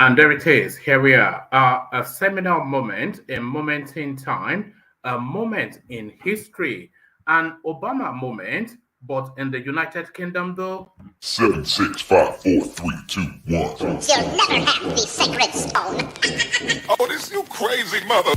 And there it is. Here we are. A seminal moment, a moment in time, a moment in history, an Obama moment, but in the United Kingdom, though. 7, 6, 5, 4, 3, 2, 1. You'll never have the sacred stone. Oh, this you crazy mother.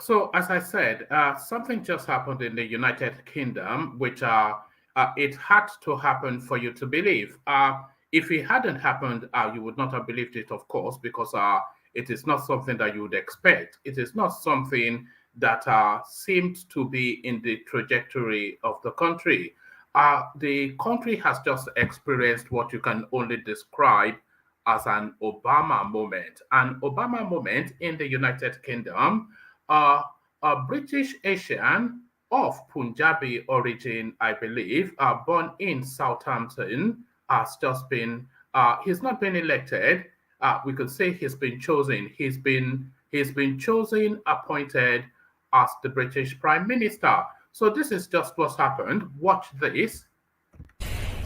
So, as I said, something just happened in the United Kingdom, which it had to happen for you to believe. If it hadn't happened, you would not have believed it, of course, because it is not something that you would expect. It is not something that seemed to be in the trajectory of the country. The country has just experienced what you can only describe as an Obama moment. An Obama moment in the United Kingdom. A British Asian of Punjabi origin, I believe, born in Southampton, has just been, he's not been elected. We could say he's been chosen. He's been chosen, appointed as the British Prime Minister. So this is just what's happened. Watch this.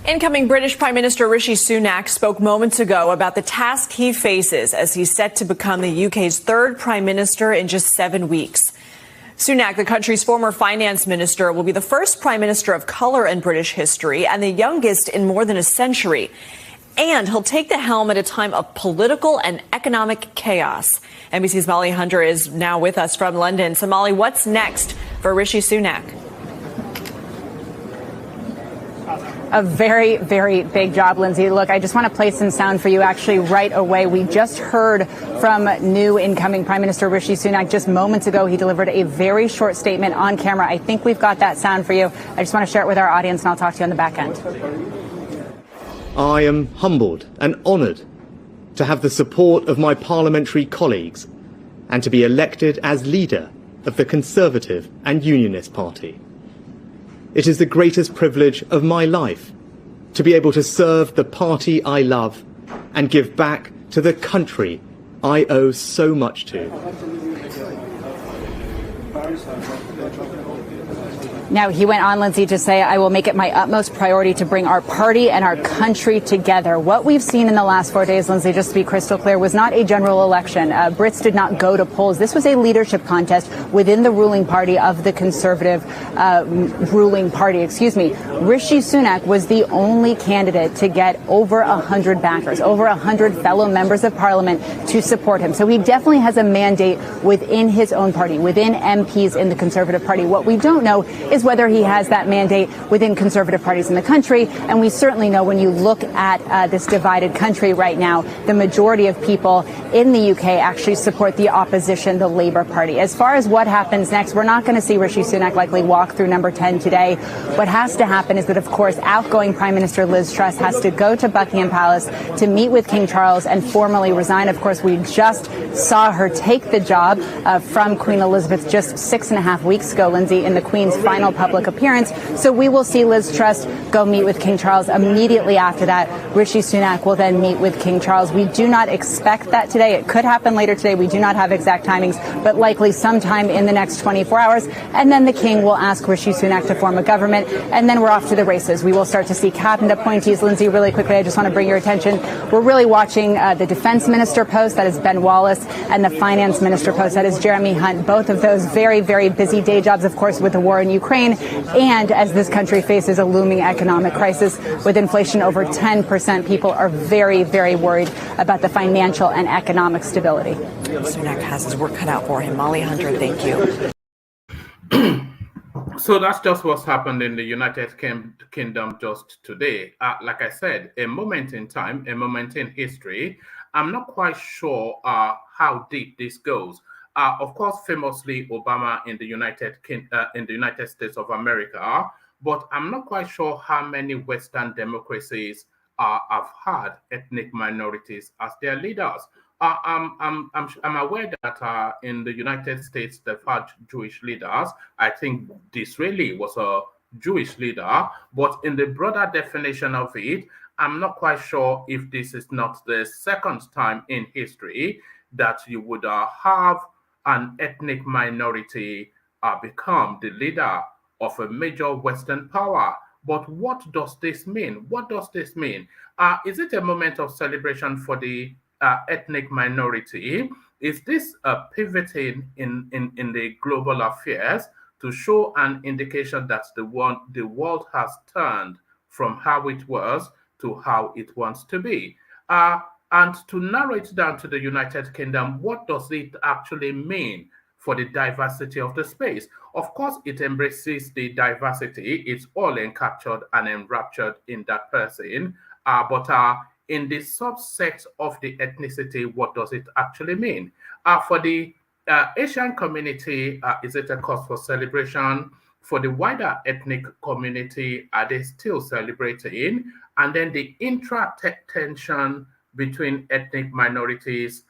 Incoming British Prime Minister Rishi Sunak spoke moments ago about the task he faces as he's set to become the UK's third Prime Minister in just 7 weeks. Sunak, the country's former finance minister, will be the first Prime Minister of colour in British history and the youngest in more than a century. And he'll take the helm at a time of political and economic chaos. NBC's Molly Hunter is now with us from London. So, Molly, what's next for Rishi Sunak? A very, very big job, Lindsay. Look, I just want to play some sound for you actually right away. We just heard from new incoming Prime Minister Rishi Sunak just moments ago. He delivered a very short statement on camera. I think we've got that sound for you. I just want to share it with our audience, and I'll talk to you on the back end. I am humbled and honoured to have the support of my parliamentary colleagues and to be elected as leader of the Conservative and Unionist Party. It is the greatest privilege of my life to be able to serve the party I love and give back to the country I owe so much to. Now, he went on, Lindsay, to say, I will make it my utmost priority to bring our party and our country together. What we've seen in the last 4 days, Lindsay, just to be crystal clear, was not a general election. Brits did not go to polls. This was a leadership contest within the ruling party of the Conservative ruling party. Rishi Sunak was the only candidate to get over 100 backers, over 100 fellow members of parliament to support him. So he definitely has a mandate within his own party, within MPs in the Conservative Party. What we don't know is is whether he has that mandate within conservative parties in the country. And we certainly know when you look at this divided country right now, the majority of people in the UK actually support the opposition, the Labour Party. As far as what happens next, we're not going to see Rishi Sunak likely walk through number 10 today. What has to happen is that, of course, outgoing Prime Minister Liz Truss has to go to Buckingham Palace to meet with King Charles and formally resign. Of course, we just saw her take the job from Queen Elizabeth just 6.5 weeks ago, Lindsay, in the Queen's final public appearance. So we will see Liz Truss go meet with King Charles. Immediately after that, Rishi Sunak will then meet with King Charles. We do not expect that today. It could happen later today. We do not have exact timings, but likely sometime in the next 24 hours. And then the King will ask Rishi Sunak to form a government. And then we're off to the races. We will start to see cabinet appointees. Lindsay, really quickly, I just want to bring your attention. We're really watching the defense minister post, that is Ben Wallace, and the finance minister post, that is Jeremy Hunt. Both of those very, very busy day jobs, of course, with the war in Ukraine. And as this country faces a looming economic crisis with inflation over 10%, people are very, very worried about the financial and economic stability. Sunak has his work cut out for him. Molly Hunter, thank you. So that's just what's happened in the United Kingdom just today. Like I said, a moment in time, a moment in history. I'm not quite sure how deep this goes. Of course, famously Obama in the United States of America, but I'm not quite sure how many Western democracies have had ethnic minorities as their leaders. I'm aware that in the United States they've had Jewish leaders. I think Disraeli was a Jewish leader, but in the broader definition of it, I'm not quite sure if this is not the second time in history that you would have an ethnic minority become the leader of a major Western power. But what does this mean? What does this mean? Is it a moment of celebration for the ethnic minority? Is this a pivoting in the global affairs to show an indication that the world has turned from how it was to how it wants to be? And to narrow it down to the United Kingdom, what does it actually mean for the diversity of the space? Of course, it embraces the diversity. It's all encaptured and enraptured in that person. But in the subset of the ethnicity, what does it actually mean? For the Asian community, is it a cause for celebration? For the wider ethnic community, are they still celebrating? And then the intra-tension between ethnic minorities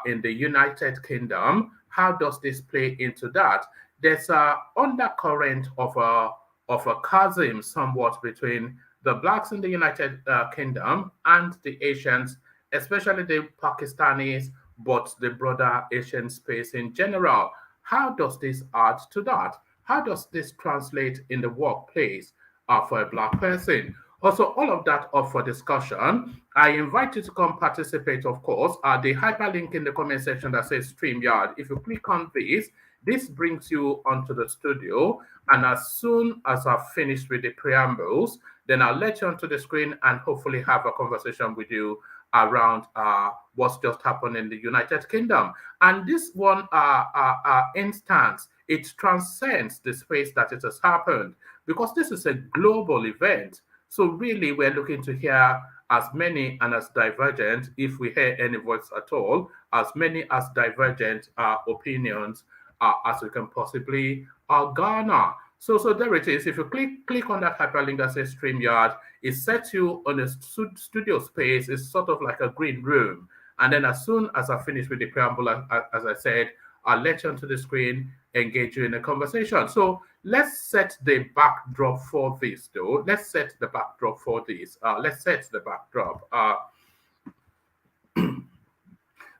in the United Kingdom, how does this play into that? There's an undercurrent of a chasm somewhat between the blacks in the United Kingdom and the Asians, especially the Pakistanis, but the broader Asian space in general. How does this add to that? How does this translate in the workplace for a black person? Also, all of that up for discussion. I invite you to come participate, of course. The hyperlink in the comment section that says StreamYard. If you click on this brings you onto the studio. And as soon as I've finished with the preambles, then I'll let you onto the screen and hopefully have a conversation with you around what's just happened in the United Kingdom. And this one instance, it transcends the space that it has happened, because this is a global event. So really, we're looking to hear as many and as divergent, if we hear any voice at all, as many as divergent opinions as we can possibly garner. So there it is. If you click on that hyperlink that says StreamYard, it sets you on a studio space. It's sort of like a green room. And then as soon as I finish with the preamble, as I said, I'll let you onto the screen, engage you in a conversation. So let's set the backdrop for this, though. Let's set the backdrop.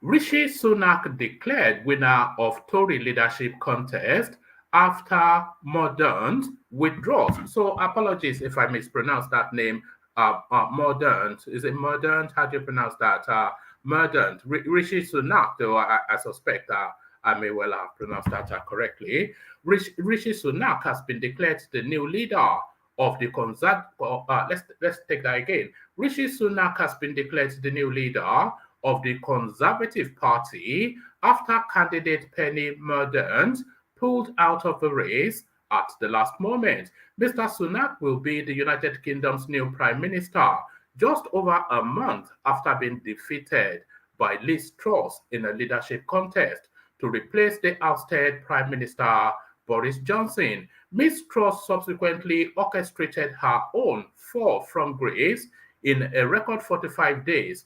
Rishi Sunak declared winner of Tory leadership contest after Mordaunt withdraws. So apologies if I mispronounce that name. Mordaunt. Is it Mordaunt? How do you pronounce that? Mordaunt. Rishi Sunak, though I suspect I may well have pronounced that correctly. Rishi Sunak has been declared the new leader of the let's take that again. Rishi Sunak has been declared the new leader of the Conservative Party after candidate Penny Mordaunt pulled out of the race at the last moment. Mr. Sunak will be the United Kingdom's new Prime Minister just over a month after being defeated by Liz Truss in a leadership contest to replace the ousted Prime Minister Boris Johnson. Ms. Truss subsequently orchestrated her own fall from grace in a record 45 days.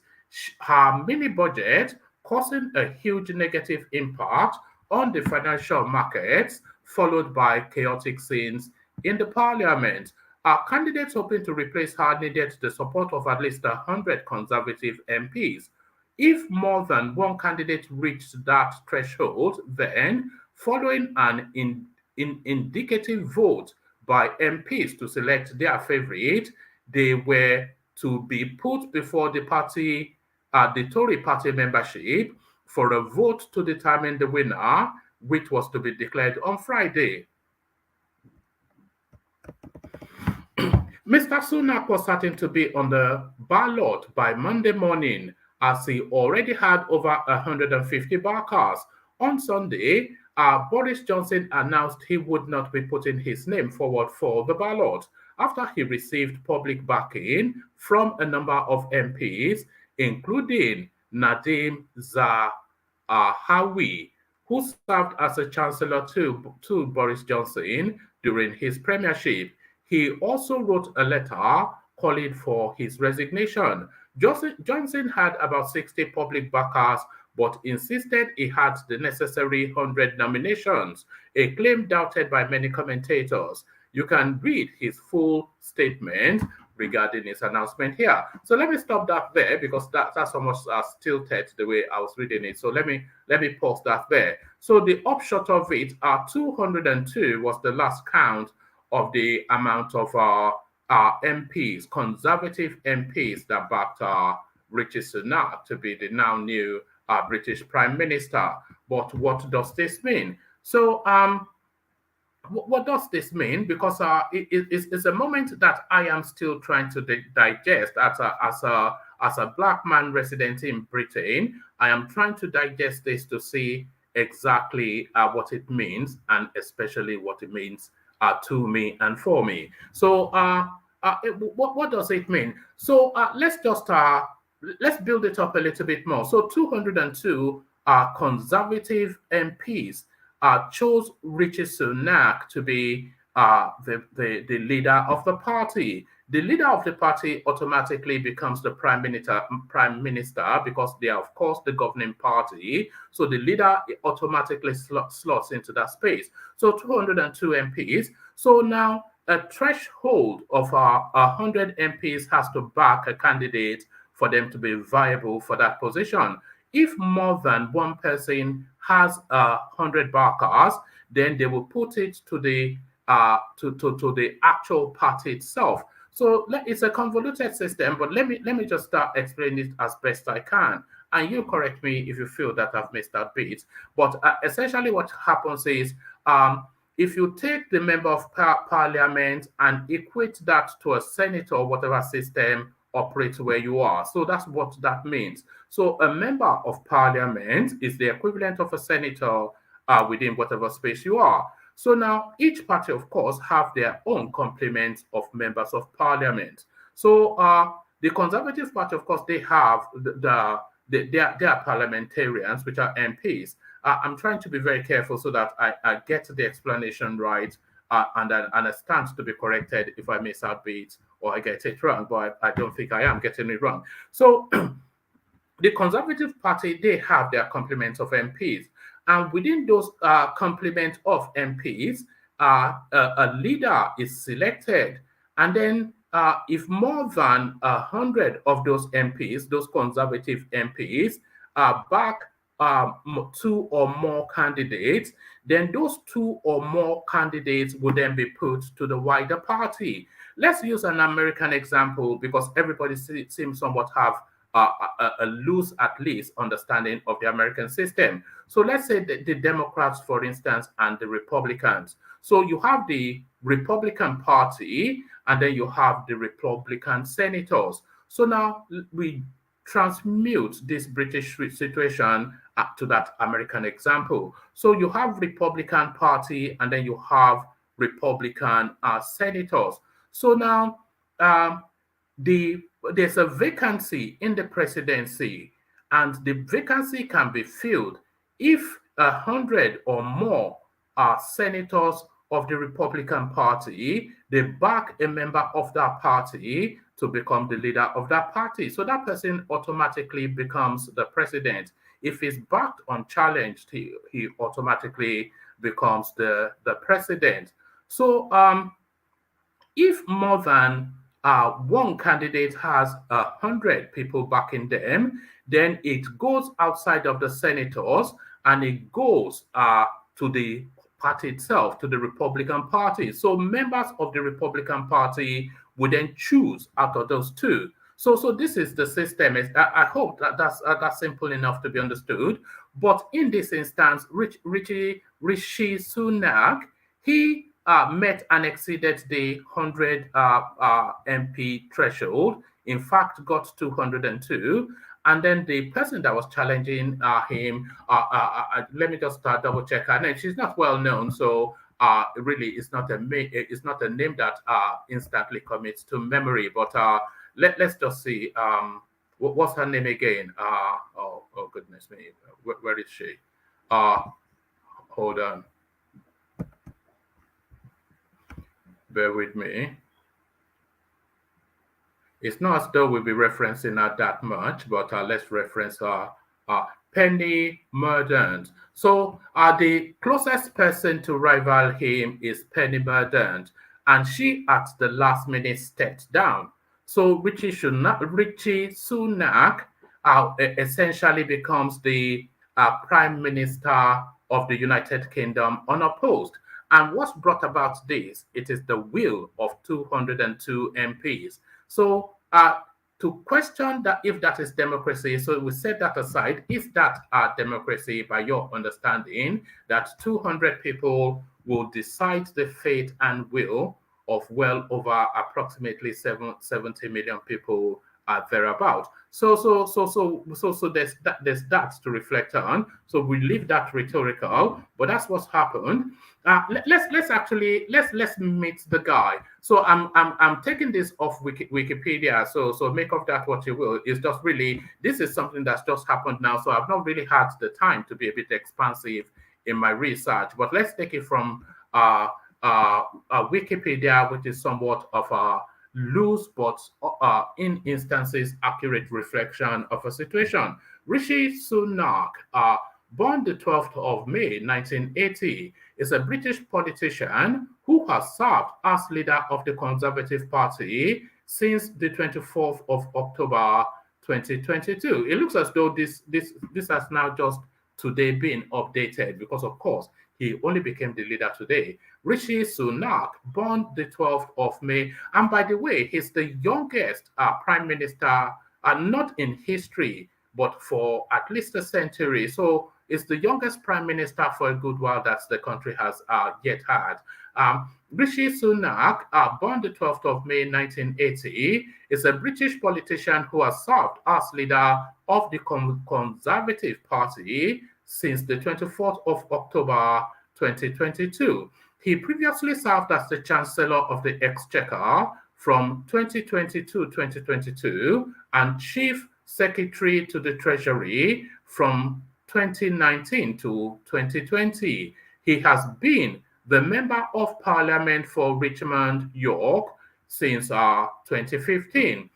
Her mini budget causing a huge negative impact on the financial markets, followed by chaotic scenes in the parliament. Candidates hoping to replace her needed the support of at least 100 Conservative MPs. If more than one candidate reached that threshold, then, following an indicative vote by MPs to select their favorite, they were to be put before the Tory party membership for a vote to determine the winner, which was to be declared on Friday. Mr. Sunak was certain to be on the ballot by Monday morning, as he already had over 150 backers. On Sunday, Boris Johnson announced he would not be putting his name forward for the ballot after he received public backing from a number of MPs, including Nadeem Zahawi, who served as a chancellor to Boris Johnson during his premiership. He also wrote a letter calling for his resignation. Johnson had about 60 public backers, but insisted he had the necessary 100 nominations, a claim doubted by many commentators. You can read his full statement regarding his announcement here. So let me stop that there, because that's almost tilted the way I was reading it. So let me pause that there. So the upshot of it, 202 was the last count of the amount of MPs, Conservative MPs, that backed Rishi Sunak to be the now new British Prime Minister. But what does this mean? So what does this mean? Because it's a moment that I am still trying to digest as a black man resident in Britain. I am trying to digest this to see exactly what it means, and especially what it means to me and for me. So what does it mean? So let's build it up a little bit more. So 202 Conservative MPs chose Rishi Sunak to be the leader of the party. The leader of the party automatically becomes the prime minister, because they are, of course, the governing party. So the leader automatically slots into that space. So 202 MPs. So now a threshold of 100 MPs has to back a candidate for them to be viable for that position. If more than one person has 100 backers, then they will put it to the the actual party itself. So it's a convoluted system, but let me just start explaining it as best I can. And you correct me if you feel that I've missed that bit. But essentially what happens is, if you take the member of parliament and equate that to a senator, whatever system operates where you are. So that's what that means. So a member of parliament is the equivalent of a senator within whatever space you are. So now each party, of course, have their own complement of members of parliament. So the Conservative Party, of course, they have their parliamentarians, which are MPs. I'm trying to be very careful so that I get the explanation right, and I stand to be corrected if I miss out bits or I get it wrong, but I don't think I am getting it wrong. So the Conservative Party, they have their complement of MPs. And within those complement of MPs, a leader is selected. And then if more than 100 of those MPs, those Conservative MPs, back two or more candidates, then those two or more candidates would then be put to the wider party. Let's use an American example, because everybody seems somewhat have a loose, at least, understanding of the American system. So let's say the Democrats, for instance, and the Republicans. So you have the Republican Party, and then you have the Republican senators. So now we transmute this British situation to that American example. So you have Republican Party, and then you have Republican senators. So now there's a vacancy in the presidency, and the vacancy can be filled if 100 or more senators of the Republican Party, they back a member of that party to become the leader of that party. So that person automatically becomes the president. If he's backed unchallenged, he automatically becomes the president. So if more than one candidate has 100 people backing them, then it goes outside of the senators and it goes to the party itself, to the Republican Party. So members of the Republican Party would then choose out of those two. So this is the system. I hope that's simple enough to be understood. But in this instance, Rishi Sunak, he met and exceeded the 100 MP threshold. In fact, got 202. And then the person that was challenging him, let me just double check her name. She's not well known, so really it's not a name that instantly commits to memory. But let's just see. What's her name again? Oh goodness me, where is she? Hold on. Bear with me. It's not as though we'll be referencing her that much, but let's reference her. Penny Mordaunt. So the closest person to rival him is Penny Mordaunt, and she at the last minute stepped down. So Rishi Sunak essentially becomes the Prime Minister of the United Kingdom unopposed. And what's brought about this? It is the will of 202 MPs. So to question that if that is democracy, so we set that aside, is that democracy by your understanding that 200 people will decide the fate and will of well over approximately 70 million people thereabout? So there's that to reflect on. So we leave that rhetorical, but that's what's happened. Let's meet the guy. So I'm taking this off Wikipedia. So make of that what you will. It's just really, this is something that's just happened now. So I've not really had the time to be a bit expansive in my research. But let's take it from Wikipedia, which is somewhat of a loose but in instances accurate reflection of a situation. Rishi Sunak, born the 12th of May 1980, is a British politician who has served as leader of the Conservative Party since the 24th of October 2022. It looks as though this has now just today been updated because, of course, he only became the leader today. Rishi Sunak, born the 12th of May, and by the way, he's the youngest prime minister, not in history, but for at least a century. So it's the youngest prime minister for a good while that the country has yet had. Rishi Sunak, born the 12th of May 1980, is a British politician who has served as leader of the Conservative Party since the 24th of October 2022. He previously served as the Chancellor of the Exchequer from 2022-2022 and Chief Secretary to the Treasury from 2019 to 2020. He has been the Member of Parliament for Richmond, York since 2015.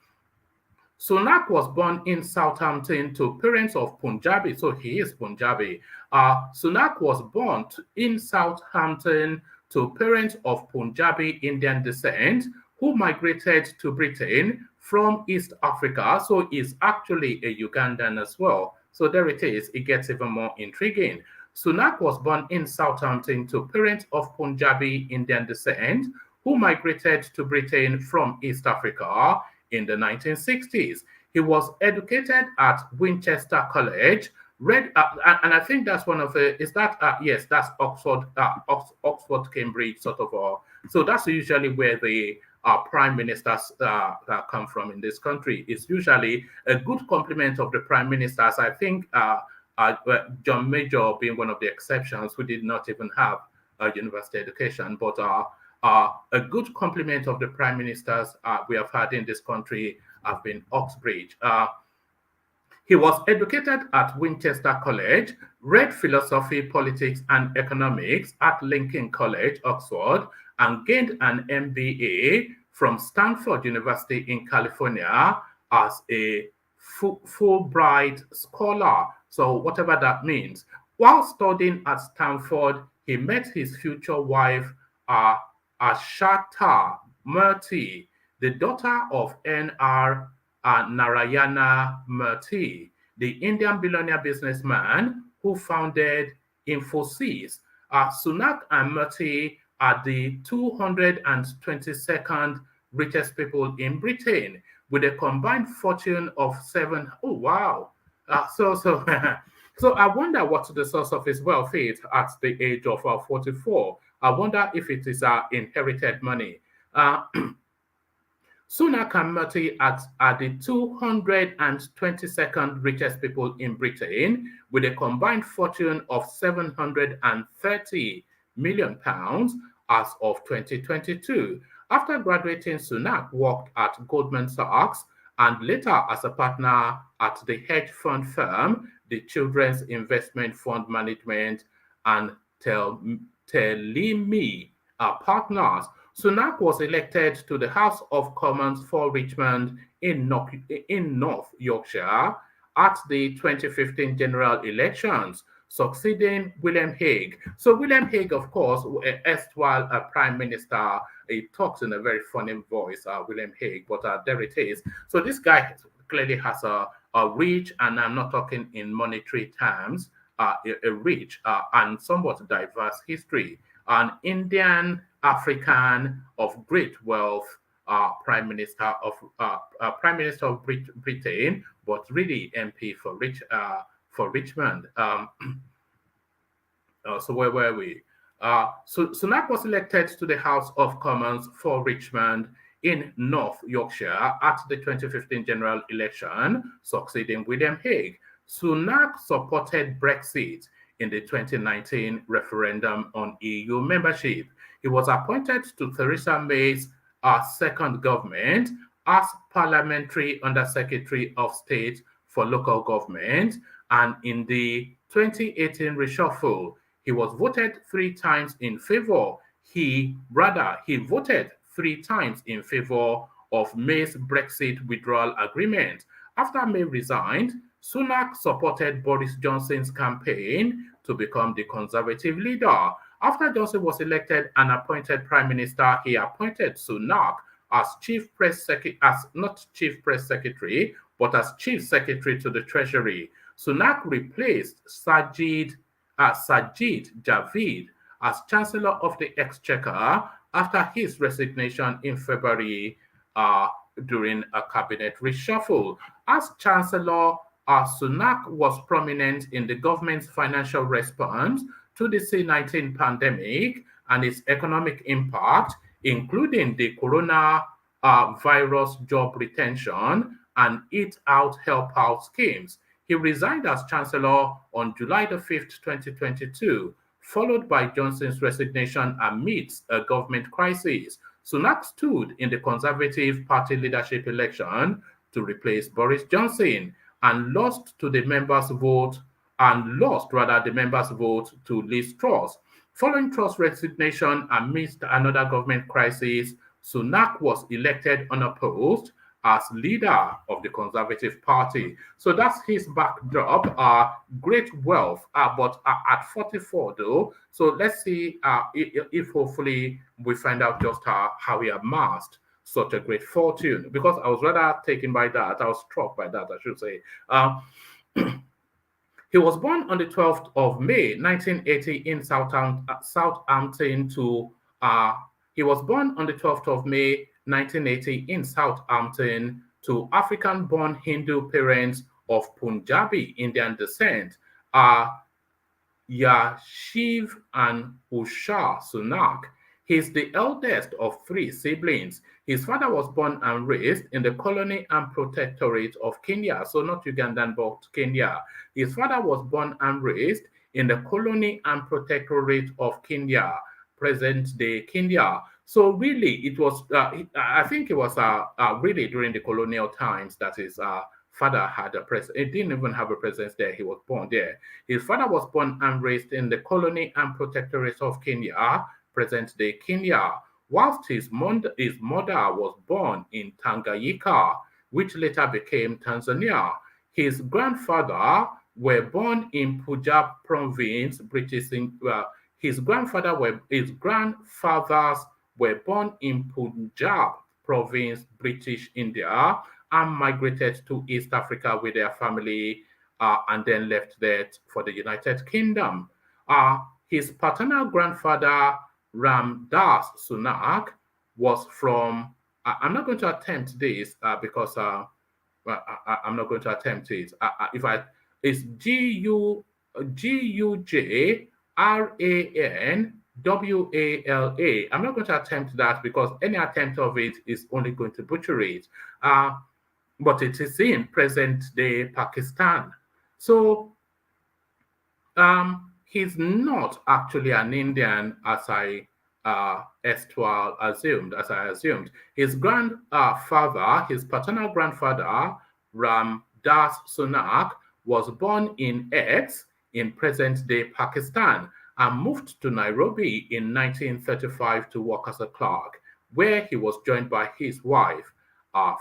Sunak was born in Southampton to parents of Punjabi, so he is Punjabi. Sunak was born in Southampton to parents of Punjabi Indian descent who migrated to Britain from East Africa, so he's actually a Ugandan as well. So there it is, it gets even more intriguing. Sunak was born in Southampton to parents of Punjabi Indian descent who migrated to Britain from East Africa in the 1960s. He was educated at Winchester College, and I think that's one of the, yes, that's Oxford, Cambridge sort of, so that's usually where the prime ministers come from in this country. It's usually a good complement of the prime ministers. I think John Major being one of the exceptions, who did not even have university education, but a good complement of the prime ministers we have had in this country have been Oxbridge. He was educated at Winchester College, read philosophy, politics, and economics at Lincoln College, Oxford, and gained an MBA from Stanford University in California as a Fulbright scholar. So whatever that means. While studying at Stanford, he met his future wife, Ashata Murthy, the daughter of N.R. Narayana Murthy, the Indian billionaire businessman who founded Infosys. Sunak and Murthy are the 222nd richest people in Britain, with a combined fortune of seven. Oh wow! So I wonder what the source of his wealth is at the age of 44. I wonder if it is inherited money. Sunak and Murthy are the 222nd richest people in Britain, with a combined fortune of £730 million as of 2022. After graduating, Sunak worked at Goldman Sachs and later as a partner at the hedge fund firm, the Children's Investment Fund Management and Telemi Partners. Sunak was elected to the House of Commons for Richmond in North Yorkshire at the 2015 general elections, succeeding William Hague. So William Hague, of course, erstwhile a prime minister, he talks in a very funny voice, William Hague, but there it is. So this guy clearly has a rich, and I'm not talking in monetary terms, a rich and somewhat diverse history. An Indian African of great wealth, Prime Minister of Britain, but really MP for Richmond. So where were we? So Sunak was elected to the House of Commons for Richmond in North Yorkshire at the 2015 general election, succeeding William Hague. Sunak supported Brexit in the 2019 referendum on EU membership. He was appointed to Theresa May's second government as Parliamentary Undersecretary of State for Local Government, and in the 2018 reshuffle, he was voted 3 times in favor. He voted 3 times in favor of May's Brexit withdrawal agreement. After May resigned, Sunak supported Boris Johnson's campaign to become the Conservative leader. After Johnson was elected and appointed Prime Minister, he appointed Sunak as Chief Press Secretary, not Chief Press Secretary, but as Chief Secretary to the Treasury. Sunak replaced Sajid Javid as Chancellor of the Exchequer after his resignation in February during a cabinet reshuffle. As Chancellor, Sunak was prominent in the government's financial response to the C-19 pandemic and its economic impact, including the coronavirus job retention and Eat Out, Help Out schemes. He resigned as Chancellor on July the 5th, 2022, followed by Johnson's resignation amidst a government crisis. Sunak stood in the Conservative Party leadership election to replace Boris Johnson and lost the members' vote to Liz Truss. Following Truss' resignation amidst another government crisis, Sunak was elected unopposed as leader of the Conservative Party. So that's his backdrop. Great wealth, but at 44 though. So let's see if hopefully we find out just how he amassed such a great fortune, because I was rather taken by that. I was struck by that, I should say. He was born on the 12th of May, 1980 in Southampton he was born on the 12th of May, 1980 in Southampton to African-born Hindu parents of Punjabi Indian descent, Yashiv and Usha Sunak. He is the eldest of 3 siblings. His father was born and raised in the colony and protectorate of Kenya, so not Ugandan, but Kenya. His father was born and raised in the colony and protectorate of Kenya. present-day Kenya. So really, it was, I think it was really during the colonial times that his father had a presence. He didn't even have a presence there. He was born there. His father was born and raised in the colony and protectorate of Kenya, present-day Kenya, whilst his mother was born in Tanganyika, which later became Tanzania. His grandfather were born in Punjab province, his grandfathers were born in Punjab province, British India, and migrated to East Africa with their family and then left there for the United Kingdom. His paternal grandfather, Ramdas Sunak, was from, I'm not going to attempt this because I'm not going to attempt it. It's Gujranwala. I'm not going to attempt that because any attempt of it is only going to butcher it. But it is in present-day Pakistan. So he's not actually an Indian, as I assumed. His grandfather, his paternal grandfather, Ramdas Sunak, was born in X in present-day Pakistan and moved to Nairobi in 1935 to work as a clerk, where he was joined by his wife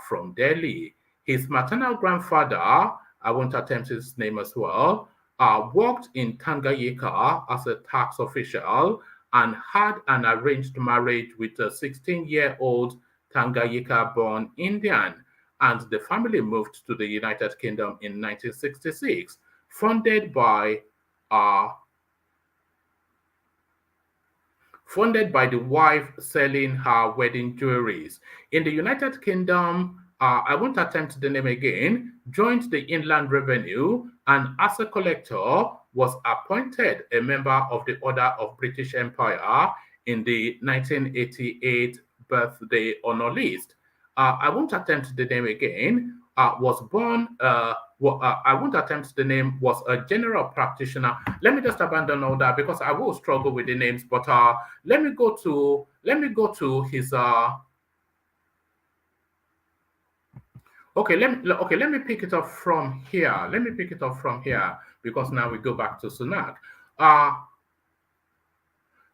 from Delhi. His maternal grandfather, I won't attempt his name as well, worked in Tanganyika as a tax official and had an arranged marriage with a 16-year-old Tanganyika-born Indian, and the family moved to the United Kingdom in 1966, funded by the wife selling her wedding jewelries. In the United Kingdom, I won't attempt the name again, joined the Inland Revenue, and as a collector was appointed a member of the Order of British Empire in the 1988 birthday honor list. I won't attempt the name again. Was a general practitioner. Let me just abandon all that because I will struggle with the names. But let me go to his. Okay, let me pick it up from here. Because now we go back to Sunak.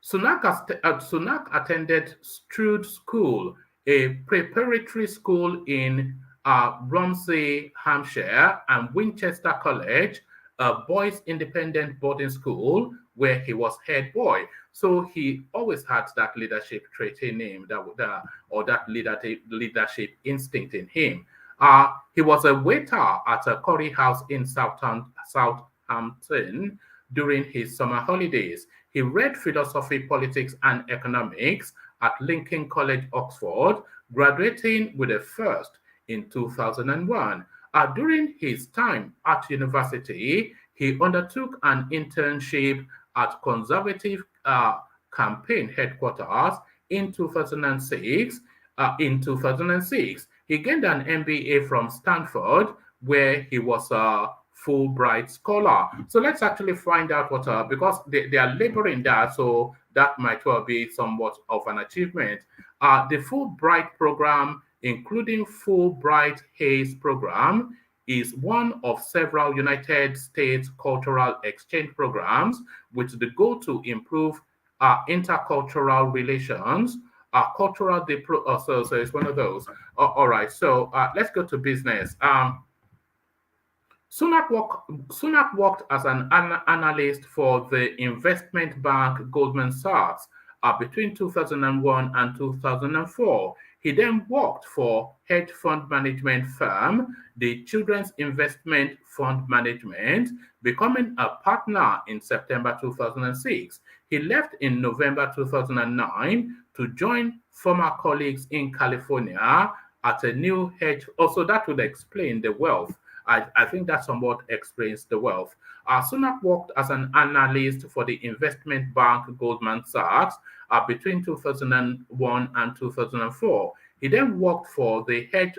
Sunak attended Stroud School, a preparatory school in Romsey, Hampshire, and Winchester College, a boys' independent boarding school where he was head boy. So he always had that leadership trait in him, that leadership instinct in him. He was a waiter at a curry house in Southampton during his summer holidays. He read philosophy, politics, and economics at Lincoln College, Oxford, graduating with a first in 2001. During his time at university, he undertook an internship at Conservative Campaign Headquarters in 2006. He gained an MBA from Stanford, where he was a Fulbright scholar. So let's actually find out what, because they are laboring that, so that might well be somewhat of an achievement. The Fulbright program, including Fulbright Hayes program, is one of several United States cultural exchange programs with the goal to improve intercultural relations. So it's one of those. All right, so let's go to business. Sunak worked as an analyst for the investment bank Goldman Sachs between 2001 and 2004. He then worked for hedge fund management firm, the Children's Investment Fund Management, becoming a partner in September 2006. He left in November 2009 to join former colleagues in California at a new hedge. Also, that would explain the wealth. I think that somewhat explains the wealth. Sunak worked as an analyst for the investment bank Goldman Sachs between 2001 and 2004. He then worked for the hedge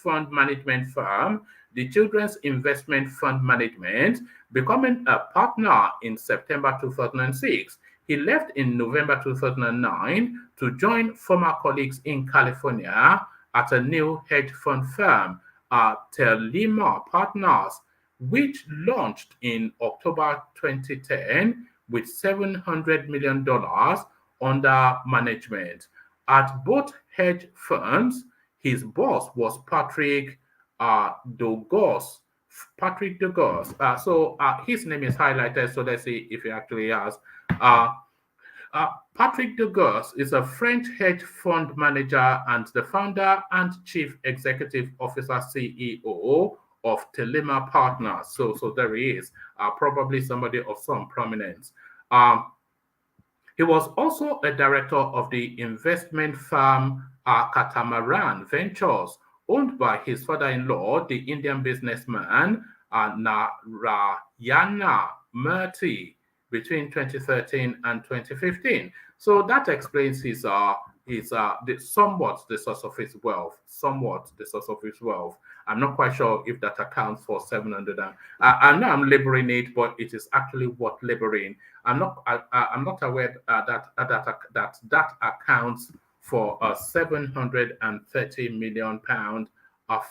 fund management firm, the Children's Investment Fund Management, becoming a partner in September 2006. He left in November 2009 to join former colleagues in California at a new hedge fund firm, Telima Partners, which launched in October 2010 with $700 million under management. At both hedge funds, his boss was Patrick Dogos. Patrick Dogos. His name is highlighted, so let's see if he actually has. Patrick Dogos is a French hedge fund manager and the founder and chief executive officer CEO of Telima Partners. So there he is, probably somebody of some prominence. He was also a director of the investment firm Catamaran Ventures, owned by his father-in-law, the Indian businessman Narayana Murthy, between 2013 and 2015. So that explains his somewhat the source of his wealth. Somewhat the source of his wealth. I'm not quite sure if that accounts for 700. I know I'm laboring it, but it is actually worth laboring. I'm not aware that accounts for a 730 million pound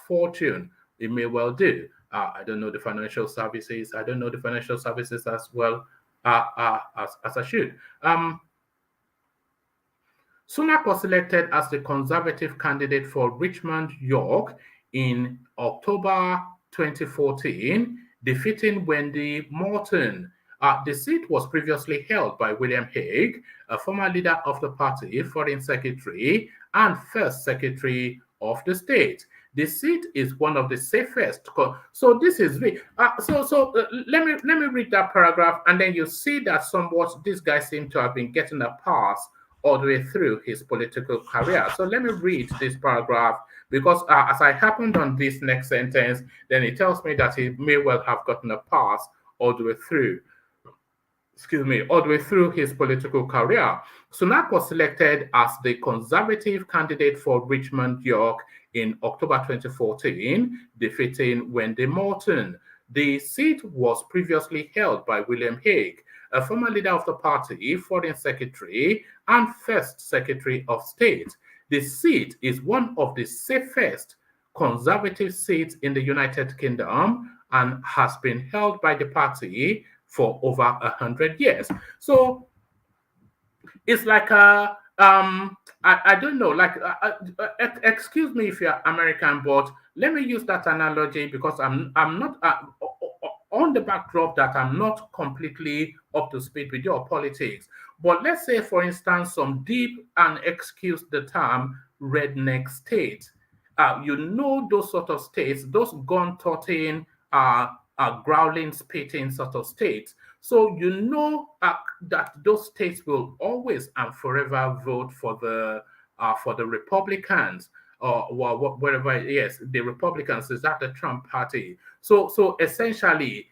fortune. It may well do. I don't know the financial services. I don't know the financial services as well as I should. Sunak was selected as the Conservative candidate for Richmond, York in October 2014, defeating Wendy Morton. The seat was previously held by William Hague, a former leader of the party, foreign secretary, and first secretary of the state. The seat is one of the safest. So this is let me read that paragraph, and then you see that somewhat this guy seems to have been getting a pass all the way through his political career. So let me read this paragraph, because as I happened on this next sentence, then it tells me that he may well have gotten a pass all the way through. All the way through his political career. Sunak was selected as the Conservative candidate for Richmond, York in October 2014, defeating Wendy Morton. The seat was previously held by William Hague, a former leader of the party, foreign secretary, and first secretary of state. The seat is one of the safest Conservative seats in the United Kingdom and has been held by the party for over 100 years. So it's like I don't know, like excuse me if you're American, but let me use that analogy because I'm not on the backdrop that I'm not completely up to speed with your politics. But let's say, for instance, some deep, and excuse the term, redneck state. Those sort of states, those gun-toting, growling, spitting sort of states. So that those states will always and forever vote for the Republicans, or whatever. Yes, the Republicans, is that the Trump party. So essentially,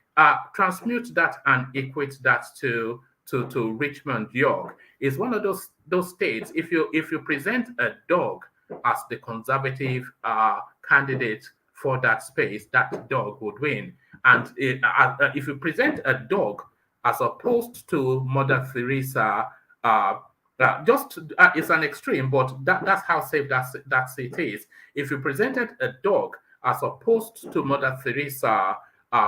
transmute that and equate that to Richmond, York. Is one of those states. If you present a dog as the Conservative candidate for that space, that dog would win. And if you present a dog as opposed to Mother Teresa, it's an extreme, but that's how safe that seat is. If you presented a dog as opposed to Mother Teresa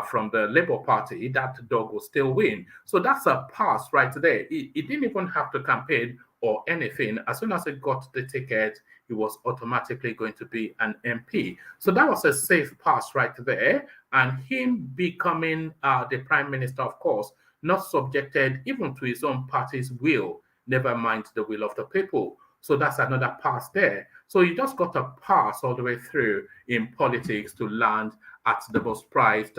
from the Labour Party, that dog will still win. So that's a pass right there. He didn't even have to campaign or anything. As soon as he got the ticket, he was automatically going to be an MP. So that was a safe pass right there. And him becoming the Prime Minister, of course, not subjected even to his own party's will, never mind the will of the people. So that's another pass there. So you just got a pass all the way through in politics to land at the most prized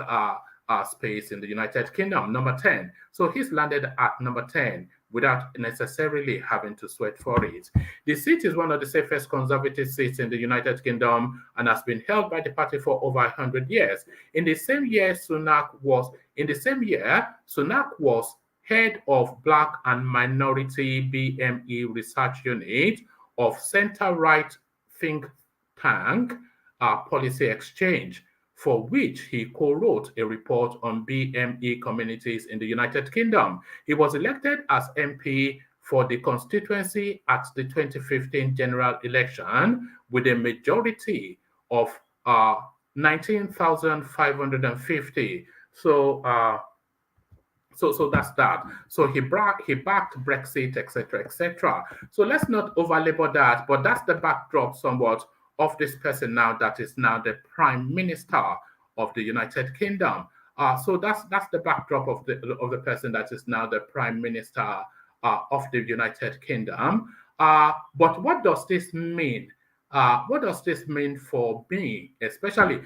space in the United Kingdom, number 10. So he's landed at number 10 without necessarily having to sweat for it. The seat is one of the safest Conservative seats in the United Kingdom and has been held by the party for over 100 years. In the same year, Sunak was head of Black and Minority BME Research Unit of center-right think tank Policy Exchange. for which he co-wrote a report on BME communities in the United Kingdom. He was elected as MP for the constituency at the 2015 general election with a majority of 19,550. So that's that. So he backed Brexit, etc., etc. So let's not overlabor that, but that's the backdrop somewhat of this person now that is now the Prime Minister of the United Kingdom. So that's the backdrop of the person that is now the Prime Minister of the United Kingdom. But what does this mean? What does this mean for me, especially?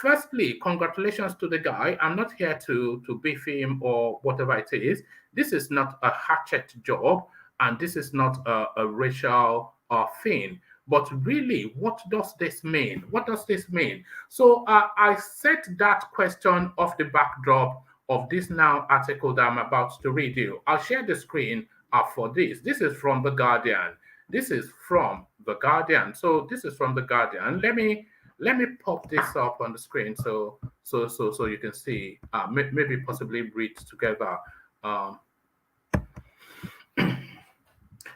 Firstly, congratulations to the guy. I'm not here to beef him or whatever it is. This is not a hatchet job, and this is not a racial thing. But really, what does this mean? What does this mean? So I set that question off the backdrop of this now article that I'm about to read you. I'll share the screen for this. This is from The Guardian. This is from The Guardian. So this is from The Guardian. Let me pop this up on the screen so you can see. Maybe possibly read together.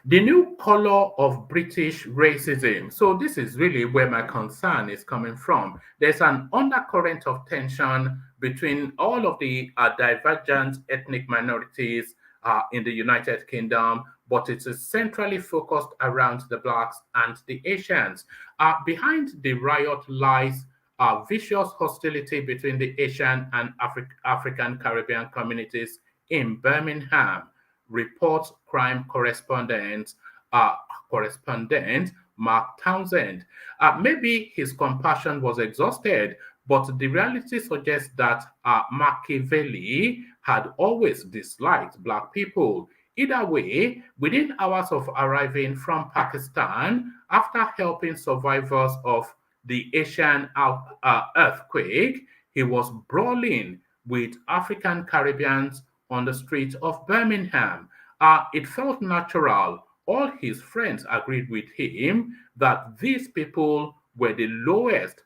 The new color of British racism. So this is really where my concern is coming from. There's an undercurrent of tension between all of the divergent ethnic minorities in the United Kingdom, but it is centrally focused around the Blacks and the Asians. Behind the riot lies vicious hostility between the Asian and African Caribbean communities in Birmingham, reports crime correspondent Mark Townsend. Maybe his compassion was exhausted, but the reality suggests that Machiavelli had always disliked Black people. Either way, within hours of arriving from Pakistan, after helping survivors of the Asian earthquake, he was brawling with African Caribbeans on the streets of Birmingham. It felt natural. All his friends agreed with him that these people were the lowest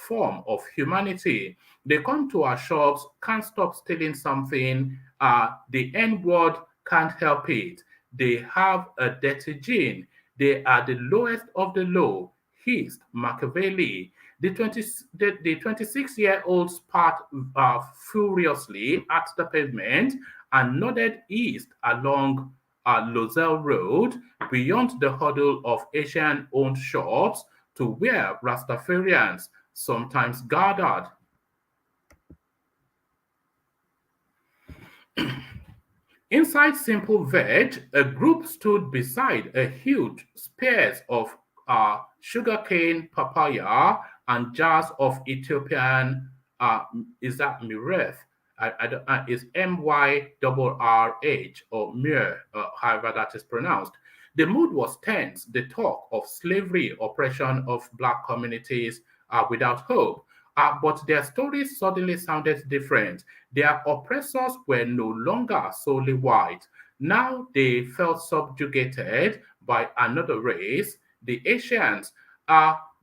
form of humanity. They come to our shops, can't stop stealing something. The N-word can't help it. They have a dirty gene. They are the lowest of the low, hissed Machiavelli. The 26-year-old spat furiously at the pavement and nodded east along Lozelle Road beyond the huddle of Asian-owned shops to where Rastafarians sometimes gathered. Inside Simple Veg, a group stood beside a huge spears of sugarcane, papaya, and jars of Ethiopian, is that Myrrh? Is Myrrh or Myr, however that is pronounced. The mood was tense. The talk of slavery, oppression of Black communities without hope. But their stories suddenly sounded different. Their oppressors were no longer solely white. Now they felt subjugated by another race, the Asians.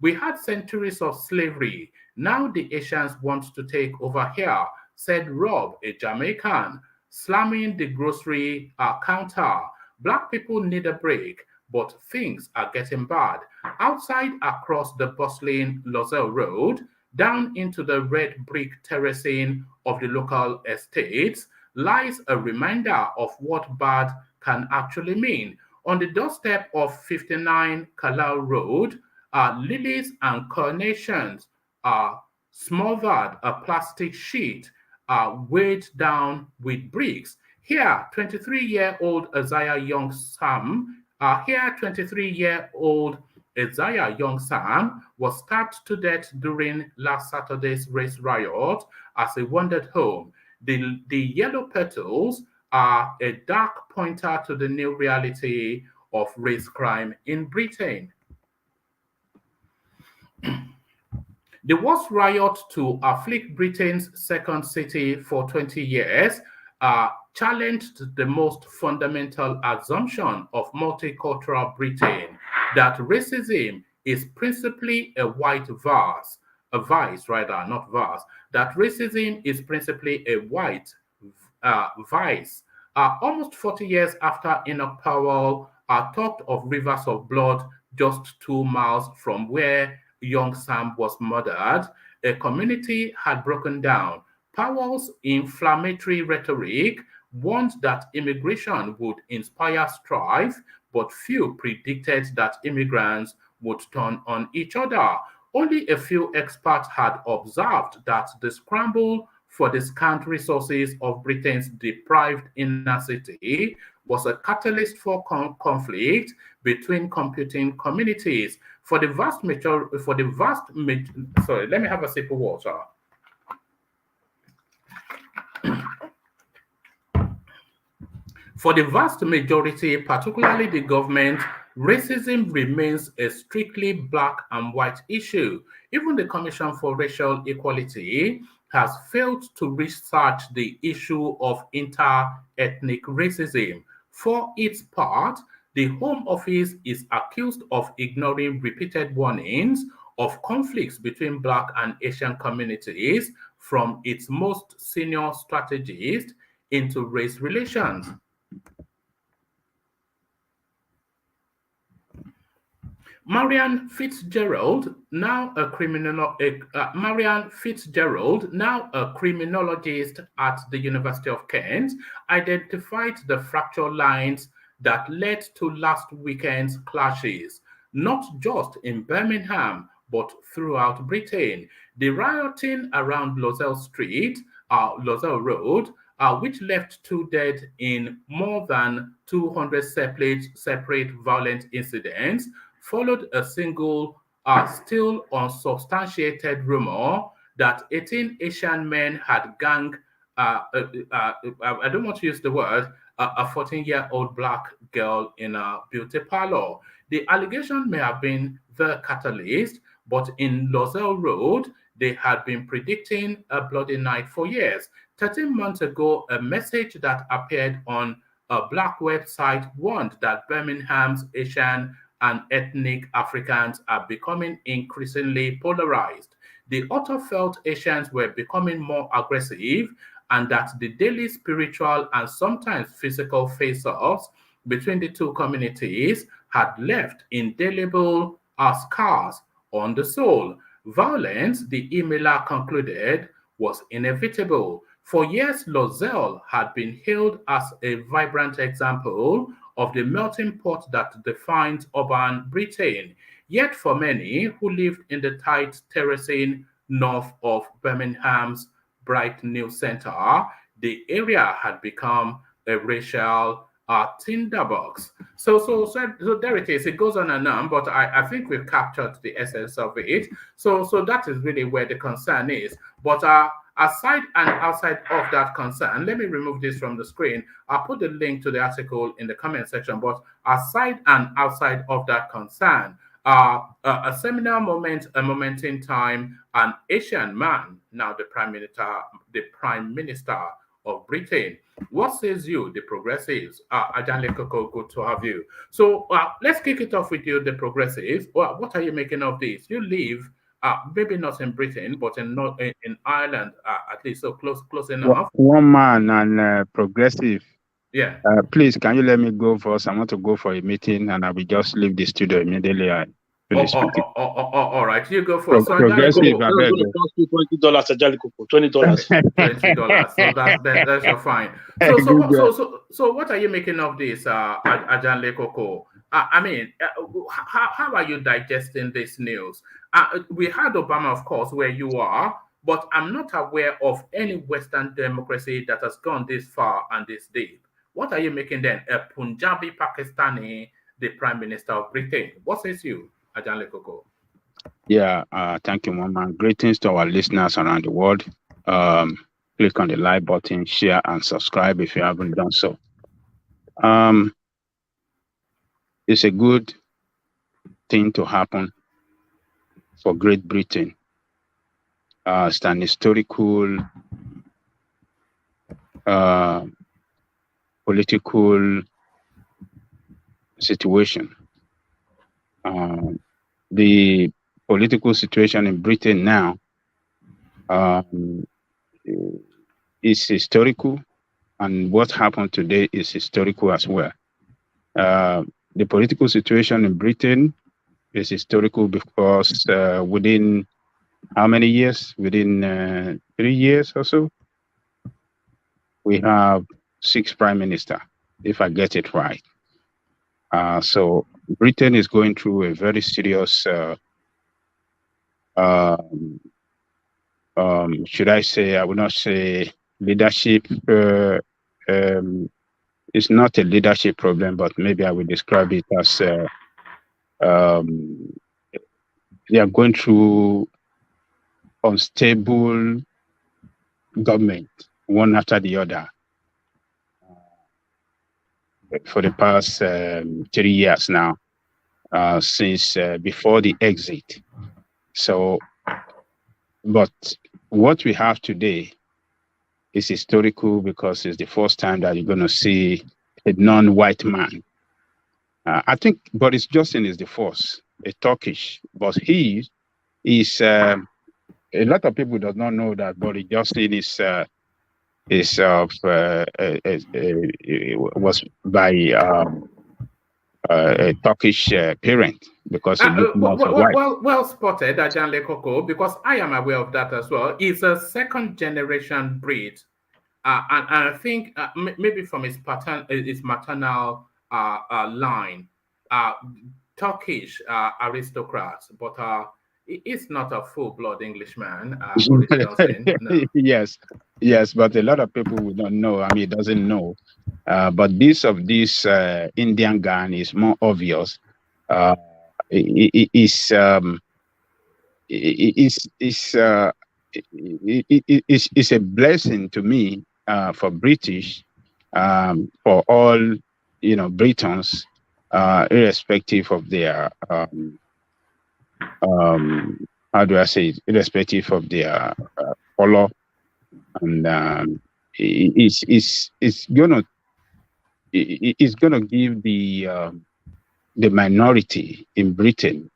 We had centuries of slavery. Now the Asians want to take over here, said Rob, a Jamaican, slamming the grocery counter. Black people need a break, but things are getting bad. Outside, across the bustling Lozelle Road, down into the red brick terracing of the local estates, lies a reminder of what bad can actually mean. On the doorstep of 59 Kalau Road, lilies and carnations smothered a plastic sheet weighed down with bricks. Here, 23-year-old Isaiah Young Sam was stabbed to death during last Saturday's race riot as he wandered home. The yellow petals are a dark pointer to the new reality of race crime in Britain. The worst riot to afflict Britain's second city for 20 years challenged the most fundamental assumption of multicultural Britain, that racism is principally a white vase, vice rather, not verse, that racism is principally a white vice. Almost 40 years after Enoch Powell talked of rivers of blood just 2 miles from where young Sam was murdered, a community had broken down. Powell's inflammatory rhetoric warned that immigration would inspire strife, but few predicted that immigrants would turn on each other. Only a few experts had observed that the scramble for the scant resources of Britain's deprived inner city was a catalyst for conflict between competing communities. For the vast majority, sorry, let me have a sip of water. For the vast majority, particularly the government, racism remains a strictly black and white issue. Even the Commission for Racial Equality has failed to research the issue of inter-ethnic racism. For its part, the Home Office is accused of ignoring repeated warnings of conflicts between Black and Asian communities from its most senior strategist into race relations. Marianne Fitzgerald, now a criminologist at the University of Kent, identified the fracture lines that led to last weekend's clashes, not just in Birmingham, but throughout Britain. The rioting around Lozelle Road, which left 2 dead in more than 200 separate violent incidents, followed a single, still unsubstantiated rumor that 18 Asian men had ganged, I don't want to use the word, a 14-year-old black girl in a beauty parlor. The allegation may have been the catalyst, but in Lozelle Road, they had been predicting a bloody night for years. 13 months ago, a message that appeared on a black website warned that Birmingham's Asian and ethnic Africans are becoming increasingly polarized. The author felt Asians were becoming more aggressive and that the daily spiritual and sometimes physical face-offs between the two communities had left indelible scars on the soul. Violence, the emailer concluded, was inevitable. For years, Lozelle had been hailed as a vibrant example of the melting pot that defines urban Britain. Yet for many who lived in the tight terracing north of Birmingham's bright new center, the area had become a racial tinderbox. So there it is. It goes on and on, but I think we've captured the essence of it. So that is really where the concern is. But aside and outside of that concern, let me remove this from the screen. I'll put the link to the article in the comment section. But aside and outside of that concern, a seminal moment, a moment in time, an Asian man, now the Prime Minister of Britain. What says you, the progressives? Ajanle Koko, good to have you. So let's kick it off with you, the progressives. What are you making of this? You live maybe not in Britain, but in Ireland, at least, so close enough. One man and progressive. Yeah. Please, can you let me go first? I want to go for a meeting, and I will just leave the studio immediately. All right, you go first. Progressive, $20, Ajali Koko, $20. $20. So that's your fine. So what are you making of this, Ajanle Koko? I mean, how are you digesting this news? We had Obama, of course, where you are, but I'm not aware of any Western democracy that has gone this far and this deep. What are you making then? A Punjabi Pakistani, the Prime Minister of Britain. What says you, Ajanle Koko? Yeah, thank you, Mama. Greetings to our listeners around the world. Click on the like button, share, and subscribe if you haven't done so. It's a good thing to happen for Great Britain. It's an historical political situation. The political situation in Britain now is historical, and what happened today is historical as well. The political situation in Britain is historical because within how many years? Within 3 years or so, we have 6 prime ministers, if I get it right. So Britain is going through a very serious, should I say, I would not say leadership. It's not a leadership problem, but maybe I would describe it as they are going through unstable government, one after the other, for the past 3 years now, since before the exit. So, but what we have today is historical because it's the first time that you're going to see a non-white man. I think Boris Johnson is the first, a Turkish, but he is, a lot of people do not know that Boris Johnson was by a Turkish parent, because he looked more for white. Well spotted, Ajanle Koko, because I am aware of that as well. He's a second generation breed, and I think maybe from his maternal line, Turkish aristocrats, but he's not a full-blood Englishman. Boris Johnson, no. Yes, but a lot of people will not know. I mean, doesn't know. But this Indian guy is more obvious. It's a blessing to me for British, for all Britons, irrespective of their how do I say it? Irrespective of their color, and it's gonna give the minority in Britain,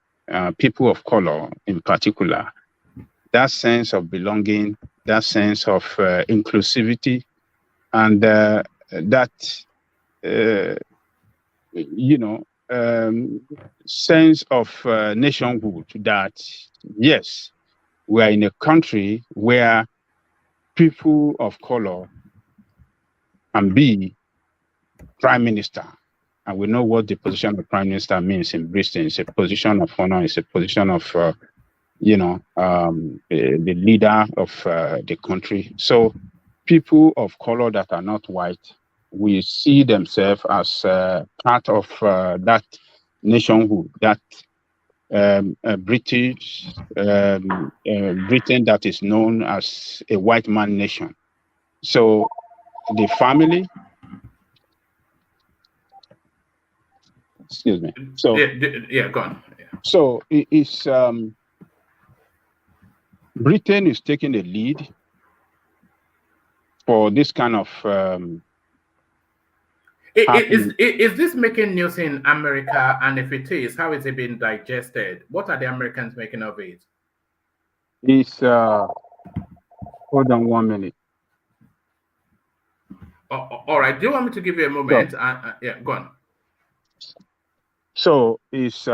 people of color in particular, that sense of belonging, that sense of inclusivity, and that sense of nationhood, that yes, we are in a country where people of color can be prime minister. And we know what the position of prime minister means in Britain. It's a position of honor. It's a position of, the leader of the country. So people of color that are not white, we see themselves as part of that nationhood, that British Britain that is known as a white man nation. So the family, excuse me. So go on. Yeah. So it's Britain is taking the lead for this kind of. Is this making news in America? And if it is, how is it being digested? What are the Americans making of it? It's hold on 1 minute. All right. Do you want me to give you a moment? Yeah, go on. So it's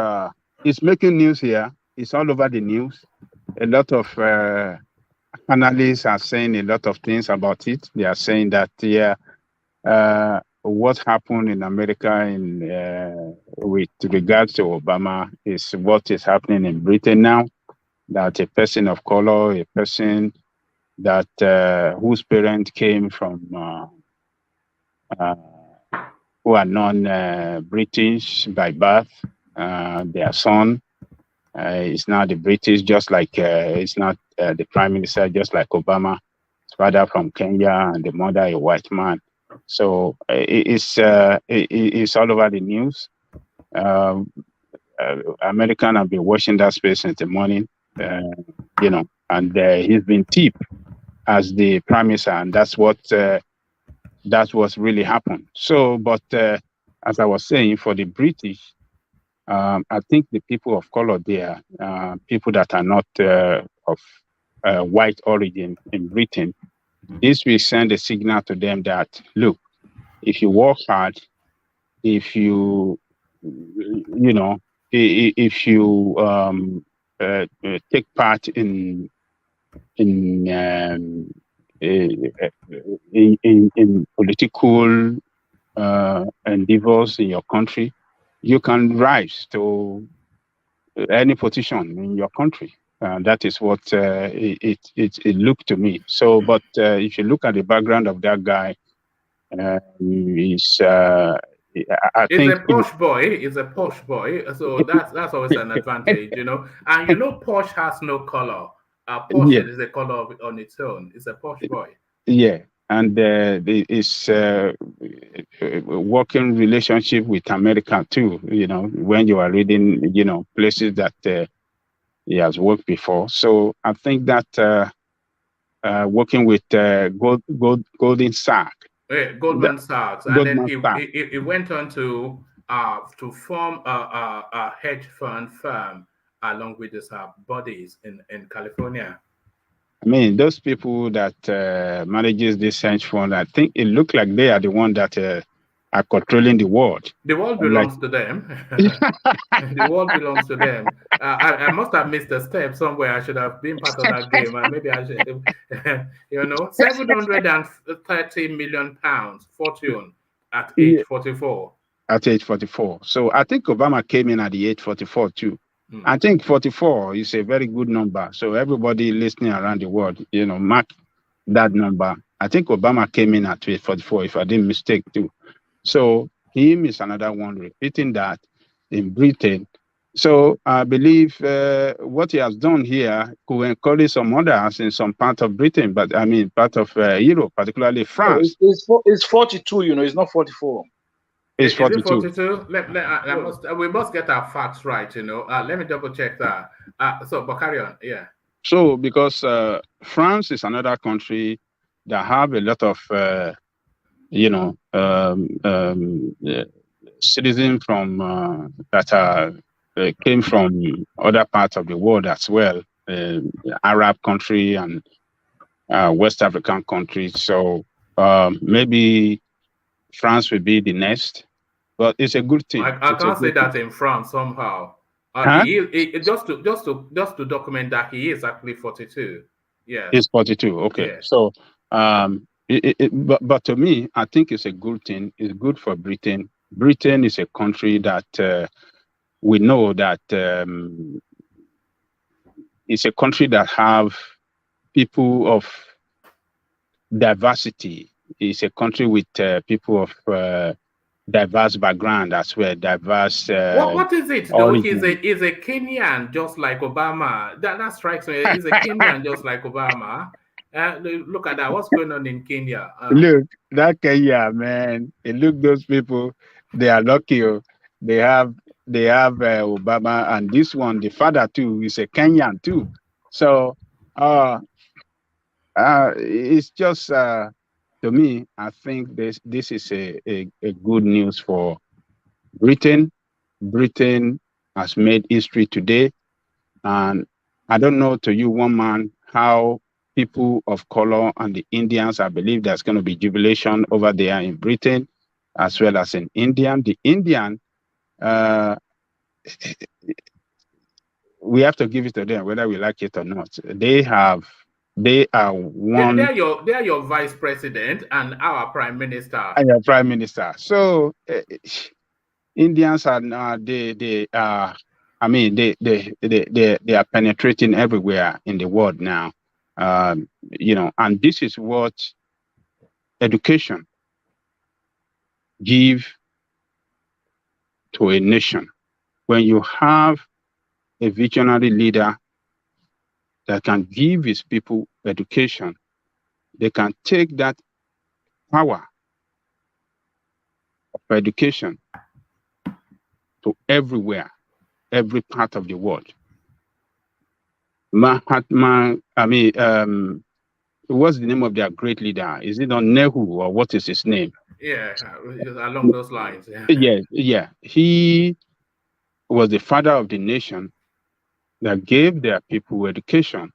making news here. It's all over the news. A lot of analysts are saying a lot of things about it. They are saying that what happened in America with regards to Obama is what is happening in Britain now. That a person of color, a person that whose parents came from who are non-British by birth, their son is now the British, just like it's not the prime minister, just like Obama. His father from Kenya and the mother a white man. So it's all over the news. American have been watching that space since the morning, and he's been tipped as the prime minister, and that's what's really happened. So, but as I was saying, for the British, I think the people of color there, people that are not of white origin in Britain, this will send a signal to them that, look, if you work hard, if you, if you take part in political endeavors in your country, you can rise to any position in your country. That is what it looked to me. So, but if you look at the background of that guy, he's I He's think a posh boy. He's a posh boy. So that's always an advantage, you know. And you know, posh has no color. Posh yeah, is a color on its own. It's a posh boy. yeah, and it's working relationship with America too. You know, when you are reading, places that he has worked before. So I think that working with Golden Sachs. Goldman Sachs, and then Goldman Sachs. he went on to form a hedge fund firm along with his buddies in California. I mean, those people that manages this hedge fund, I think it looked like they are the one that are controlling the world. The world belongs to them. The world belongs to them. I must have missed a step somewhere. I should have been part of that game. Maybe I should, 730 million pounds fortune at age 44. At age 44. So I think Obama came in at the age 44 too. I think 44 is a very good number. So everybody listening around the world, mark that number. I think Obama came in at age 44, if I didn't mistake too. So him is another one repeating that in Britain. So I believe what he has done here could encourage some others in some part of Britain, but I mean part of Europe, particularly France. It's 42, it's not 44. It's 42. Is it 42? We must get our facts right, Let me double check that. But carry on, yeah. So because France is another country that have a lot of citizens from that came from other parts of the world as well, Arab country and West African countries. So maybe France will be the next, but it's a good thing. I can't say that in France somehow. Just to document that he is actually 42. Yeah, he's 42. Okay, yeah. So but to me, I think it's a good thing. It's good for Britain. Britain is a country that we know that it's a country that have people of diversity. It's a country with people of diverse background as well. Diverse. What is it though? He's a Kenyan, just like Obama. That strikes me. He's a Kenyan, just like Obama. Look at that. What's going on in Kenya? Look, that Kenya, man. Look, those people. They are lucky. They have Obama, and this one, the father too, is a Kenyan too. So it's just to me, I think this is a good news for Britain. Britain has made history today, and I don't know to you, one man, how people of color and the Indians, I believe there's going to be jubilation over there in Britain as well as in India. The Indian, we have to give it to them, whether we like it or not. They are one. They are your vice president and our prime minister. And your prime minister. So Indians are they are penetrating everywhere in the world now. And this is what education give to a nation. When you have a visionary leader that can give his people education, they can take that power of education to everywhere, every part of the world. Mahatma, what's the name of their great leader? Is it on Nehru, or what is his name? Yeah, along those lines. Yeah. Yeah. He was the father of the nation that gave their people education.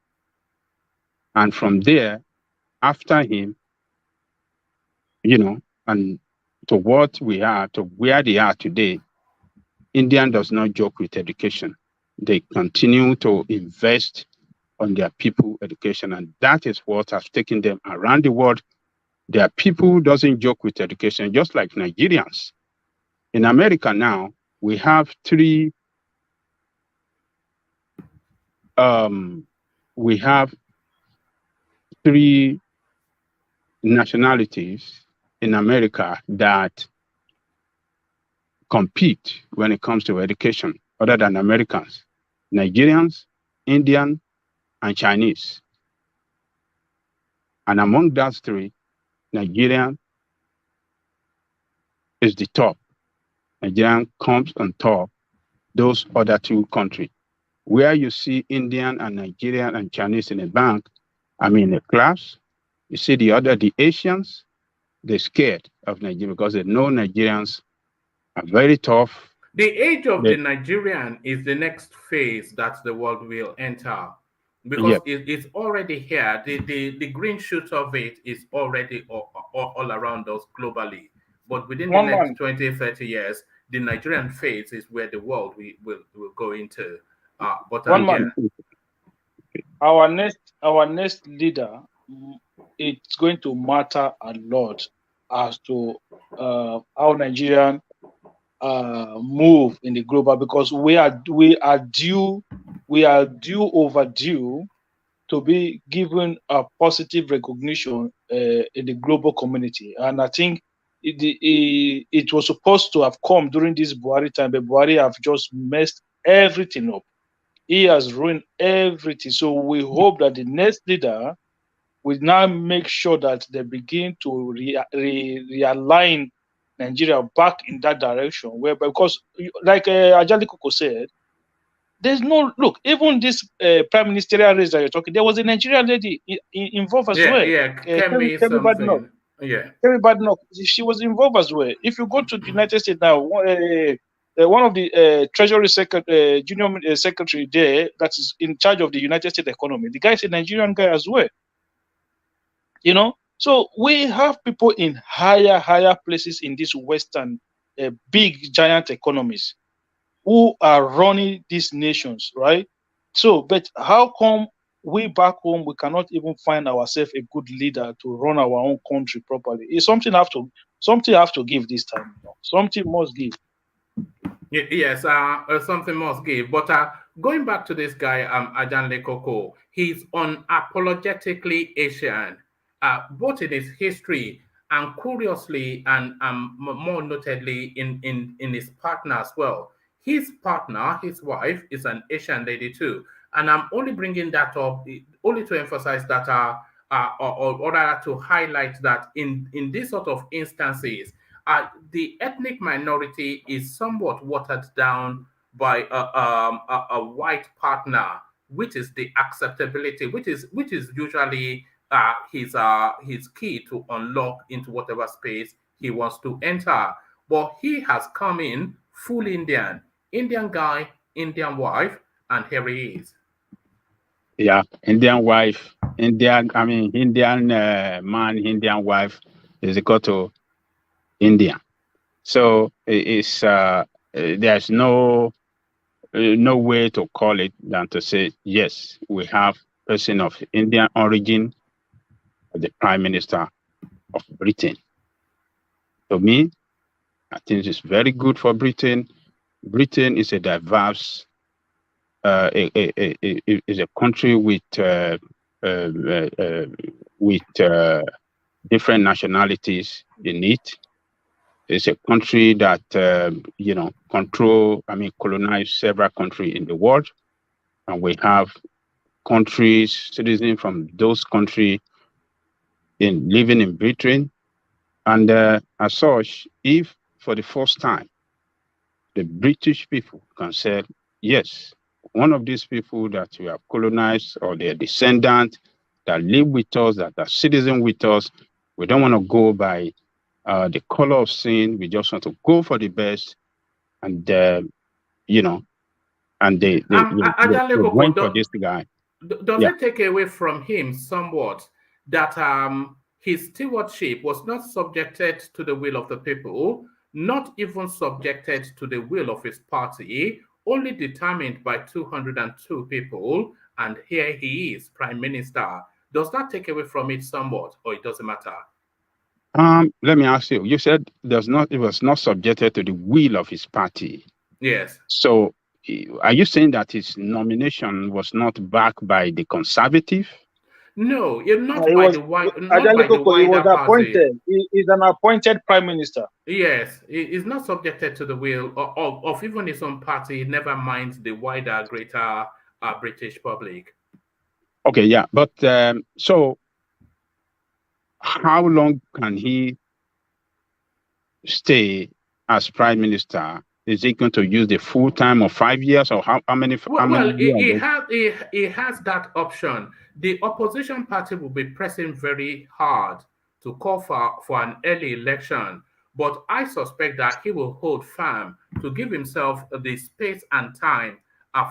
And from there, after him, and to what we are, to where they are today, India does not joke with education. They continue to invest on their people education, and that is what has taken them around the world. There are people who doesn't joke with education, just like Nigerians. In America now, we have three nationalities in America that compete when it comes to education, other than Americans: Nigerians, Indian, and Chinese. And among those three, Nigerian is the top. Nigerian comes on top those other two countries. Where you see Indian and Nigerian and Chinese in a bank, in a class, you see the Asians, they're scared of Nigeria because they know Nigerians are very tough. The age of the Nigerian is the next phase that the world will enter, because it's already here. The green shoot of it is already all around us globally. But within the next 20, 30 years, the Nigerian phase is where the world will go into. Our next leader, it's going to matter a lot as to how Nigerian move in the global, because we are overdue to be given a positive recognition in the global community. And I think it was supposed to have come during this Buhari time, but Buhari have just messed everything up. He has ruined everything. So we hope that the next leader will now make sure that they begin to realign Nigeria back in that direction. Because, like Ajali Koko said, there's no look. Even this prime ministerial race that you're talking, there was a Nigerian lady involved as well. Kemi something. Kemi Badenoch. She was involved as well. If you go to the United States now, one of the Treasury junior secretary there that is in charge of the United States economy, the guy is a Nigerian guy as well. So we have people in higher places in these Western big giant economies who are running these nations, right? So, but how come we back home we cannot even find ourselves a good leader to run our own country properly? It's something have to give this time. Something must give. Yes, something must give. But going back to this guy, Ajanle Koko, he's unapologetically Asian, both in his history and curiously and more notedly in his partner as well. His partner, his wife, is an Asian lady too. And I'm only bringing that up only to emphasize that, or rather to highlight that in these sort of instances, the ethnic minority is somewhat watered down by a white partner, which is the acceptability, which is usually his key to unlock into whatever space he wants to enter. But he has come in full Indian guy, Indian wife, and here he is. Yeah, Indian wife, Indian man, Indian wife is equal to Indian. So it's there's no way to call it than to say, yes, we have a person of Indian origin, the Prime Minister of Britain. To me, I think it's very good for Britain. Britain is a diverse, is a country with different nationalities in it. It's a country that colonized several countries in the world, and we have citizens from those countries living in Britain. And as such, if for the first time the British people can say, yes, one of these people that we have colonized or their descendants that live with us, that are citizens with us, we don't want to go by the color of sin. We just want to go for the best, and and they went for this guy. Does Yeah. it take away from him somewhat that his stewardship was not subjected to the will of the people, not even subjected to the will of his party, only determined by 202 people, and here he is, Prime Minister? Does that take away from it somewhat, or it doesn't matter? Let me ask you. You said it was not subjected to the will of his party. Yes. So, are you saying that his nomination was not backed by the Conservative? No, you're not He by was the not by the Ajaliko, he was wider party. appointed. He is an appointed prime minister. Yes, he is not subjected to the will of even his own party, never mind the wider, greater British public. Okay, yeah. But so how long can he stay as prime minister? Is he going to use the full time of 5 years, or how many? Well, years? he has that option. The opposition party will be pressing very hard to call for an early election, but I suspect that he will hold firm to give himself the space and time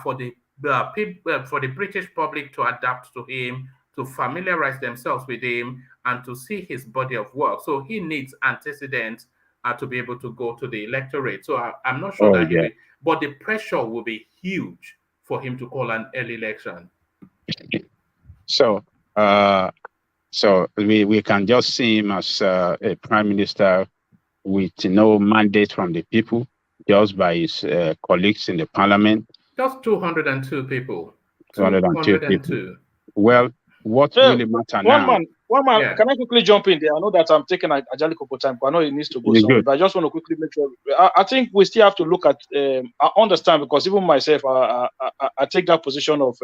for the British public to adapt to him, to familiarize themselves with him, and to see his body of work. So he needs antecedents to be able to go to the electorate. So I'm not sure that he will, but the pressure will be huge for him to call an early election. So, we can just see him as a prime minister with no mandate from the people, just by his colleagues in the parliament. Just 202 people. 202 people. Well, what really matters now? One man. Yeah. Can I quickly jump in there? I know that I'm taking Ajaliko for time, but I know he needs to go somewhere. But I just want to quickly make sure. I think we still have to look at. I understand, because even myself, I take that position of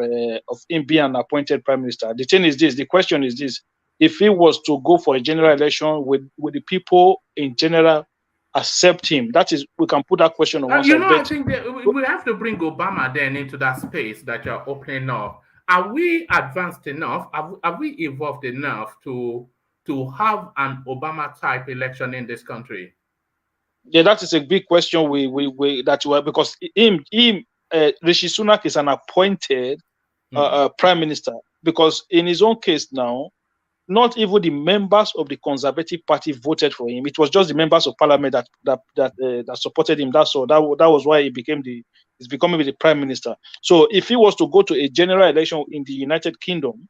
him being an appointed prime minister. The thing is this. The question is this: if he was to go for a general election, would the people in general accept him? That is, we can put that question on one side. I think that we have to bring Obama then into that space that you're opening up. Are we advanced enough? Have we evolved enough to have an Obama-type election in this country? Yeah, that is a big question. Because Rishi Sunak is an appointed prime minister. Because in his own case now, not even the members of the Conservative Party voted for him. It was just the members of Parliament that supported him. That was why he's becoming the prime minister. So if he was to go to a general election in the United Kingdom,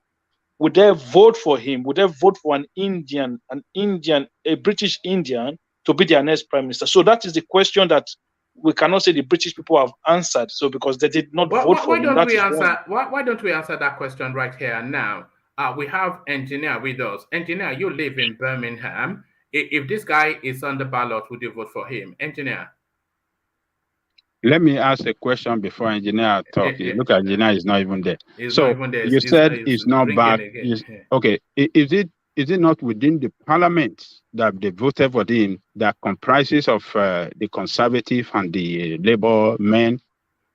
would they vote for him? Would they vote for a British Indian to be their next prime minister? So that is the question that we cannot say the British people have answered. So because they did not vote for him. Why don't we answer that question right here and now? We have Engineer with us. Engineer, you live in Birmingham. If this guy is on the ballot, would you vote for him? Engineer. Let me ask a question before Engineer talks. Look at Engineer is not even there. You said it's not bad. Okay. Is it not within the parliament that they voted for him that comprises of the Conservative and the Labour men?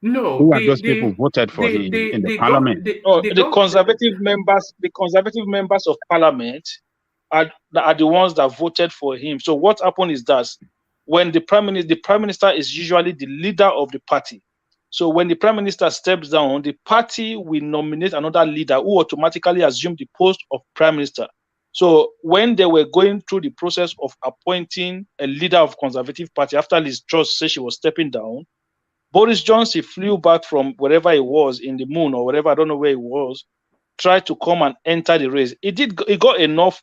No, who are those people voted for him in the parliament? The Conservative members of parliament are the ones that voted for him. So what happened is that when the prime minister is usually the leader of the party. So when the prime minister steps down, the party will nominate another leader who automatically assumes the post of prime minister. So when they were going through the process of appointing a leader of Conservative Party after Liz Truss said she was stepping down, Boris Johnson flew back from wherever he was in the moon or wherever, I don't know where he was, tried to come and enter the race. He got enough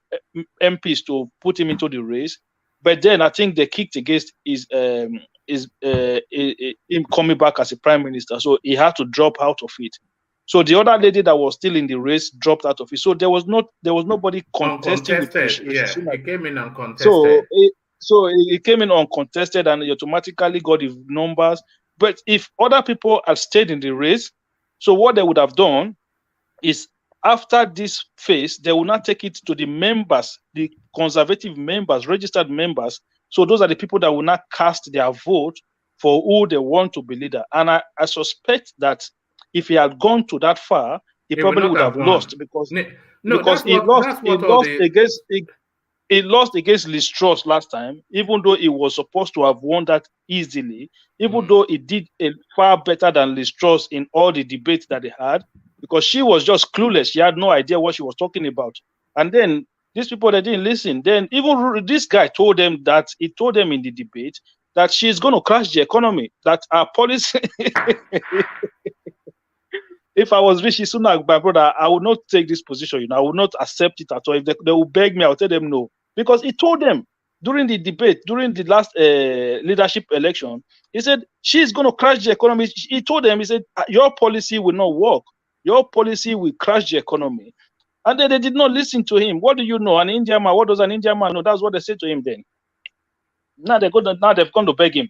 MPs to put him into the race, but then I think they kicked against him coming back as a prime minister. So he had to drop out of it. So the other lady that was still in the race dropped out of it. So there was nobody contesting with Rishi Sunak. He came in uncontested. So he came in uncontested and he automatically got the numbers. But if other people had stayed in the race, so what they would have done is after this phase, they will not take it to the members, the Conservative members, registered members. So those are the people that will not cast their vote for who they want to be leader. And I suspect that if he had gone to that far, he probably would have lost because he lost against Liz Truss last time, even though he was supposed to have won that easily, even though he did far better than Liz Truss in all the debates that they had. because she was just clueless. She had no idea what she was talking about. And then these people, they didn't listen. Then even this guy told them that, he told them in the debate that she's going to crash the economy, that our policy. If I was Rishi Sunak, my brother, I would not take this position. I would not accept it at all. If they will beg me, I'll tell them no. Because he told them during the debate, during the last leadership election, he said, she's going to crash the economy. He told them, he said, your policy will not work. Your policy will crash the economy. And then they did not listen to him. What do you know? An Indian man, what does an Indian man know? That's what they said to him then. Now they've gone to beg him.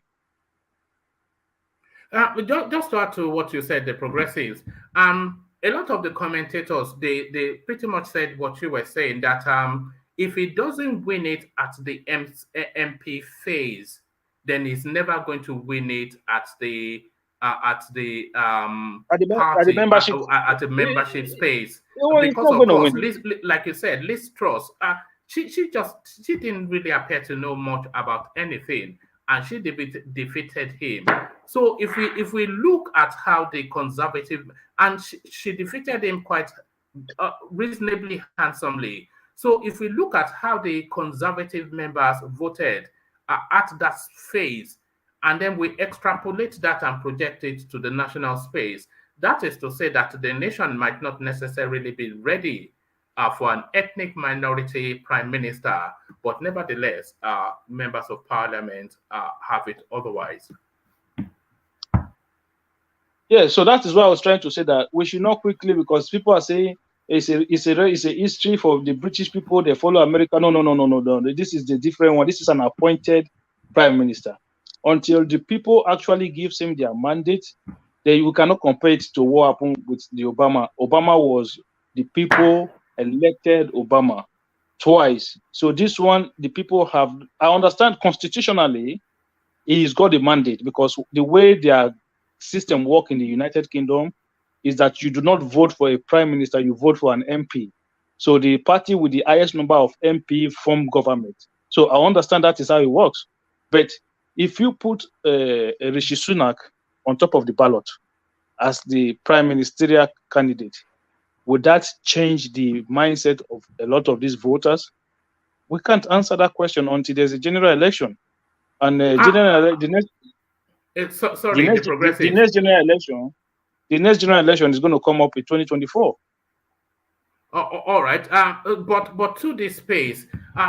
Just to add to what you said, the progressives, a lot of the commentators, they pretty much said what you were saying, that if he doesn't win it at the MP phase, then he's never going to win it at the membership space. Because of course, like you said, Liz Truss, she didn't really appear to know much about anything, and she defeated him. So if we look at how the conservative, and she defeated him quite reasonably handsomely. So if we look at how the conservative members voted at that phase, and then we extrapolate that and project it to the national space, that is to say that the nation might not necessarily be ready for an ethnic minority prime minister, but nevertheless, members of parliament have it otherwise. Yeah, so that is why I was trying to say that we should not quickly, because people are saying it's a history for the British people, they follow America. No. This is the different one. This is an appointed prime minister. Until the people actually gives him their mandate, then you cannot compare it to what happened with the Obama. Obama was the people elected Obama twice. So this one, the people have, I understand constitutionally, he's got the mandate, because the way their system work in the United Kingdom is that you do not vote for a prime minister, you vote for an MP. So the party with the highest number of MP form government. So I understand that is how it works. But if you put Rishi Sunak on top of the ballot as the prime ministerial candidate, would that change the mindset of a lot of these voters? We can't answer that question until there's a general election. And the next general election is going to come up in 2024. All right, but to this space,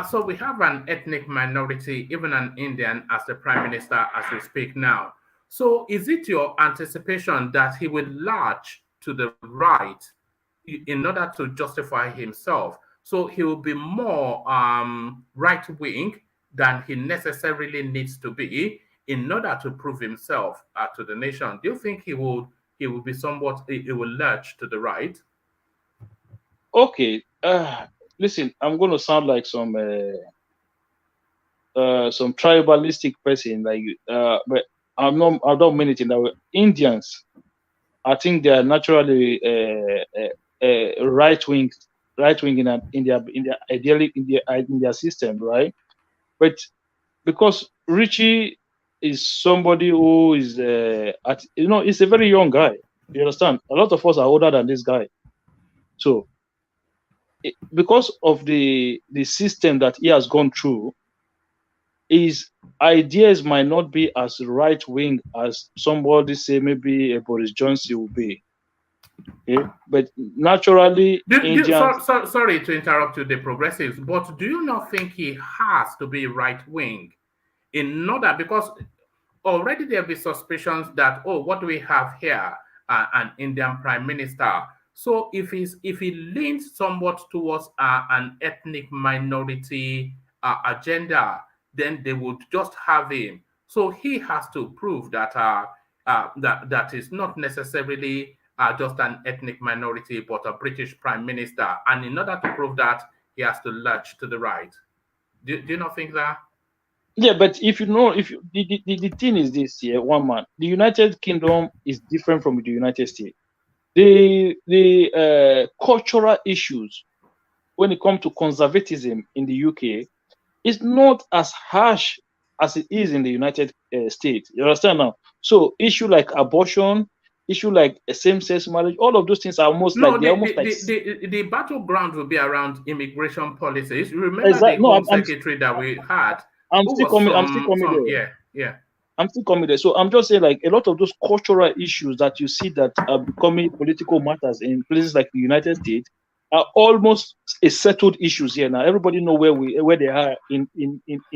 so we have an ethnic minority, even an Indian, as the prime minister as we speak now. So is it your anticipation that he will lurch to the right in order to justify himself? So he will be more right-wing than he necessarily needs to be in order to prove himself to the nation. Do you think he will be somewhat, he will lurch to the right? Okay, listen, I'm going to sound like some tribalistic person, like, but I don't mean it in that way. Indians, I think they are naturally right wing in their system, right? But because Richie is somebody who is he's a very young guy. You understand? A lot of us are older than this guy, so because of the system that he has gone through, his ideas might not be as right wing as somebody say maybe a Boris Johnson will be. Okay? But naturally, sorry to interrupt you, the progressives, but do you not think he has to be right wing in order, because already there be suspicions that, oh, what do we have here? An Indian prime minister. So if he leans somewhat towards an ethnic minority agenda, then they would just have him. So he has to prove that that is not necessarily just an ethnic minority, but a British prime minister. And in order to prove that, he has to lurch to the right. Do you not think that? Yeah, but the thing is this here, one man, the United Kingdom is different from the United States. The cultural issues when it comes to conservatism in the UK is not as harsh as it is in the United States. You understand now? So issue like abortion, issue like a same-sex marriage, all of those things are almost No, like they're almost like the battleground will be around immigration policies. Remember the exactly. No, Home Secretary that we had, I'm who still was coming. I'm still coming there. yeah. I'm still coming there. So I'm just saying, like, a lot of those cultural issues that you see that are becoming political matters in places like the United States are almost a settled issues here now. Everybody know where they are in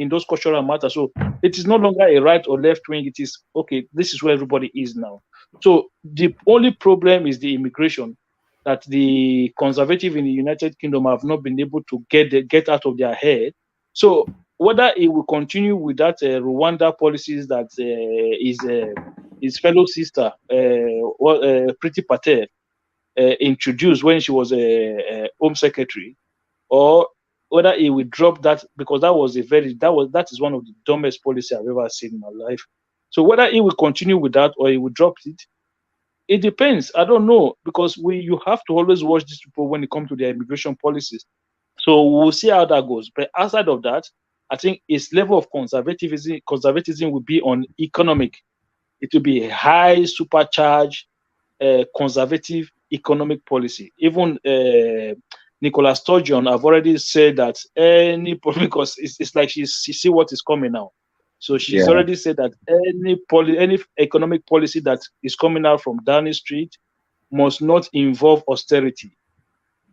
those cultural matters. So it is no longer a right or left wing. It is okay. This is where everybody is now. So the only problem is the immigration that the conservative in the United Kingdom have not been able to get out of their head. So whether it will continue with that Rwanda policies that his fellow sister, Priti Patel, introduced when she was a Home Secretary, or whether he will drop that, because that is one of the dumbest policies I've ever seen in my life. So whether he will continue with that or he will drop it, it depends. I don't know, because you have to always watch these people when it comes to their immigration policies. So we'll see how that goes. But outside of that, I think its level of conservatism will be on economic. It will be a high supercharged conservative economic policy. Even Nicola Sturgeon have already said that because it's like she see what is coming now. So she's already said that any economic policy that is coming out from Downing Street must not involve austerity.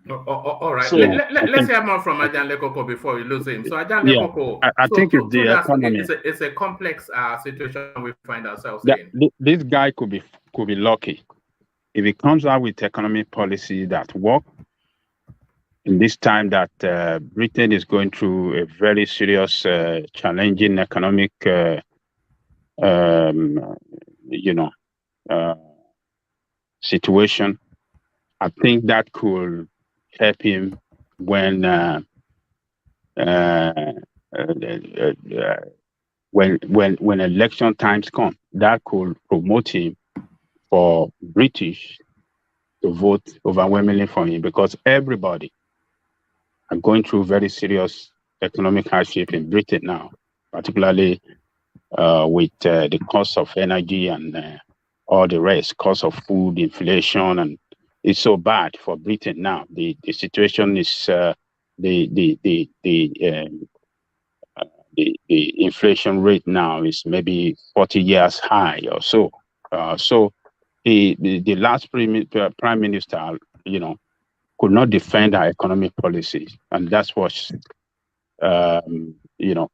All right. So, let's hear more from Ajan Lekoko before we lose him. So Ajan Lekoko, I think it's the economy. It's a complex situation we find ourselves in. This guy could be lucky if he comes out with economic policy that work. In this time that Britain is going through a very serious, challenging economic, situation, I think that could help him when election times come. That could promote him for British to vote overwhelmingly for him, because everybody are going through very serious economic hardship in Britain now, particularly with the cost of energy and all the rest, cost of food, inflation, and it's so bad for Britain now. The situation is the inflation rate now is maybe 40 years high or so. So the last prime minister, could not defend our economic policies, and that's what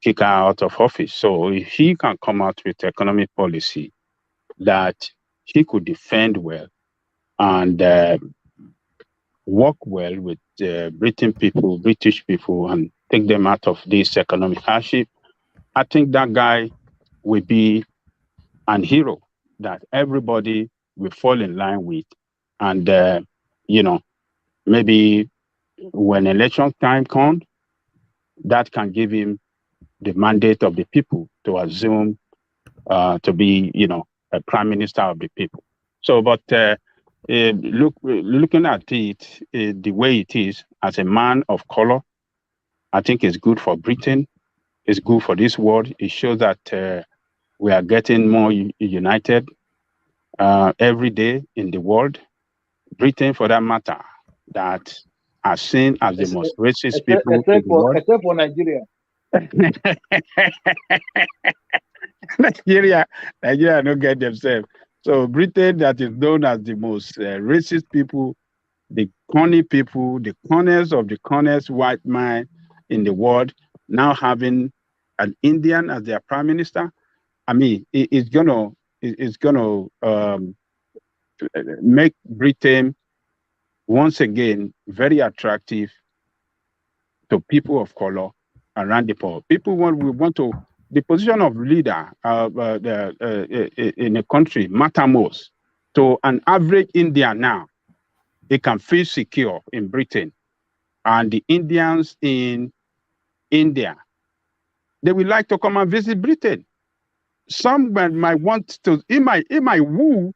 kick her out of office. So if he can come out with economic policy that he could defend well and work well with British people, and take them out of this economic hardship, I think that guy will be an hero that everybody will fall in line with. And, maybe when election time comes, that can give him the mandate of the people to assume to be, a prime minister of the people. So, but looking at it the way it is, as a man of color, I think it's good for Britain. It's good for this world. It shows that we are getting more united every day in the world. Britain, for that matter, that are seen as the most racist people in the world. Except for Nigeria. Nigeria don't get themselves. So Britain, that is known as the most racist people, the corny people, the corners of the corners white man in the world, now having an Indian as their prime minister. I mean, it's gonna make Britain once again very attractive to people of color around the world. People want to. The position of leader in a country matter most. To an average Indian now, they can feel secure in Britain, and the Indians in India, they would like to come and visit Britain. Some might want to. It might woo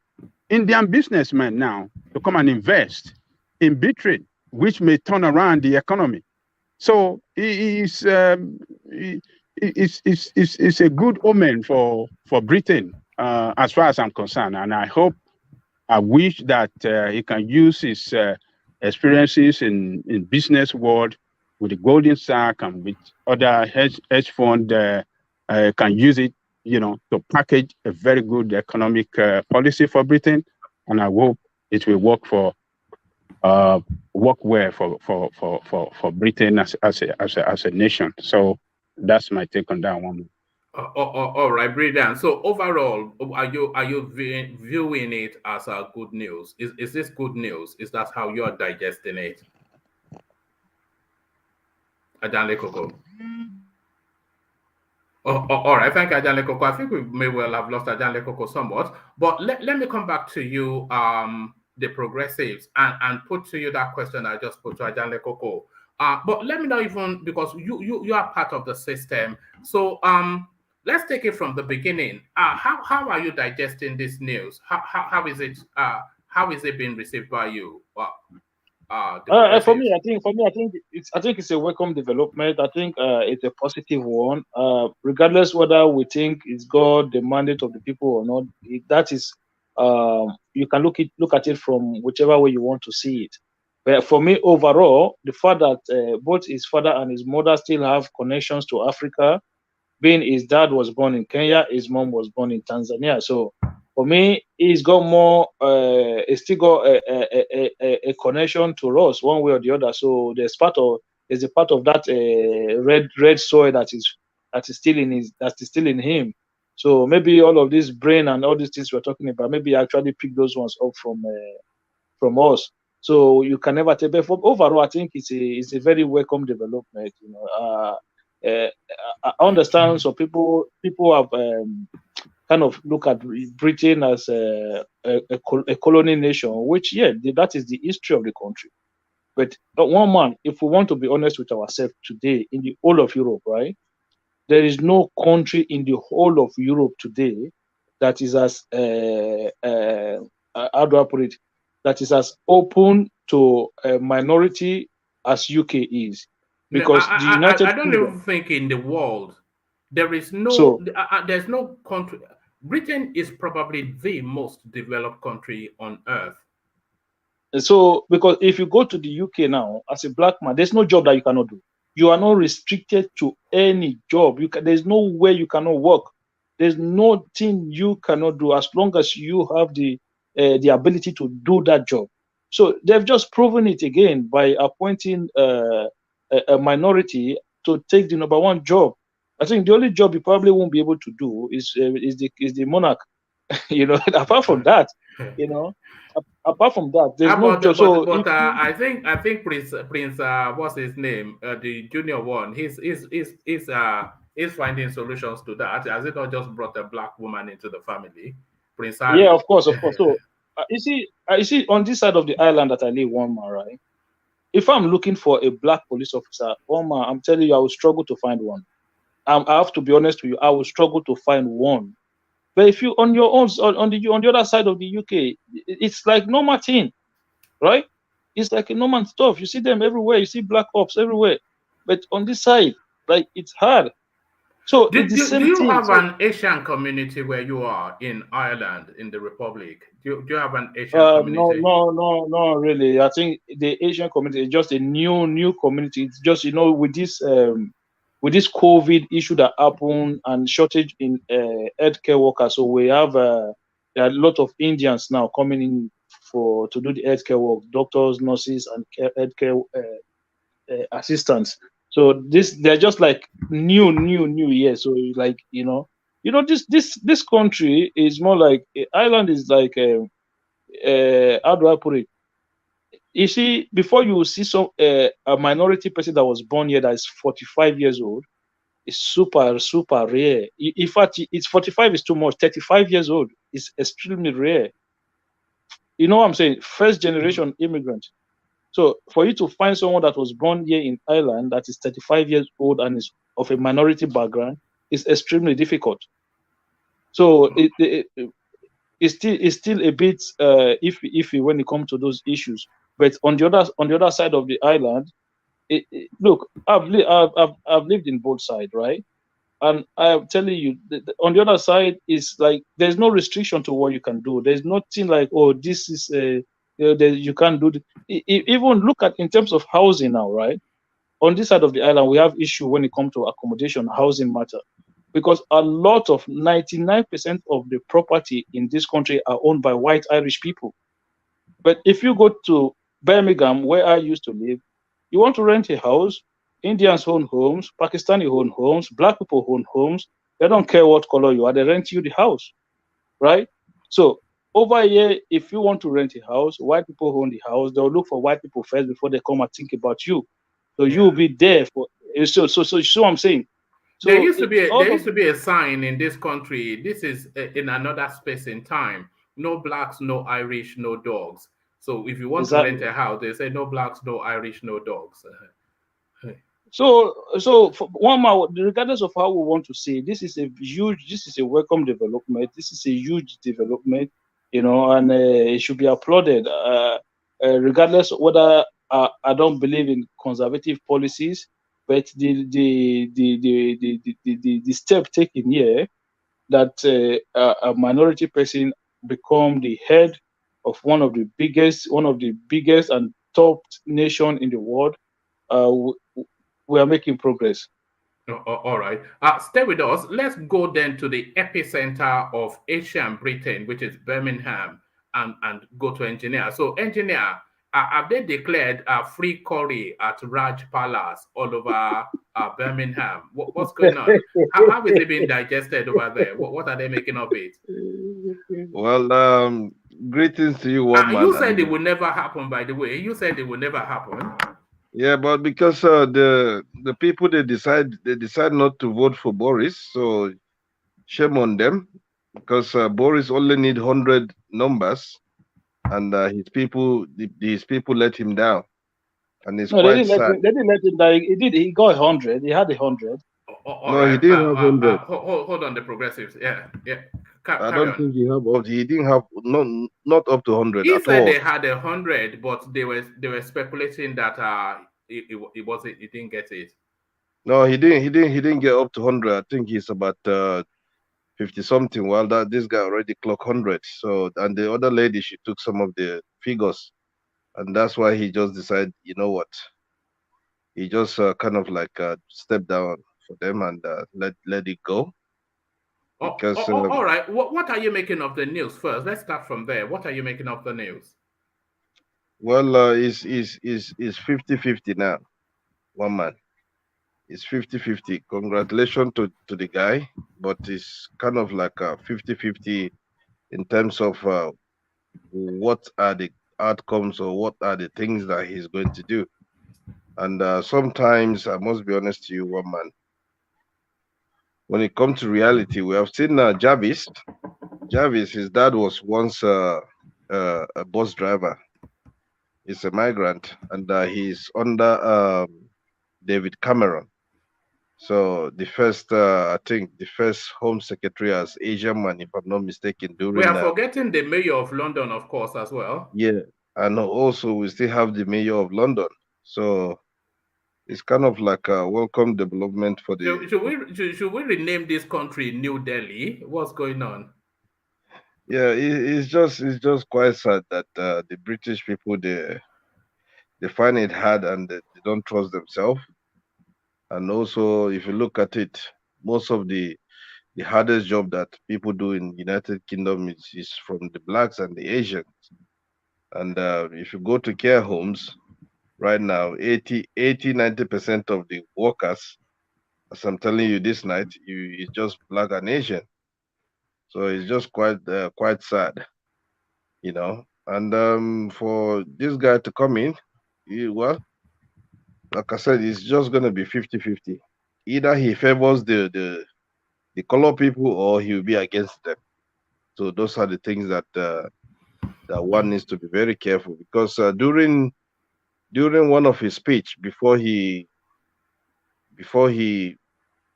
Indian businessmen now to come and invest in Britain, which may turn around the economy. So it's a good omen for Britain, as far as I'm concerned, and I hope I wish that he can use his experiences in business world with the Golden Sack and with other hedge fund can use it, to package a very good economic policy for Britain, and I hope it will work well for Britain as a nation. So that's my take on that one. All right, brilliant. So overall, are you viewing it as a good news? Is this good news? Is that how you are digesting it? Ajanle Koko. All right, thank you, Ajanle Koko. I think we may well have lost Ajanle Koko somewhat, but let me come back to you, the progressives, and put to you that question I just put to Ajanle Koko. But let me know, even because you are part of the system. So let's take it from the beginning. How are you digesting this news? How is it being received by you? For me, I think it's a welcome development. I think it's a positive one. Regardless whether we think it's God, the mandate of the people or not, that is, you can look at it from whichever way you want to see it. But for me, overall, the fact that both his father and his mother still have connections to Africa, being his dad was born in Kenya, his mom was born in Tanzania. So for me, he's got more. He's still got a connection to us one way or the other. So there's a part of that red soil that is still in him. So maybe all of this brain and all these things we're talking about, maybe actually pick those ones up from us. So you can never tell. But overall, I think it's a very welcome development. I understand. So people have kind of look at Britain as a colony nation, which that is the history of the country. But one man, if we want to be honest with ourselves today, in the whole of Europe, right, there is no country in the whole of Europe today that is as how do I put it? That is as open to a minority as UK is, because the United I don't Kingdom, even think in the world there is no there's no country. Britain is probably the most developed country on earth. So because if you go to the UK now as a black man, there's no job that you cannot do. You are not restricted to any job. There's no way you cannot work. There's nothing you cannot do as long as you have the ability to do that job. So they've just proven it again by appointing a minority to take the number one job. I think the only job you probably won't be able to do is the monarch. Apart from that, apart from that, there's no job. But I think Prince what's his name? The junior one. He's finding solutions to that. Has it not just brought a black woman into the family, Prince Harry? Yeah, of course. So you see, on this side of the island that I live, one man, right? If I'm looking for a black police officer, one man, I'm telling you, I will struggle to find one. I have to be honest with you, I will struggle to find one. But if you on your own on the other side of the UK, it's like normal thing, right? It's like a normal stuff. You see them everywhere. You see black ops everywhere. But on this side, like, it's hard. So do you have an Asian community where you are in Ireland, in the Republic? Do you have an Asian community? No, really. I think the Asian community is just a new community. It's just, with this COVID issue that happened and shortage in healthcare workers. So we have there are a lot of Indians now coming in to do the healthcare work, doctors, nurses, and healthcare assistants. So they're just like new. Yeah. So like this country is more like Ireland is like how do I put it? You see, before you see a minority person that was born here that is 45 years old, it's super rare. In fact, it's 45 is too much. 35 years old is extremely rare. You know what I'm saying? First generation immigrant. So for you to find someone that was born here in Ireland that is 35 years old and is of a minority background is extremely difficult. So it's still a bit iffy when it comes to those issues. But on the other side of the island, look, I've lived in both sides, right? And I'm telling you, on the other side, is like there's no restriction to what you can do. There's nothing like, oh, this is you can't do. Even look at in terms of housing now, right? On this side of the island, we have issue when it comes to accommodation, housing matter, because a lot of 99% of the property in this country are owned by white Irish people. But if you go to Birmingham, where I used to live, you want to rent a house, Indians own homes, Pakistani own homes, black people own homes. They don't care what color you are, they rent you the house, right? So over here, if you want to rent a house, white people own the house, they'll look for white people first before they come and think about you. So you'll be there for so I'm saying. So there used to be a sign in this country. This is in another space in time. No blacks, no Irish, no dogs. So if you want to rent a house, they say no blacks, no Irish, no dogs. So for one more, regardless of how we want to say, this is a welcome development. This is a huge development, and it should be applauded. Regardless of whether I don't believe in conservative policies, but the step taken here that a minority person become the head of one of the biggest and top nation in the world, we are making progress. All right. Stay with us. Let's go then to the epicenter of Asia and Britain, which is Birmingham, and go to engineer. So, engineer, have they declared free curry at Raj Palace all over Birmingham? What's going on? How is it being digested over there? What are they making of it? Well, greetings to you, one man. You said it will never happen, by the way. You said it will never happen. Yeah, but because the people they decide not to vote for Boris, so shame on them, because Boris only need 100 numbers, and his people let him down, and it's quite sad. They didn't let him down. He got 100. He had 100. No, he didn't have 100. Hold on, the progressives. Yeah. I don't think he didn't have not up to 100 he at said all. They had 100, but they were speculating that it didn't get it. No, he didn't get up to 100. I think he's about 50 something. While this guy already clocked 100. So, and the other lady, she took some of the figures, and that's why he just decided, you know what, he just kind of like stepped down for them and let it go. Because all right, what are you making of the news first? Let's start from there. What are you making of the news? Well, it's 50-50 now. One man. It's 50-50. Congratulations to the guy, but it's kind of like 50-50 in terms of what are the outcomes or what are the things that he's going to do. And sometimes, I must be honest to you, one man, when it comes to reality, we have seen Jarvis. His dad was once a bus driver. He's a migrant, and he's under David Cameron. So the first, I think, the first Home Secretary as Asian man, if I'm not mistaken, during. We are forgetting the Mayor of London, of course, as well. Yeah, and also we still have the Mayor of London. So it's kind of like a welcome development for the. Should we rename this country New Delhi? What's going on? Yeah, it's just quite sad that the British people they find it hard and they don't trust themselves. And also, if you look at it, most of the hardest job that people do in United Kingdom is from the blacks and the Asians. And if you go to care homes right now, 90% of the workers, as I'm telling you this night, it's just black and Asian. So it's just quite sad, And for this guy to come in, well, like I said, it's just going to be 50-50. Either he favors the color people or he will be against them. So those are the things that that one needs to be very careful, because during one of his speech before he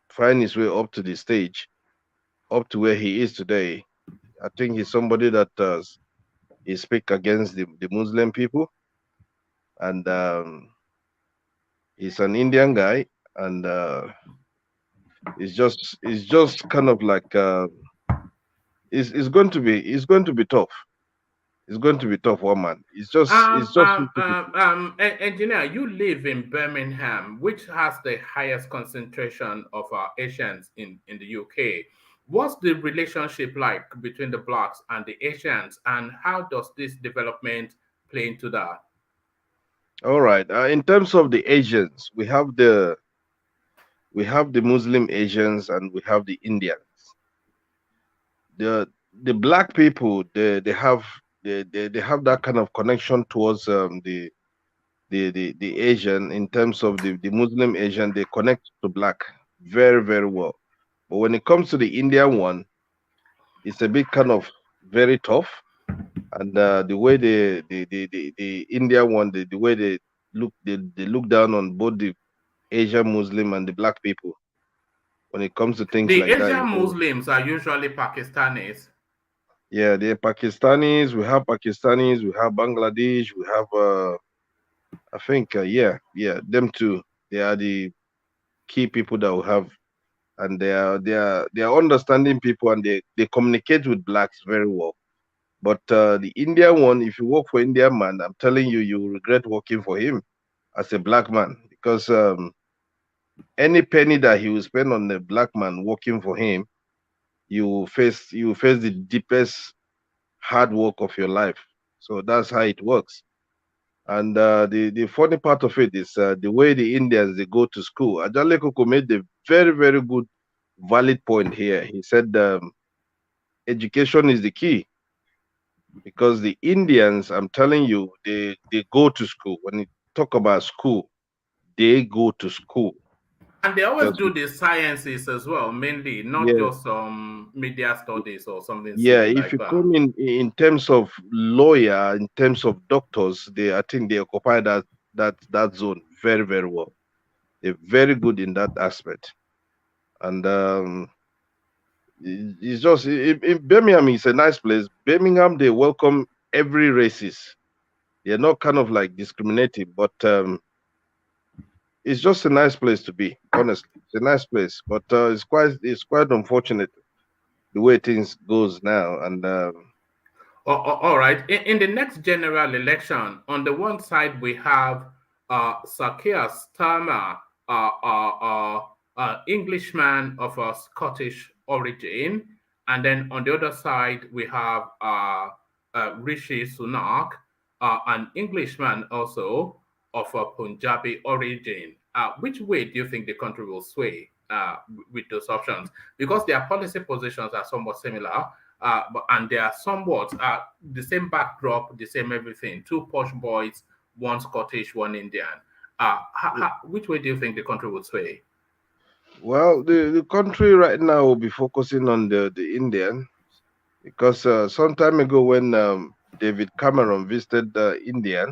find his way up to the stage, up to where he is today, I think he's somebody that he speak against the Muslim people, and he's an Indian guy, and It's just kind of like it's going to be tough. It's going to be tough, one man. It's just 50-50. Engineer, you live in Birmingham, which has the highest concentration of Asians in the UK. What's the relationship like between the blacks and the Asians, and how does this development play into that? All right. In terms of the Asians, we have the Muslim Asians and we have the Indians. The black people, they have that kind of connection towards the Asian. In terms of the Muslim Asian, they connect to black very, very well. But when it comes to the Indian one, it's a bit kind of very tough. And the way the India one, the way they look down on both the Asian Muslim and the black people when it comes to things The like that. Asian Muslims are usually Pakistanis. Yeah, the Pakistanis, we have Bangladesh, we have I think yeah, them two. They are the key people that we have, and they are understanding people, and they communicate with blacks very well. But the Indian one, if you work for Indian man, I'm telling you, you will regret working for him as a black man, because any penny that he will spend on the black man working for him, you will face the deepest hard work of your life. So that's how it works. And the funny part of it is the way the Indians they go to school. Ajale Koko made a very, very good valid point here. He said education is the key, because the Indians, I'm telling you, they go to school. When you talk about school, they go to school. And they always Just do the sciences as well, mainly, not yeah, just media studies or something yeah. silly If like you that. come in terms of lawyer, in terms of doctors, I think they occupy that zone very, very well. They're very good in that aspect. And it's just Birmingham is a nice place. Birmingham, they welcome every races. They're not kind of like discriminating, but it's just a nice place to be. Honestly, it's a nice place, but it's quite unfortunate the way things goes now. And All right. In the next general election, on the one side we have Sakia Starmer, Englishman of a Scottish origin, and then on the other side we have Rishi Sunak, an Englishman also of a Punjabi origin. Which way do you think the country will sway with those options? Because their policy positions are somewhat similar, and they are somewhat the same backdrop, the same everything. Two posh boys, one Scottish, one Indian. Which way do you think the country would sway? well, the country right now will be focusing on the Indian, because some time ago when David Cameron visited India,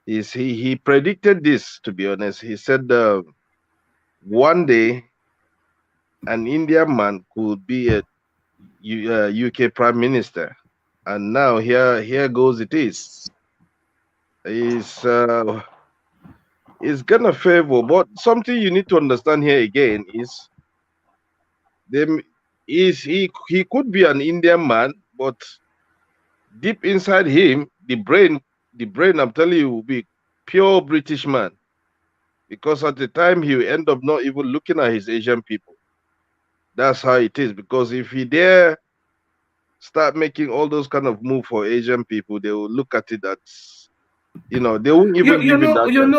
he predicted this. To be honest, he said one day an Indian man could be a UK Prime Minister, and now here goes it is. Is gonna favor, but something you need to understand here again is them is he could be an Indian man, but deep inside him, the brain I'm telling you will be pure British man, because at the time he will end up not even looking at his Asian people. That's how it is. Because if he dare start making all those kind of move for Asian people, they will look at it as, they won't even give him that chance.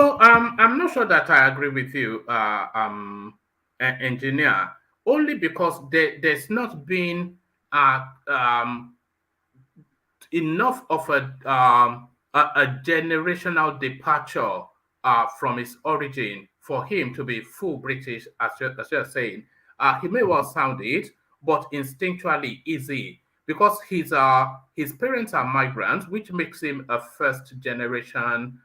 I'm not sure that I agree with you, engineer, only because there's not been enough of a generational departure from his origin for him to be full British, as you're saying. He may well sound it, but instinctually easy, because his parents are migrants, which makes him a first generation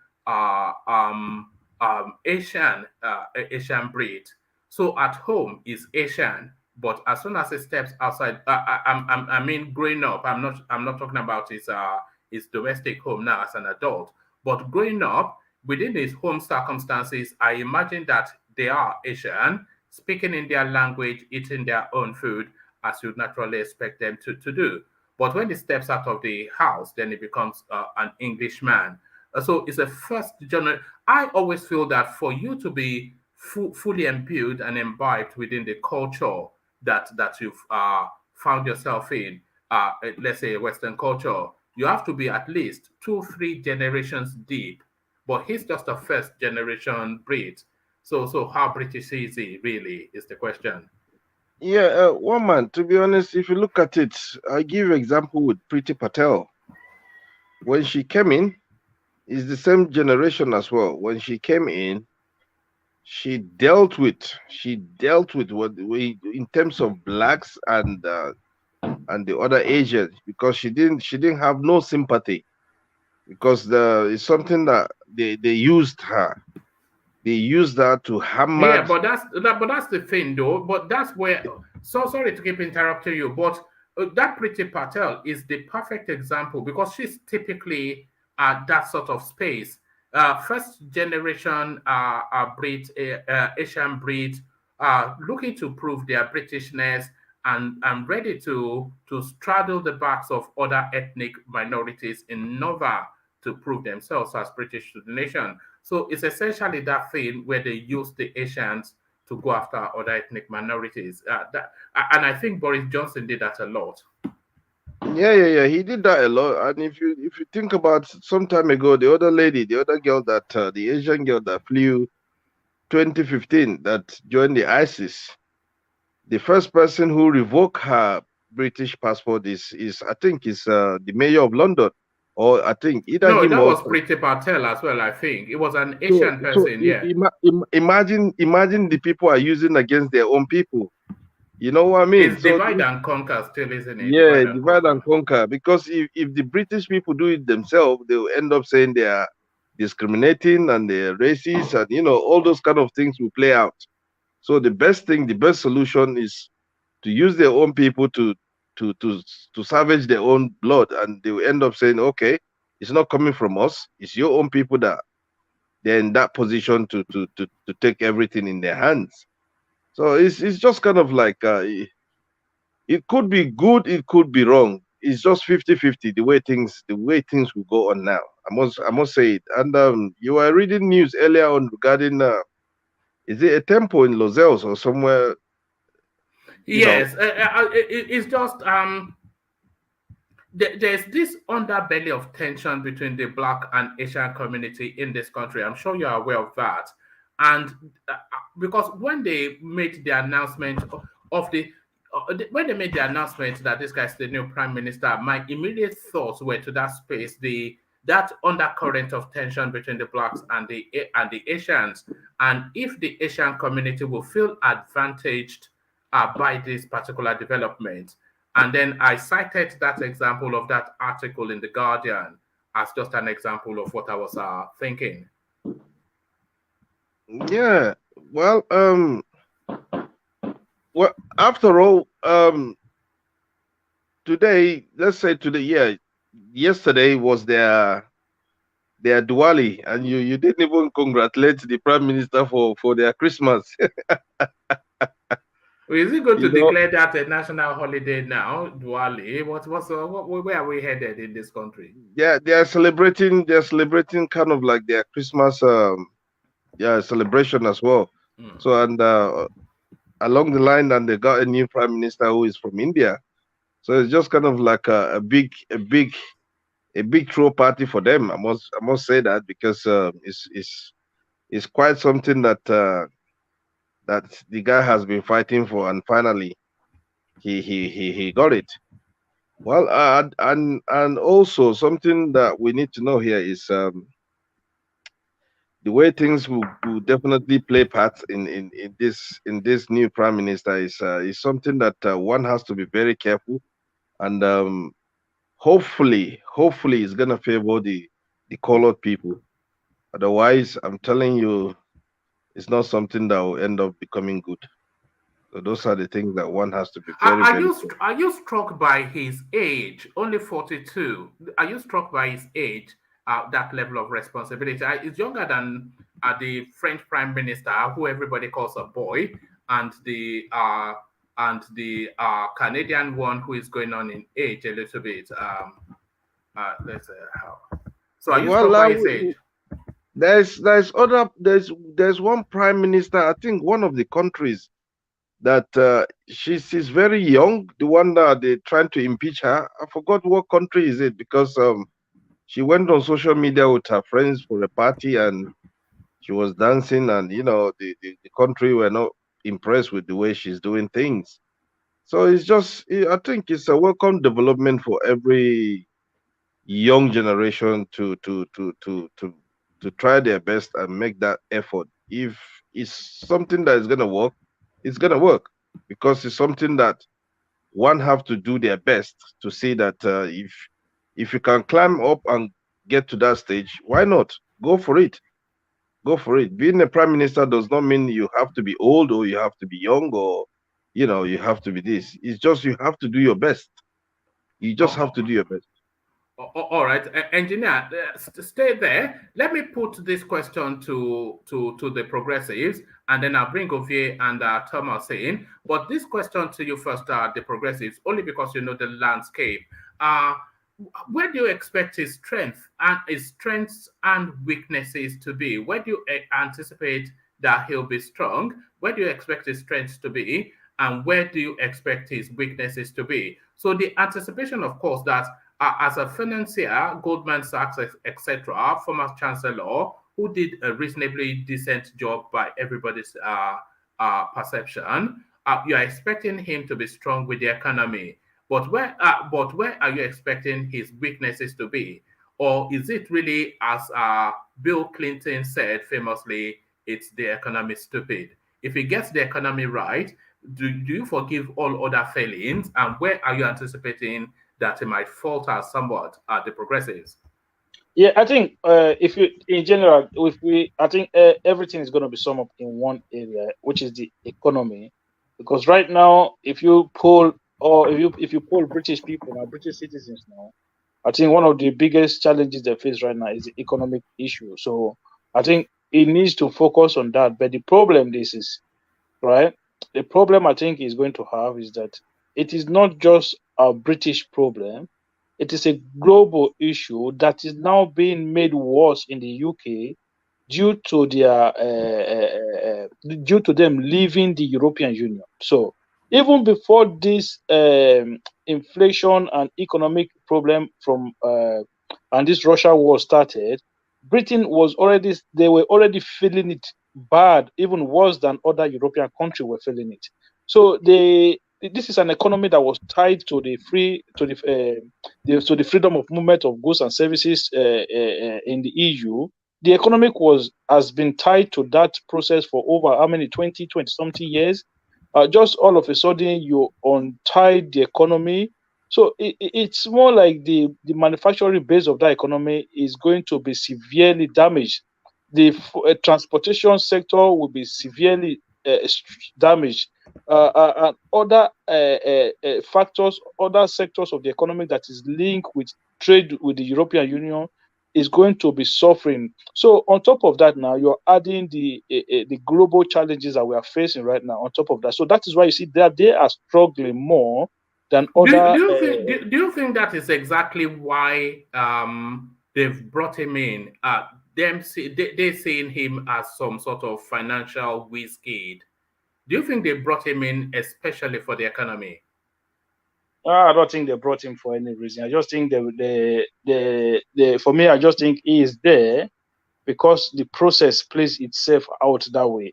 Asian breed. So at home is Asian, but as soon as he steps outside, I mean, growing up, I'm not talking about his domestic home now as an adult, but growing up within his home circumstances, I imagine that they are Asian. speaking in their language, eating their own food, as you'd naturally expect them to do. But when he steps out of the house, then he becomes an Englishman. So it's a first generation. I always feel that for you to be fully imbued and imbibed within the culture that you've found yourself in, let's say Western culture, you have to be at least 2-3 generations deep. But he's just a first generation breed. So how British is he really is the question. Yeah, one man. To be honest, if you look at it, I give you example with Priti Patel. When she came in, is the same generation as well. When she came in, she dealt with what we in terms of blacks and the other Asians, because she didn't have no sympathy, because it's something that they used her. They used that to hammer. Yeah, but that's the thing, though. But that's where. So sorry to keep interrupting you, but that Priti Patel is the perfect example, because she's typically that sort of space. First generation breed, Asian breed, looking to prove their Britishness and ready to straddle the backs of other ethnic minorities in order to prove themselves as British to the nation. So it's essentially that thing where they use the Asians to go after other ethnic minorities. And I think Boris Johnson did that a lot. Yeah, he did that a lot. And if you think about some time ago, the other girl that the Asian girl that flew 2015 that joined the ISIS, the first person who revoked her British passport is I think the mayor of London. Or I think either no, him that or was Priti Patel as well. I think it was an Asian person. Yeah. Imagine the people are using against their own people. You know what I mean? It's divide and conquer still, isn't it? Yeah, divide and conquer. Because if the British people do it themselves, they will end up saying they are discriminating and they're racist, and all those kind of things will play out. So the best solution is to use their own people to savage their own blood, and they will end up saying, okay, it's not coming from us, it's your own people that they're in that position to take everything in their hands. So it's just kind of like it could be good, it could be wrong. It's just 50-50 the way things will go on now. I must say it. And you were reading news earlier on regarding is it a temple in Los Angeles or somewhere? Yes, it's just there's this underbelly of tension between the Black and Asian community in this country. I'm sure you're aware of that. And because when they made the announcement when they made the announcement that this guy's the new prime minister, my immediate thoughts were to that space, that undercurrent of tension between the Blacks and the Asians, and if the Asian community will feel advantaged by this particular development. And then I cited that example of that article in The Guardian as just an example of what I was thinking. Yeah, well, after all, yesterday was their Diwali, and you didn't even congratulate the prime minister for their Christmas. Is it going to declare that a national holiday now, Diwali? Where are we headed in this country? Yeah, they are celebrating kind of like their Christmas celebration as well. So, and along the line, and they got a new prime minister who is from India. So it's just kind of like a big throw party for them. I must say that, because it's quite something that the guy has been fighting for, and finally he got it. Well, and also something that we need to know here is the way things will definitely play parts in this new prime minister is something that one has to be very careful, and hopefully it's gonna favor the colored people. Otherwise, I'm telling you, it's not something that will end up becoming good. So those are the things that one has to be very, Are you struck by his age? Only 42. Are you struck by his age? That level of responsibility. He's younger than the French prime minister, who everybody calls a boy, and the Canadian one who is going on in age a little bit. Let's say how. So are you Well, struck by his age? There's one prime minister, I think one of the countries that she's very young, the one that they're trying to impeach her. I forgot what country is it, because she went on social media with her friends for a party and she was dancing, and the country were not impressed with the way she's doing things. So I think it's a welcome development for every young generation to try their best and make that effort. If it's something that is gonna work, it's gonna work, because it's something that one have to do their best to see that if you can climb up and get to that stage, why not? Go for it. Go for it. Being a prime minister does not mean you have to be old or you have to be young or you have to be this. It's just you have to do your best. You just have to do your best. All right, engineer, stay there. Let me put this question to the progressives, and then I'll bring Ovie and Thomas in. But this question to you first, the progressives, only because you know the landscape. Where do you expect his strengths and weaknesses to be? Where do you anticipate that he'll be strong? Where do you expect his strengths to be? And where do you expect his weaknesses to be? So the anticipation, of course, that as a financier, Goldman Sachs, etc., former chancellor, who did a reasonably decent job by everybody's perception, you are expecting him to be strong with the economy. But where are you expecting his weaknesses to be? Or is it really, as Bill Clinton said famously, it's the economy stupid? If he gets the economy right, do you forgive all other failings? And where are you anticipating that he might falter somewhat at the progressives? Yeah, I think if you, in general, I think everything is going to be summed up in one area, which is the economy. Because right now, if you poll British people now, British citizens now, I think one of the biggest challenges they face right now is the economic issue. So I think it needs to focus on that. But the problem is right. The problem I think he's going to have is that it is not just a British problem. It is a global issue that is now being made worse in the UK due to them leaving the European Union. So even before this inflation and economic problem and this Russia war started, Britain were already feeling it bad, even worse than other European countries were feeling it. So this is an economy that was tied to the freedom of movement of goods and services in the EU. The economic has been tied to that process for over how many 20 something years. Just all of a sudden you untied the economy. So it's more like the manufacturing base of that economy is going to be severely damaged. The transportation sector will be severely damaged. And other factors, other sectors of the economy that is linked with trade with the European Union is going to be suffering. So on top of that, now you're adding the global challenges that we are facing right now on top of that. So that is why you see that they are struggling more than other. Do you think that is exactly why they've brought him in? They're seeing him as some sort of financial whiz kid. Do you think they brought him in especially for the economy? I don't think they brought him for any reason. I just think for me, I just think he is there because the process plays itself out that way,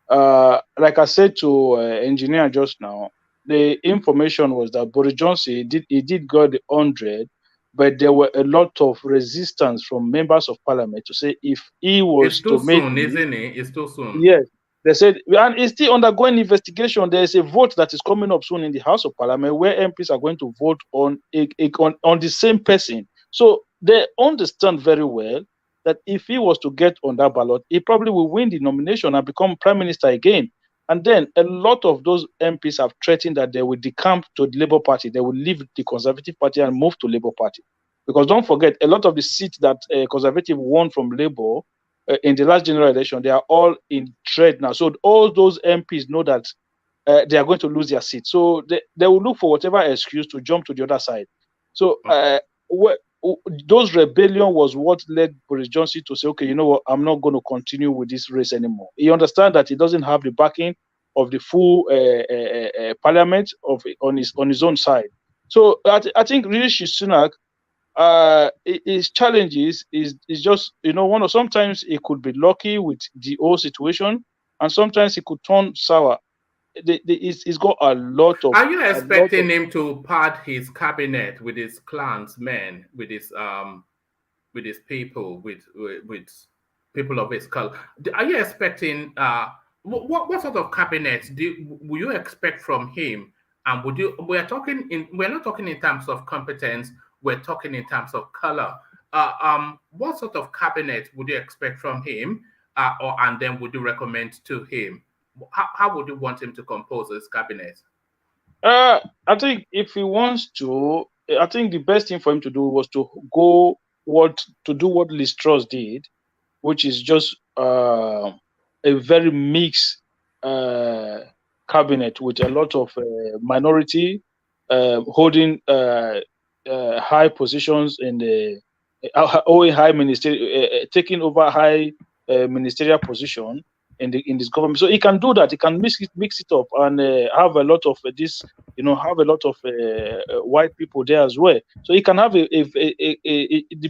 Like I said to engineer just now, the information was that Boris Johnson he did got the 100, but there were a lot of resistance from members of parliament to say if he was to make it, isn't it? It's too soon. Yes. They said, and it's still undergoing investigation. There is a vote that is coming up soon in the House of Parliament where MPs are going to vote on the same person. So they understand very well that if he was to get on that ballot, he probably will win the nomination and become prime minister again. And then a lot of those MPs have threatened that they will decamp to the Labour Party. They will leave the Conservative Party and move to Labour Party. Because don't forget, a lot of the seats that Conservative won from Labour in the last general election, they are all in dread now. So all those MPs know that they are going to lose their seat. So they will look for whatever excuse to jump to the other side. So those rebellion was what led Boris Johnson to say, okay, you know what, I'm not going to continue with this race anymore. He understands that he doesn't have the backing of the full parliament on his own side. So I think Rishi Sunak, his challenges is just, you know, sometimes he could be lucky with the whole situation, and sometimes he could turn sour. He's got a lot of. Are you expecting him to pad his cabinet with his clansmen, with his people, with people of his color? Are you expecting what sort of cabinet will you expect from him? And we're not talking in terms of competence, we're talking in terms of color. What sort of cabinet would you expect from him, and then would you recommend to him? How would you want him to compose his cabinet? I think if he wants to, I think the best thing for him to do was to do what Liz Truss did, which is just a very mixed cabinet with a lot of minority holding high positions in the high ministerial, taking over high ministerial position in this government. So he can do that. He can mix it up and have a lot of this, you know, have a lot of white people there as well. So he can have the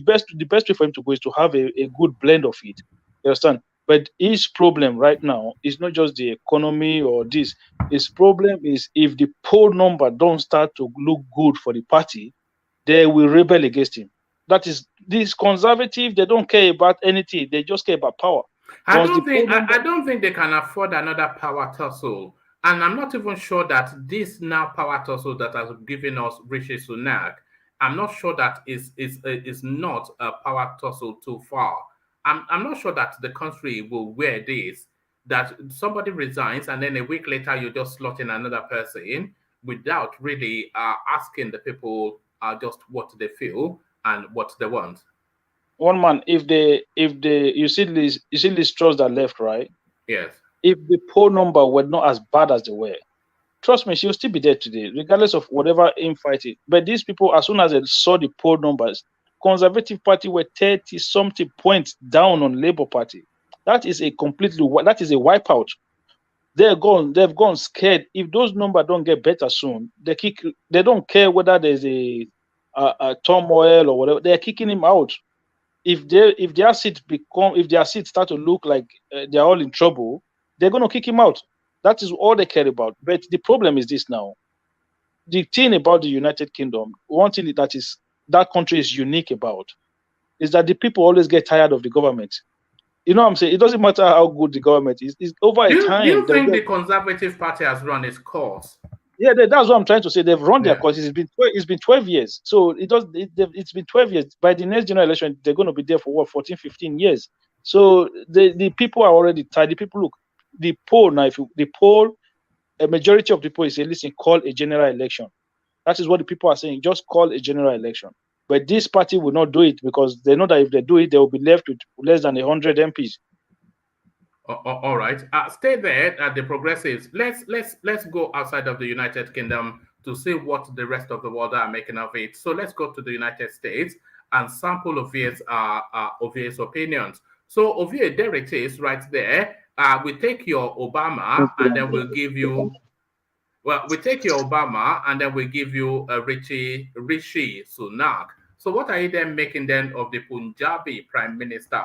best way for him to go is to have a good blend of it. You understand? But his problem right now is not just the economy or this. His problem is if the poll number don't start to look good for the party, they will rebel against him. That is, these conservatives, they don't care about anything. They just care about power. I don't think they can afford another power tussle. And I'm not even sure that this now power tussle that has given us Rishi Sunak, I'm not sure that is not a power tussle too far. I'm not sure that the country will wear this, that somebody resigns and then a week later you just slot in another person in without really asking the people just what they feel and what they want. One man, if you see Liz Truss that left, right? Yes. If the poll number were not as bad as they were, trust me, she'll still be there today, regardless of whatever infighting. But these people, as soon as they saw the poll numbers, Conservative Party were 30-something points down on Labour Party. That is a wipeout. They've gone scared. If those numbers don't get better soon, they don't care whether there's a turmoil or whatever. They're kicking him out. If their seats start to look like they're all in trouble, they're going to kick him out. That is all they care about. But the problem is this now. The thing about the United Kingdom, one thing that country is unique about, is that the people always get tired of the government. You know what I'm saying? It doesn't matter how good the government is. It's over a time. Do you think the Conservative Party has run its course? Yeah, that's what I'm trying to say. They've run their course. It's been 12 years. So it's been 12 years. By the next general election, they're going to be there for what, 14, 15 years. So the people are already tired. The people, look, the poll now, a majority of the people is saying, listen, call a general election. That is what the people are saying. Just call a general election. But this party will not do it because they know that if they do it, they will be left with less than 100 MPs. All right. Stay there at the progressives. Let's go outside of the United Kingdom to see what the rest of the world are making of it. So let's go to the United States and sample Ovie's opinions. So Ovie, there it is right there. We take your Obama and then we'll give you. Well, we take your Obama and then we give you a Rishi Sunak. So what are you then making then of the Punjabi Prime Minister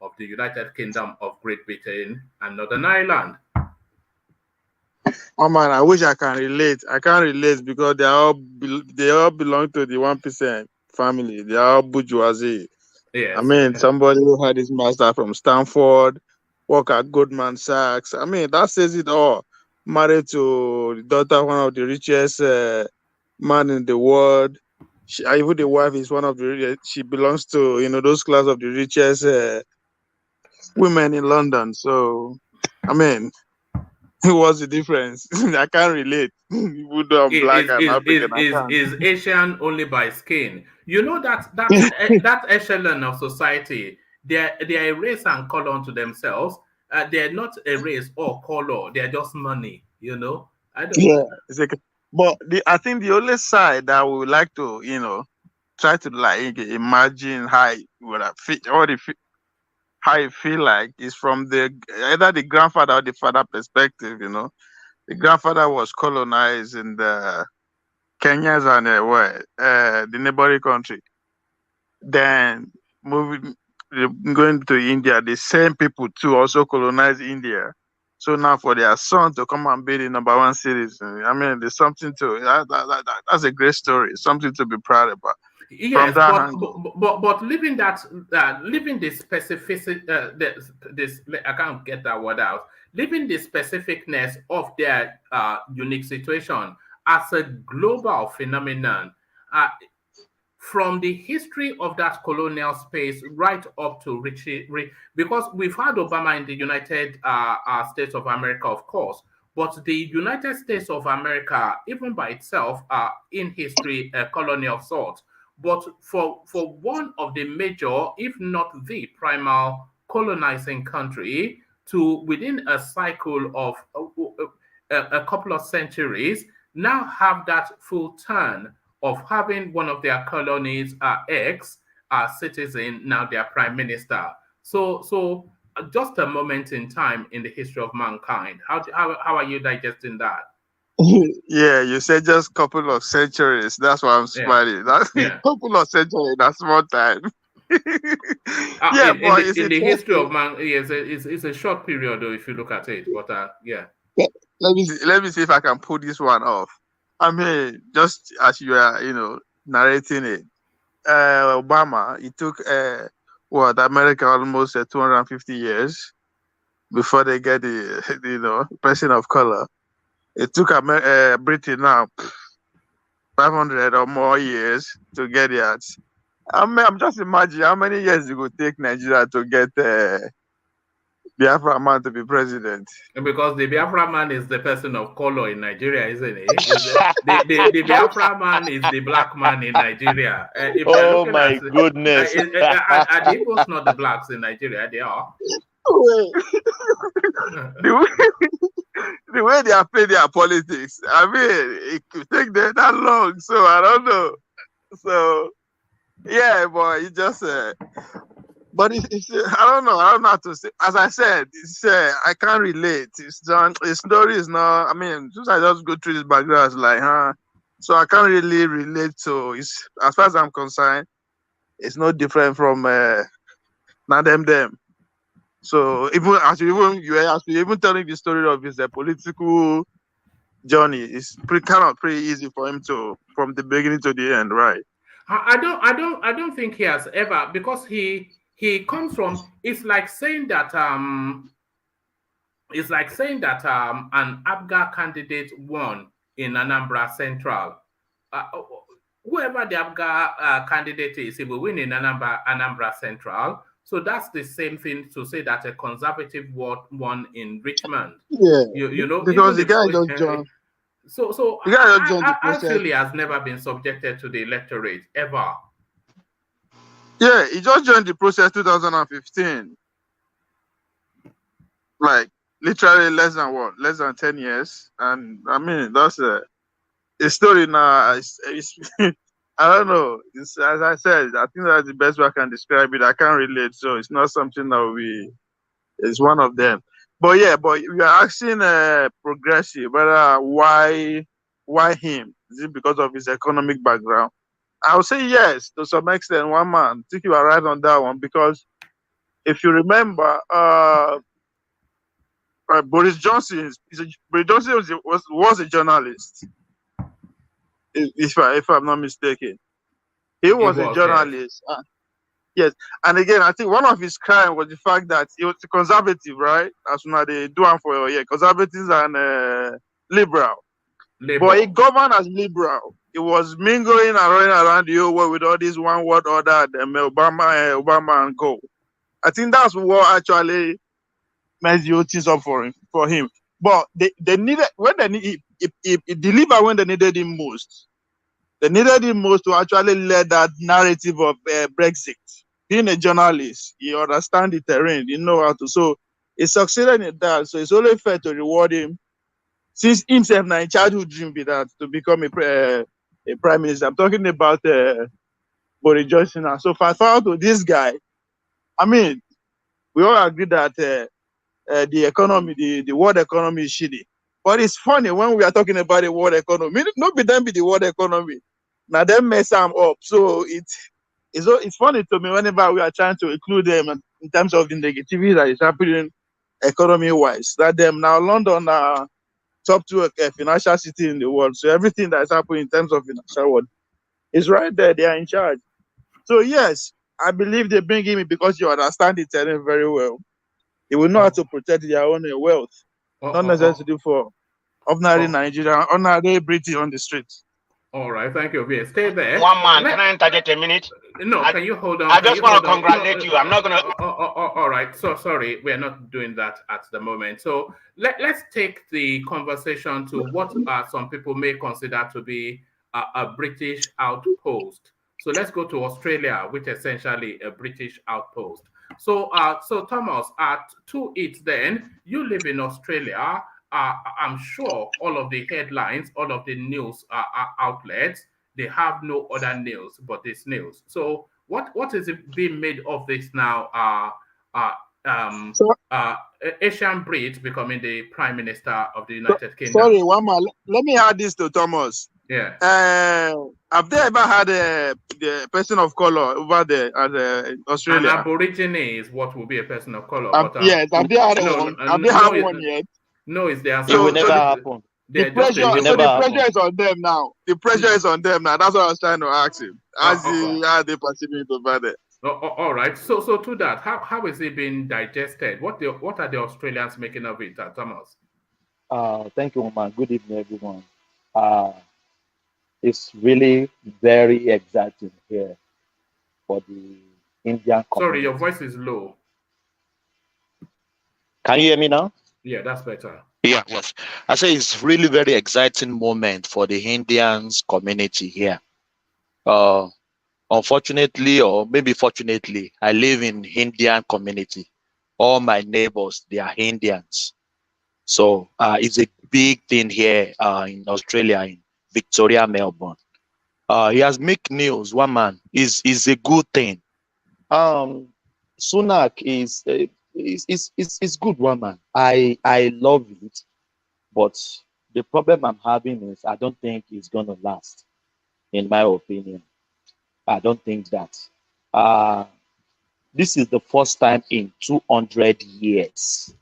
of the United Kingdom of Great Britain and Northern Ireland? Oh man, I wish I can relate. I can't relate because they all belong to the 1% family. They are all bourgeoisie. Yes. I mean, somebody who had his master from Stanford, work at Goldman Sachs. I mean, that says it all. Married to the daughter of one of the richest man in the world. Even the wife is one of the richest. She belongs to those class of the richest women in London. So, I mean, what's the difference? I can't relate. Even though I'm black and African, is Asian only by skin. You know that echelon of society they're a race and color unto themselves. They're not a race or color. They're just money. You know. I don't. Yeah, exactly. But I think the only side that we would like to, try to like imagine how it would have how it feel like is from either the grandfather or the father perspective. The grandfather was colonized in the Kenyans and the neighboring country. Then going to India, the same people too also colonized India. So now for their son to come and be the number one citizen, I mean, there's something to that's a great story, something to be proud about. Yes, From that but angle. but leaving the specific this I can't get that word out. Leaving the specificness of their unique situation as a global phenomenon, from the history of that colonial space right up to because we've had Obama in the United States of America, of course, but the United States of America, even by itself, in history, a colony of sorts. But for one of the major, if not the primal colonizing country to within a cycle of a couple of centuries, now have that full turn of having one of their colonies citizen, now their prime minister. So just a moment in time in the history of mankind. How are you digesting that? Yeah, you said just a couple of centuries. That's why I'm smiling. That's a couple of centuries. That's more time. Yeah, in the history of man, yes, it's a short period though if you look at it. But yeah. Let me see if I can pull this one off. I mean, just as you are, narrating it, Obama, it took America almost 250 years before they get the person of color. It took Britain now 500 or more years to get it. I'm just imagining how many years it would take Nigeria to get Biafra man to be president. Because the Biafra man is the person of color in Nigeria, isn't he? The Biafra man is the black man in Nigeria. Oh my goodness. Are the Igbos not the blacks in Nigeria? They are. The way they are playing their politics, I mean, it could take them that long. So I don't know. So yeah, but it just but it's I don't know how to say. As I said, it's I can't relate. It's done. His story is not. I mean, just I just go through his background, it's like, so I can't really relate to. It's as far as I'm concerned, it's no different from not them. So even telling the story of his political journey, it's pretty easy for him to from the beginning to the end, right? I don't think he has ever, because he comes from. It's like saying that an Abga candidate won in Anambra Central. Whoever the Abga candidate is, he will win in Anambra Central. So that's the same thing to say that a conservative won in Richmond. Yeah, you know, because the guy just joined. So the guy just joined the process. actually has never been subjected to the electorate ever. Yeah, he just joined the process 2015. Like literally less than 10 years. And I mean, that's a story now. It's I don't know. It's, as I said, I think that's the best way I can describe it. I can't relate, so it's not something that it's one of them. But yeah, we are asking progressive, but why him? Is it because of his economic background? I would say yes, to some extent. One man, I think you are right on that one, because if you remember, Boris Johnson was a journalist. If I'm not mistaken, he was a journalist. Yes, and again, I think one of his crimes was the fact that he was a conservative, right? As soon as they do one for conservatives and liberal. But he governed as liberal. He was mingling and running around the whole world with all these one word order, Obama and go. I think that's what actually messed the whole things up for him. But they needed he delivered when they needed him most. They needed him most to actually lead that narrative of Brexit. being a journalist, you understand the terrain, you know how to. So he succeeded in that. So it's only fair to reward him, since himself now childhood dream be that to become a prime minister. I'm talking about Boris Johnson now. So fast forward to this guy. I mean, we all agree that the economy, the world economy is shitty. But it's funny when we are talking about the world economy. Not be them be the world economy. Now them mess them up. So it's funny to me whenever we are trying to include them in terms of the negativity that is happening economy-wise. That them now London are top 2 financial city in the world. So everything that is happening in terms of financial world is right there. They are in charge. So yes, I believe they bring him in because you understand the terrain very well. They will know how to protect their own wealth, not necessarily for ordinary Nigerian, ordinary British on the streets. All right, thank you. Yeah, stay there. One man, can I interject a minute? No, can you hold on? I just want to congratulate you. I'm not going to. All right. So sorry, we are not doing that at the moment. So let's take the conversation to what some people may consider to be a British outpost. So let's go to Australia, which is essentially a British outpost. So Thomas, to it then, you live in Australia. I'm sure all of the headlines, all of the news outlets, they have no other news but this news. So what is it being made of this now? Asian Brit becoming the Prime Minister of the United Kingdom. Sorry, one more. Let me add this to Thomas. Yeah. Have they ever had the person of color over there at Australia? An Aborigine is what will be a person of color. Yes, have they had one? Have they had one yet? No, it's there. It will never happen. The pressure is on them now. The pressure is on them now. That's what I was trying to ask him. How they perceiving it over there? All right. So to that, how is it being digested? What are the Australians making of it, Thomas? Thank you, man. Good evening, everyone. It's really very exciting here for the Indian community. Sorry, your voice is low. Can you hear me now? Yeah, that's better. Yeah, yes. I say it's really very exciting moment for the Indians community here. Unfortunately, or maybe fortunately, I live in Indian community. All my neighbors, they are Indians. So it's a big thing here in Australia, in Victoria, Melbourne. He has made news. One man is a good thing. Sunak is good. One man. I love it, but the problem I'm having is I don't think it's gonna last. In my opinion, I don't think that. This is the first time in 200 years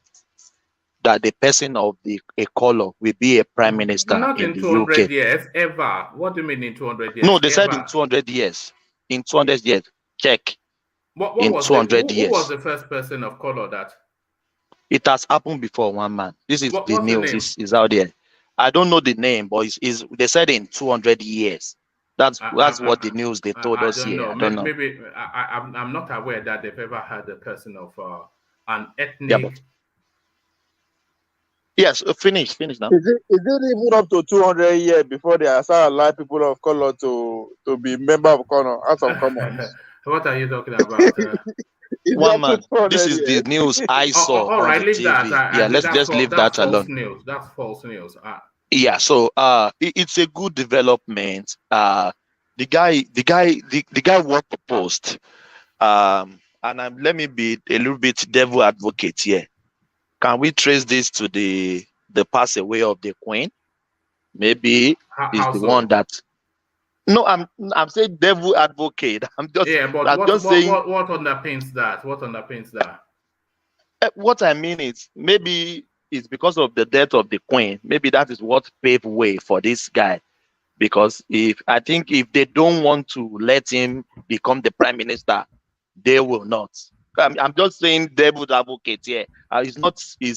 that the person of a color will be a prime minister Not in the 200 UK. years, ever. What do you mean in 200 years? No, they ever? said in 200 years. In 200 years. Check. What in was 200 who years. was the first person of color that? It has happened before, one man. This is What's the news. Is out there. I don't know the name, but they said in 200 years. That's what the news they told us here. I don't know. Maybe I'm not aware that they've ever had a person of an ethnic. Yeah, yes, finish now. Is it even up to 200 years before they start allowing people of color to be member of House of Commons? What are you talking about? One man, this is the news I saw all right, on leave TV. that. Yeah, let's leave that alone. News. That's false news. Yeah, so it's a good development. The guy what proposed. And let me be a little bit devil advocate here. Can we trace this to the pass away of the Queen? Maybe is the one that. No, I'm saying devil advocate. I'm just saying what underpins that? What underpins that? What I mean is maybe it's because of the death of the Queen. Maybe that is what paved way for this guy. Because if they don't want to let him become the prime minister, they will not. I'm just saying devil advocate here. It's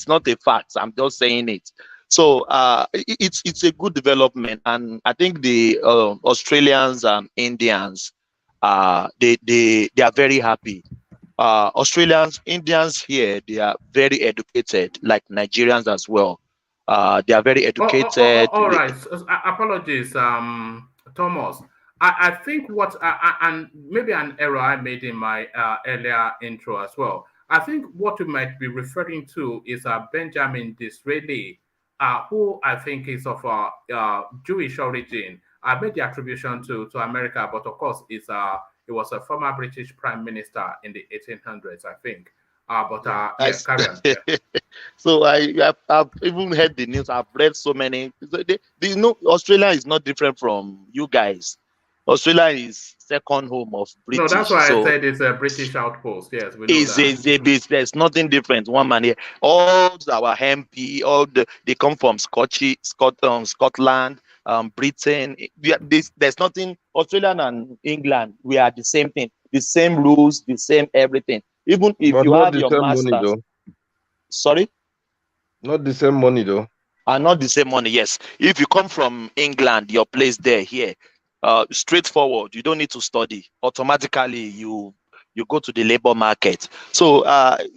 not a fact. I'm just saying it. So it's a good development, and I think the Australians and Indians they are very happy. Australians, Indians here, they are very educated, like Nigerians as well. They are very educated. All right. Apologies, Thomas. I think what, and maybe an error I made in my earlier intro as well. I think what you might be referring to is Benjamin Disraeli, who I think is of Jewish origin. I made the attribution to America, but of course, it was a former British prime minister in the 1800s, I think. Yeah, carry on. Yeah. So I've even heard the news. I've read so many. Australia is not different from you guys. Australia is second home of British. No, that's why I said it's a British outpost. Yes, we know that. There's nothing different. One man here. All our MP, they come from Scotland, Britain. There's nothing. Australia and England, we are the same thing. The same rules, the same everything. Even if you have your masters. Money, though. Sorry? Not the same money, though. Not the same money, yes. If you come from England, your place there, here, straightforward. You don't need to study. Automatically, you go to the labor market. So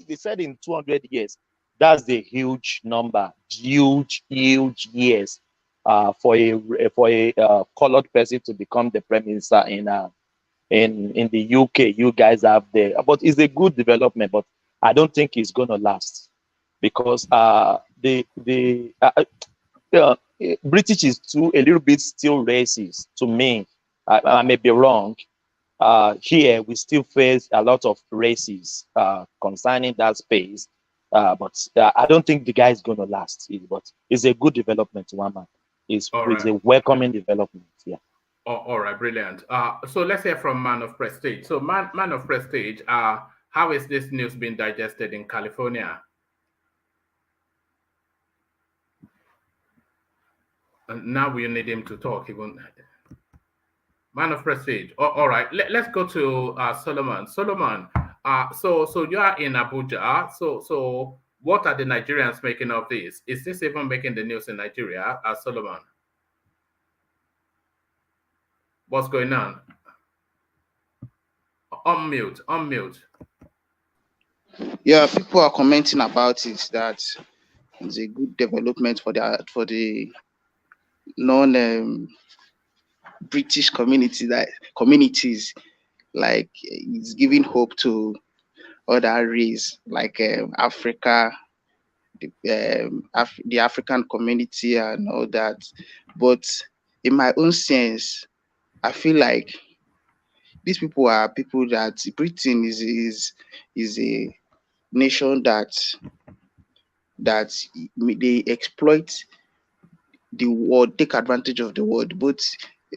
they said in 200 years, that's the huge number, huge years for a colored person to become the prime minister in the UK. You guys have there, but it's a good development. But I don't think it's gonna last because British is a little bit still racist to me. I may be wrong. Here we still face a lot of races concerning that space, but I don't think the guy is going to last. But it's a good development, one man. It's a welcoming development. Yeah. All right, brilliant. So let's hear from Man of Prestige. So Man of Prestige, how is this news being digested in California? Now we need him to talk. He won't. Man of Prestige. All right. Let's go to Solomon. Solomon. So you are in Abuja. So what are the Nigerians making of this? Is this even making the news in Nigeria? Solomon. What's going on? Unmute. Yeah, people are commenting about it that it's a good development for the non-British communities, like it's giving hope to other race like Africa, the African community and all that. But in my own sense, I feel like these people are people that Britain is a nation that they exploit the world, take advantage of the world, both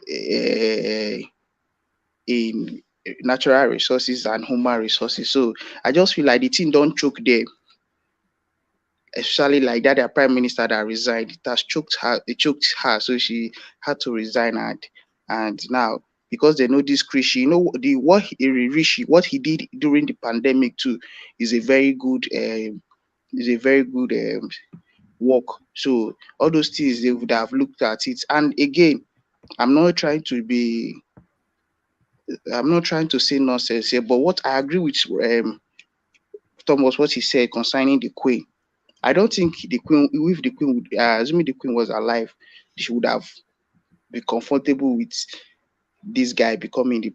in natural resources and human resources. So I just feel like the thing don't choke them, especially like that their prime minister that resigned. It has choked her, so she had to resign. And now because they know this Rishi, what he did during the pandemic too is a very good work. So all those things, they would have looked at it. And again, I'm not trying to say nonsense here, but what I agree with Thomas, what he said concerning the Queen. I don't think the Queen, if the Queen would, assuming the Queen was alive, she would have been comfortable with this guy becoming the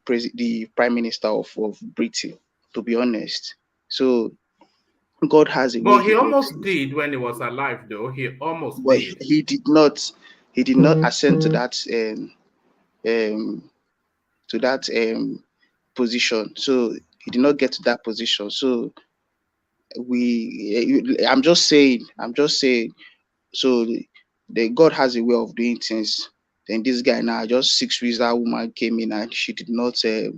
prime minister of Britain, to be honest. So God has a way. But he almost did when he was alive, though. He almost did. He did not. He did not ascend to that position. So he did not get to that position. So I'm just saying. So the God has a way of doing things. Then this guy now, just 6 weeks, that woman came in and she did not. She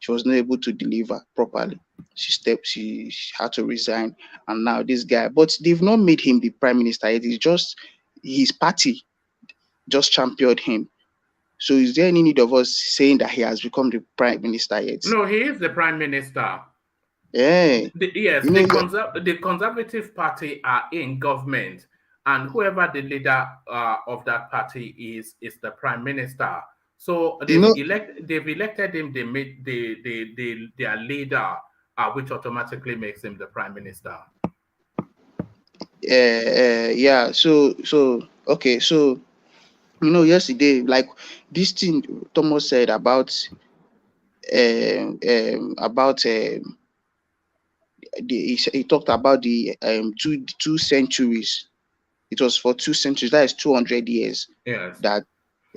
was not able to deliver properly. She had to resign, and now this guy. But they've not made him the prime minister. It is just his party just championed him. So is there any need of us saying that he has become the prime minister yet? No, he is the prime minister. Yeah. The Conservative Party are in government, and whoever the leader of that party is the prime minister. So they've elected him. They made their leader, which automatically makes him the prime minister. Yeah. So okay. So yesterday, like this thing Thomas said about he talked about the 2 centuries. It was for 2 centuries. That is 200 years. Yes. That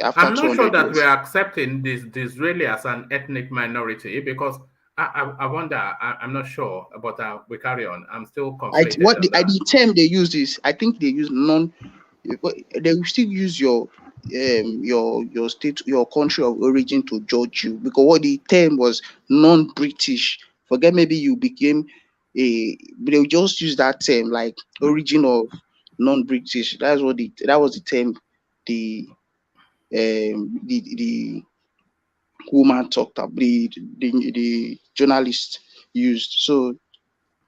after I'm not sure 200 that years. we're accepting this Disraeli as an ethnic minority, because I wonder. I'm not sure, but we carry on. I'm still conflated on that. The term they use is, I think they use they will still use your state, your country of origin to judge you, because what the term was non-British. Forget maybe you became they'll just use that term like origin of non-British. That was the term the woman talked about, the journalist used. So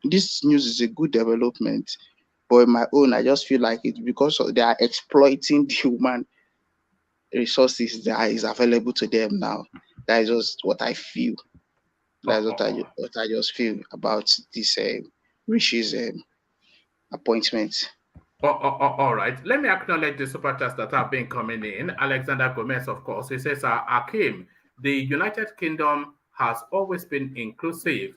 this news is a good development, but in my own, I just feel like it's because they are exploiting the human resources that is available to them now. That is just what I feel. That's what I just feel about this Rishi's appointment. All right. Let me acknowledge the super chats that have been coming in. Alexander Gomez, of course. He says, Akim, the United Kingdom has always been inclusive.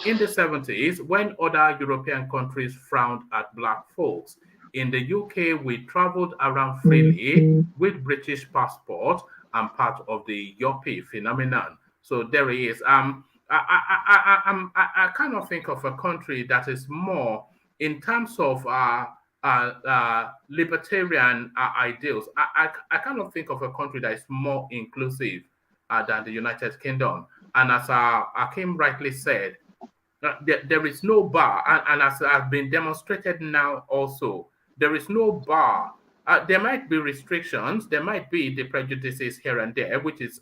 In the 70s, when other European countries frowned at black folks, in the UK, we traveled around freely with British passport and part of the Yoppie phenomenon. So there he is. I kind of think of a country that is more in terms of libertarian ideals. I kind of think of a country that is more inclusive than the United Kingdom. And as Akim rightly said, there is no bar, and as has been demonstrated now also, there is no bar. There might be restrictions, there might be the prejudices here and there, which is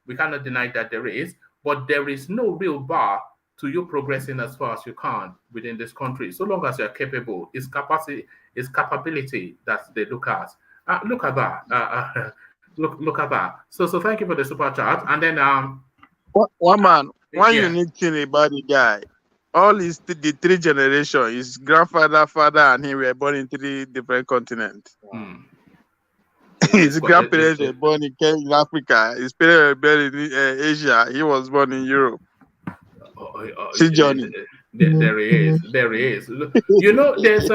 we cannot deny that there is, but there is no real bar to you progressing as far as you can within this country, so long as you're capable. It's capacity, it's capability that they look at. Look at that. Look at that. So thank you for the super chat. And then one unique thing about the guy, all the 3 generations, his grandfather, father, and he were born in 3 different continents. His grandparents were born in Africa. His parents were born in Asia. He was born in Europe. See Johnny. There he is. There he is. You know, there's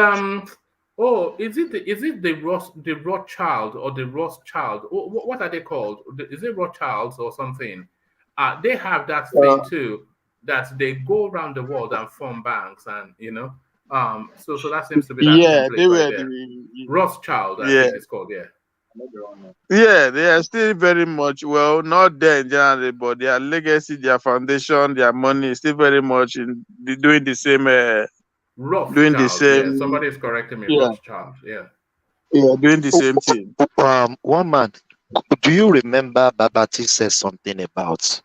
is it the Rothschild or the Rothschild? What are they called? Is it Rothschilds or something? They have that thing too, that they go around the world and form banks, and so that seems to be that they were right there. Rothschild, I think it's called, Yeah, they are still very much, well, not there in general, but their legacy, their foundation, their money is still very much doing the same. Rothschild, somebody is correcting me. Rothschild, doing the same thing. One man, do you remember Babati said something about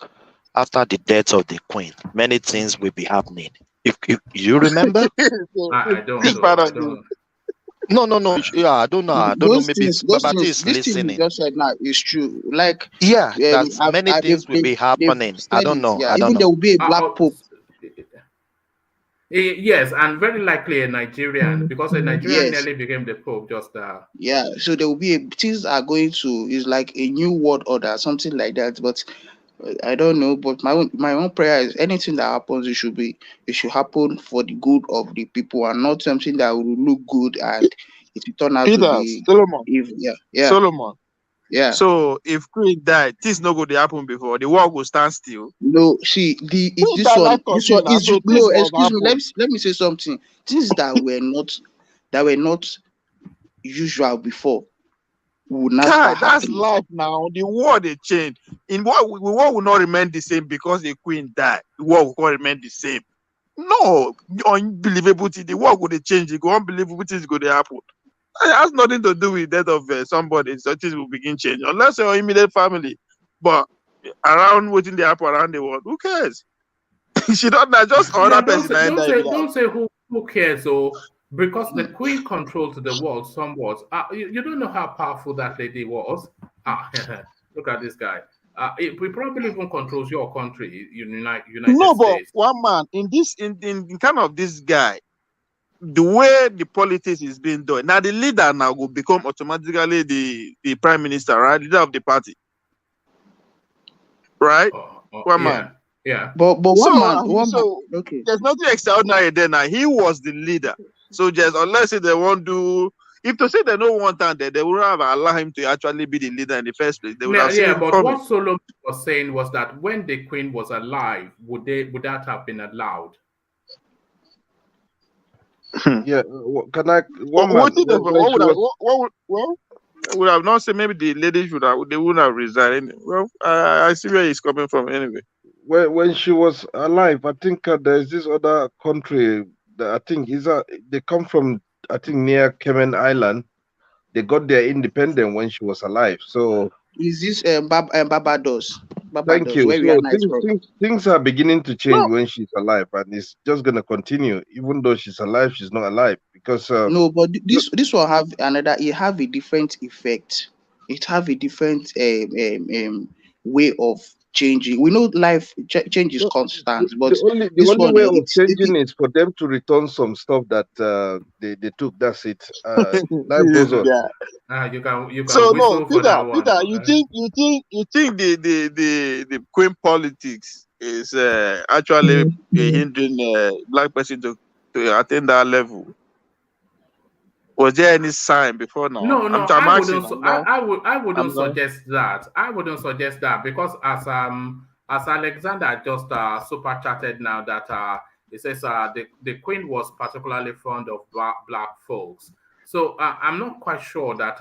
after the death of the Queen, many things will be happening? If you remember, I don't know. No. Yeah, I don't know. I don't know. Maybe Babati is listening. This thing you just said now is true. Like, many things will be happening. I don't know. Yeah, even there will be a black pope. Yes, and very likely a Nigerian, because a Nigerian nearly became the pope. Yeah, so there will be things are going to is like a new world order, something like that. But I don't know. But my own prayer is anything that happens, it should happen for the good of the people, and not something that will look good and it will turn out to be Solomon. Solomon. Yeah. So if Queen died, things not going to happen before the world will stand still. No, see, this one is no. Excuse me. Let me say something. Things that were not usual before. That's life now. The world they change. In what the world will not remain the same because the Queen died. The world will remain the same. No, unbelievable thing. The world will change. The unbelievable things going to happen. It has nothing to do with death of somebody. So things will begin change unless your immediate family. But around waiting they happen around the world, who cares? She don't know, just other person. Don't say who cares, or because the Queen controlled the world somewhat. You don't know how powerful that lady was. Look at this guy. We probably even controls your country, United States. No, but one man in kind of this guy, the way the politics is being done, now the leader now will become automatically the prime minister, right? Leader of the party, right? One man. Yeah. But So, one man, so okay. there's nothing extraordinary there now. He was the leader. So just unless they won't do, if to say they don't want that, they would have allowed him to actually be the leader in the first place. They would have seen Yeah, it but coming. what Solomon was saying was that when the Queen was alive, would that have been allowed? Yeah, can I? One man. Well, I would have not said maybe the lady they wouldn't have resigned. Well, I see where he's coming from anyway. When she was alive, I think there's this other country that I think they come from, I think, near Cayman Island. They got their independence when she was alive. So Is this Barbados? thank you. Where we are So things are beginning to change when she's alive, and it's just gonna continue. Even though she's alive, she's not alive because no, but this will have another. It have a different effect. It have a different way of changing. We know life change is constant, but the only way of changing is for them to return some stuff that they took. That's it. Life goes on. You can So whistle no, for that one. Peter, you think the Queen politics is actually hindering black person to attain that level? Was there any sign before now? No, I'm asking. I wouldn't suggest that. I wouldn't suggest that because as Alexander just super chatted now that it says the Queen was particularly fond of black folks. So I'm not quite sure that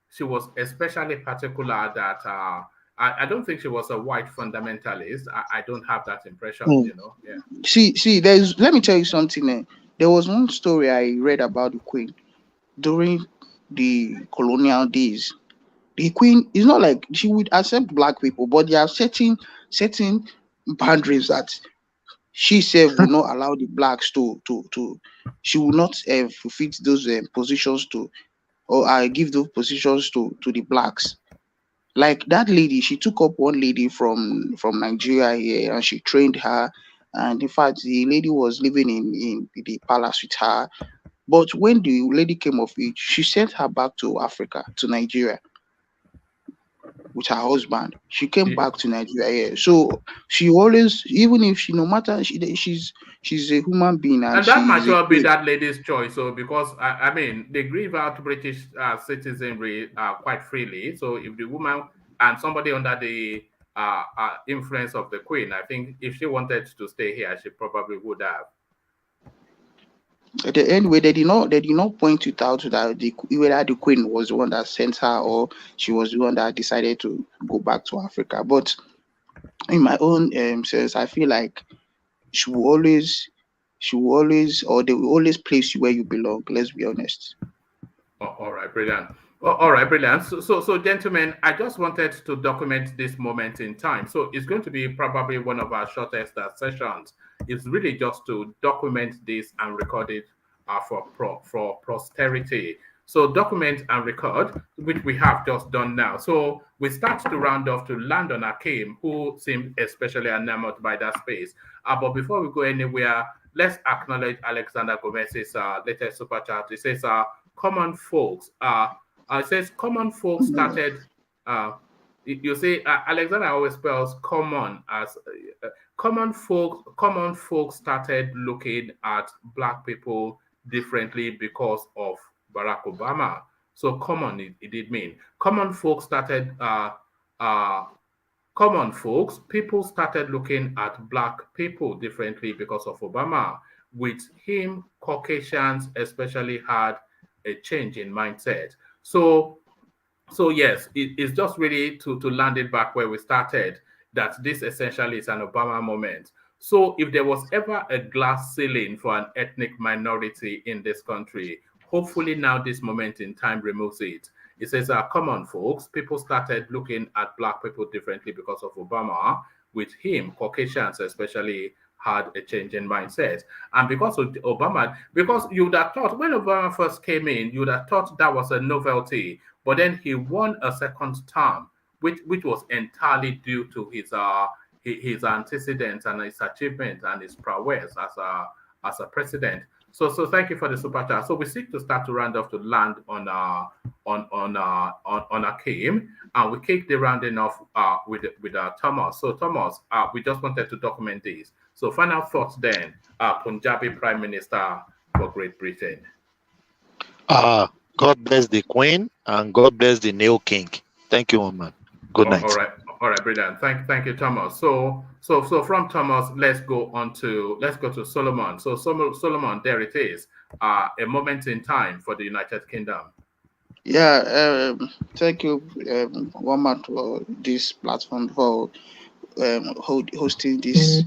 she was especially particular that I don't think she was a white fundamentalist. I don't have that impression, you know. Yeah. See, let me tell you something. There was one story I read about the Queen during the colonial days. The Queen is not like she would accept black people, but there are certain boundaries that she self will not allow the blacks to she will not fit those positions to, or give those positions to the blacks. Like that lady, she took up one lady from Nigeria here, and she trained her. And in fact, the lady was living in the palace with her. But when the lady came of age, she sent her back to Africa, to Nigeria, with her husband. She came back to Nigeria. Yeah. So she always, even if no matter she's a human being, And that might well be that lady's choice. So because I mean they give out British citizenry quite freely. So if the woman and somebody under the influence of the Queen, I think if she wanted to stay here, she probably would have. Anyway, they did not point it out that whether the Queen was the one that sent her or she was the one that decided to go back to Africa. But in my own sense, I feel like she will always, or they will always place you where you belong. Let's be honest. All right, brilliant. All right, brilliant. So, gentlemen, I just wanted to document this moment in time. So it's going to be probably one of our shortest sessions. It's really just to document this and record it for posterity. So document and record, which we have just done now. So we start to round off to land on Akeem, who seemed especially enamored by that space. But before we go anywhere, let's acknowledge Alexander Gomez's latest super chat. It says, common folks. It says common folks started. You see, Alexander always spells common as common folks. Common folks started looking at black people differently because of Barack Obama. So common, it did mean common folks started. Common folks, people started looking at black people differently because of Obama. With him, Caucasians especially had a change in mindset. So yes, it's just really to land it back where we started, that this essentially is an Obama moment. So if there was ever a glass ceiling for an ethnic minority in this country, hopefully now this moment in time removes it. It says, come on, folks, people started looking at black people differently because of Obama. With him, Caucasians especially had a change in mindset. And because of Obama, because you would have thought when Obama first came in, you would have thought that was a novelty. But then he won a second term, which was entirely due to his antecedents and his achievement and his prowess as a president. So thank you for the super chat. So we seek to start to round off to land on Akeem, and we kick the rounding off with Thomas. So Thomas, we just wanted to document this. So final thoughts then, Punjabi Prime Minister for Great Britain. God bless the Queen and God bless the new King. Thank you, man. Good night. All right, brilliant. Thank you, Thomas. So from Thomas, let's go to Solomon. So Solomon, there it is. A moment in time for the United Kingdom. Yeah, thank you, Woman, for this platform for hosting this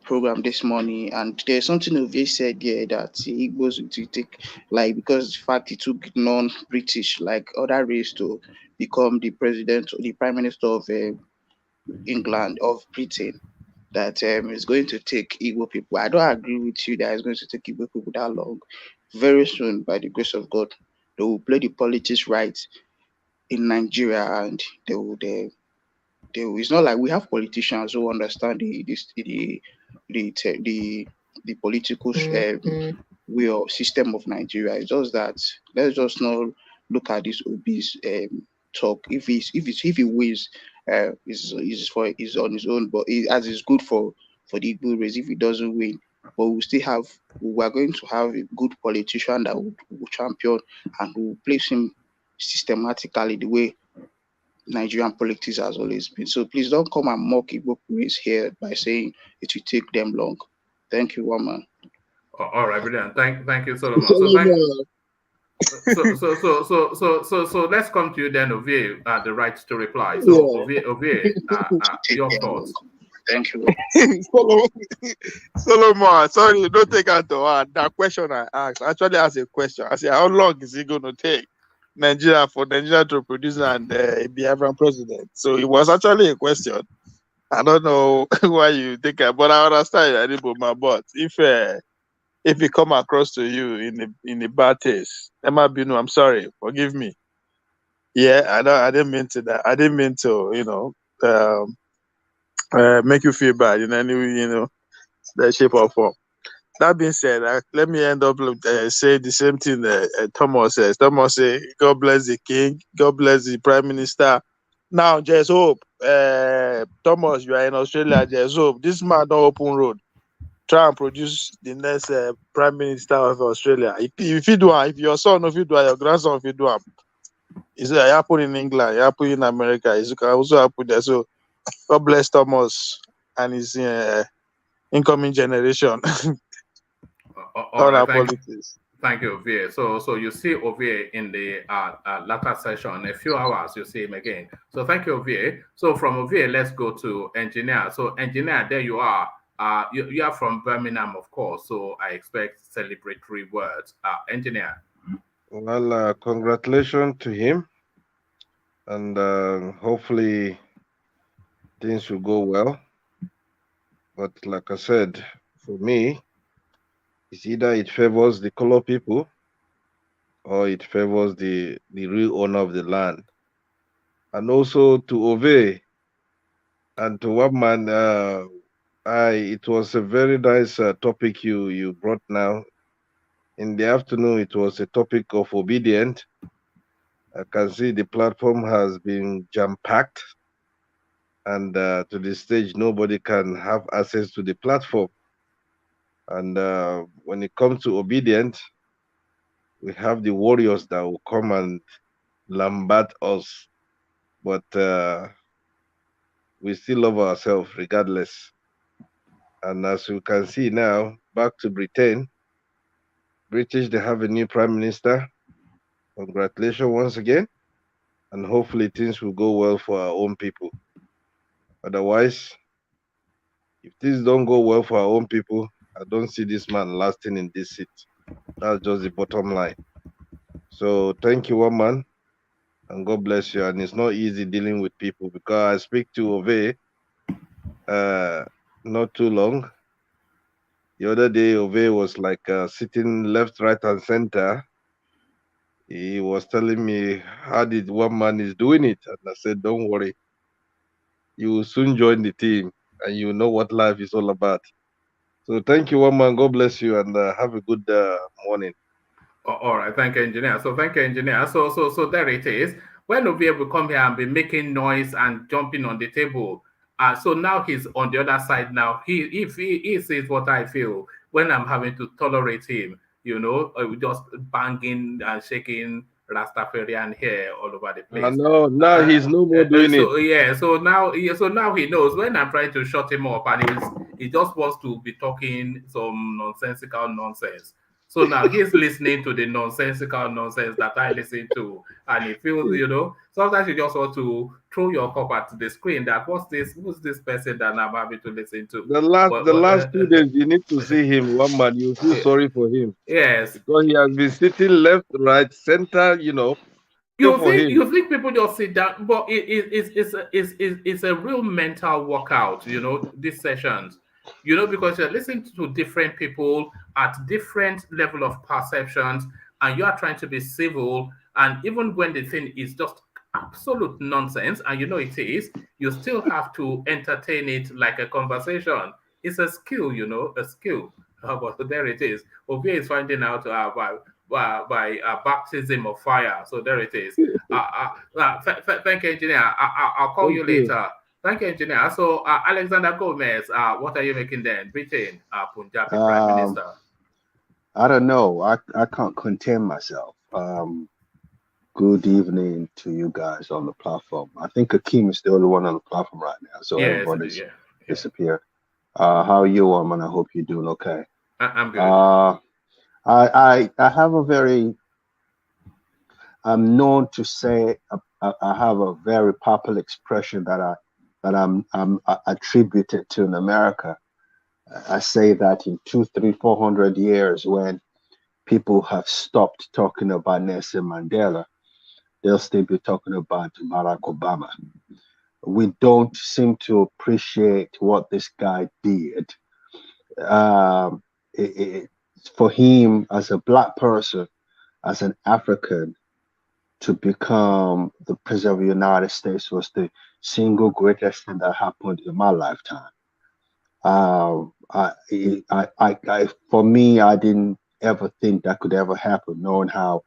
program this morning. And there's something of you said here that Igbos to take, like, because the fact he took non-British, like other race, to become the president or the prime minister of England, of Britain, that is going to take Igbo people. I don't agree with you that it's going to take Igbo people that long. Very soon, by the grace of God, they will play the politics right in Nigeria, and they will. It's not like we have politicians who understand the political way or system of Nigeria. It's just that let's just not look at this obese talk. If he wins, is on his own, but as is good for the Igbo race. If he doesn't win, but we are going to have a good politician that will champion and will place him systematically the way Nigerian politics has always been. So please don't come and mock Igbo race here by saying it will take them long. Thank you, woman. All right, brilliant. Thank you, Solomon. So let's come to you then, Ovie, the right to reply. So Ovie, your thoughts. Thank you. Solomon, sorry, don't take out the one. That question I asked actually asked a question. I said, how long is it going to take Nigeria to produce and a Biafran president? So it was actually a question. I don't know why you think it, but I understand you, but if it come across to you in a bad taste, Emma Binu, I'm sorry, forgive me. Yeah, I didn't mean to that. I didn't mean to, make you feel bad in any way, that shape or form. That being said, let me end up say the same thing Thomas says. Thomas says, God bless the king, God bless the prime minister. Now, there's hope. Thomas, you are in Australia, there's hope. This man don't open road. Try and produce the next prime minister of Australia. If you do, if your son, if you do, your grandson, if you do, it's happen in England, it happen in America, it can also happen there. So, God bless Thomas and his incoming generation. All right, thank you, Ovie. So you see Ovie in the latter session, a few hours, you see him again. So thank you, Ovie. So from Ovie, let's go to Engineer. So Engineer, there you are. You are from Birmingham, of course, so I expect celebratory words. Engineer. Well, congratulations to him, and hopefully things will go well. But like I said, for me, it's either it favors the color people or it favors the real owner of the land. And also to Ove and to Wabman, it was a very nice topic you brought now. In the afternoon, it was a topic of obedience. I can see the platform has been jam-packed, and to the stage, nobody can have access to the platform. And when it comes to obedience, we have the warriors that will come and lambast us, but we still love ourselves regardless. And as you can see now, back to Britain, British, they have a new prime minister. Congratulations once again. And hopefully things will go well for our own people. Otherwise, if things don't go well for our own people, I don't see this man lasting in this seat. That's just the bottom line. So thank you, one man, and God bless you. And it's not easy dealing with people because I speak to Ove not too long. The other day, Ove was like sitting left, right, and center. He was telling me how did one man is doing it. And I said, don't worry. You will soon join the team and you know what life is all about. So thank you, one man. God bless you, and have a good morning. All right, thank you, engineer. So thank you, engineer. So there it is. When Ovie will come here and be making noise and jumping on the table, so now he's on the other side. Now if he sees what I feel when I'm having to tolerate him, just banging and shaking Rastafarian hair all over the place. No, now he's no more doing it. So yeah, so now he knows when I'm trying to shut him up, and he just wants to be talking some nonsensical nonsense. So now he's listening to the nonsensical nonsense that I listen to, and he feels, sometimes you just want to throw your cup at the screen. That who's this person that I'm having to listen to? The last 2 days, you need to see him, one man. You feel sorry for him. Yes, because he has been sitting left, right, center. You for him. people just sit down, but it's a real mental workout, these sessions, because you're listening to different people at different level of perceptions, and you are trying to be civil, and even when the thing is just absolute nonsense, and it is, you still have to entertain it like a conversation. It's a skill, a skill. But there it is. Ovie is finding out by baptism of fire. So there it is. Thank you, engineer. I'll call you later. Thank you, engineer. So Alexander Gomez, what are you making then? Britain, Punjabi Prime Minister. I don't know. I can't contain myself. Good evening to you guys on the platform. I think Akeem is the only one on the platform right now, so everybody's disappeared. How are you, man? I hope you're doing okay. I'm good. I have a very, I'm known to say, I have a very popular expression that I'm attributed to in America. I say that in 200, 300, 400 years, when people have stopped talking about Nelson Mandela, they'll still be talking about Barack Obama. We don't seem to appreciate what this guy did. For him, as a black person, as an African, to become the president of the United States was the single greatest thing that happened in my lifetime. For me, I didn't ever think that could ever happen, knowing how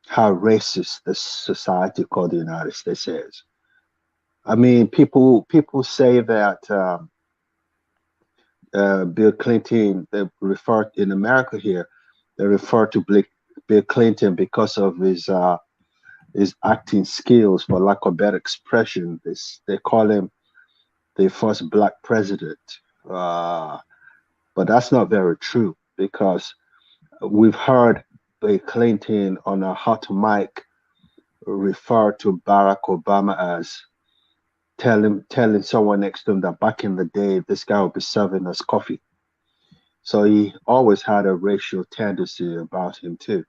racist this society called the United States is. I mean, people say that Bill Clinton, they refer in America here, they refer to Bill Clinton because of his acting skills, for lack of better expression. They call him the first black president. But that's not very true, because we've heard Bill Clinton on a hot mic refer to Barack Obama as telling someone next to him that back in the day, this guy would be serving us coffee. So he always had a racial tendency about him too.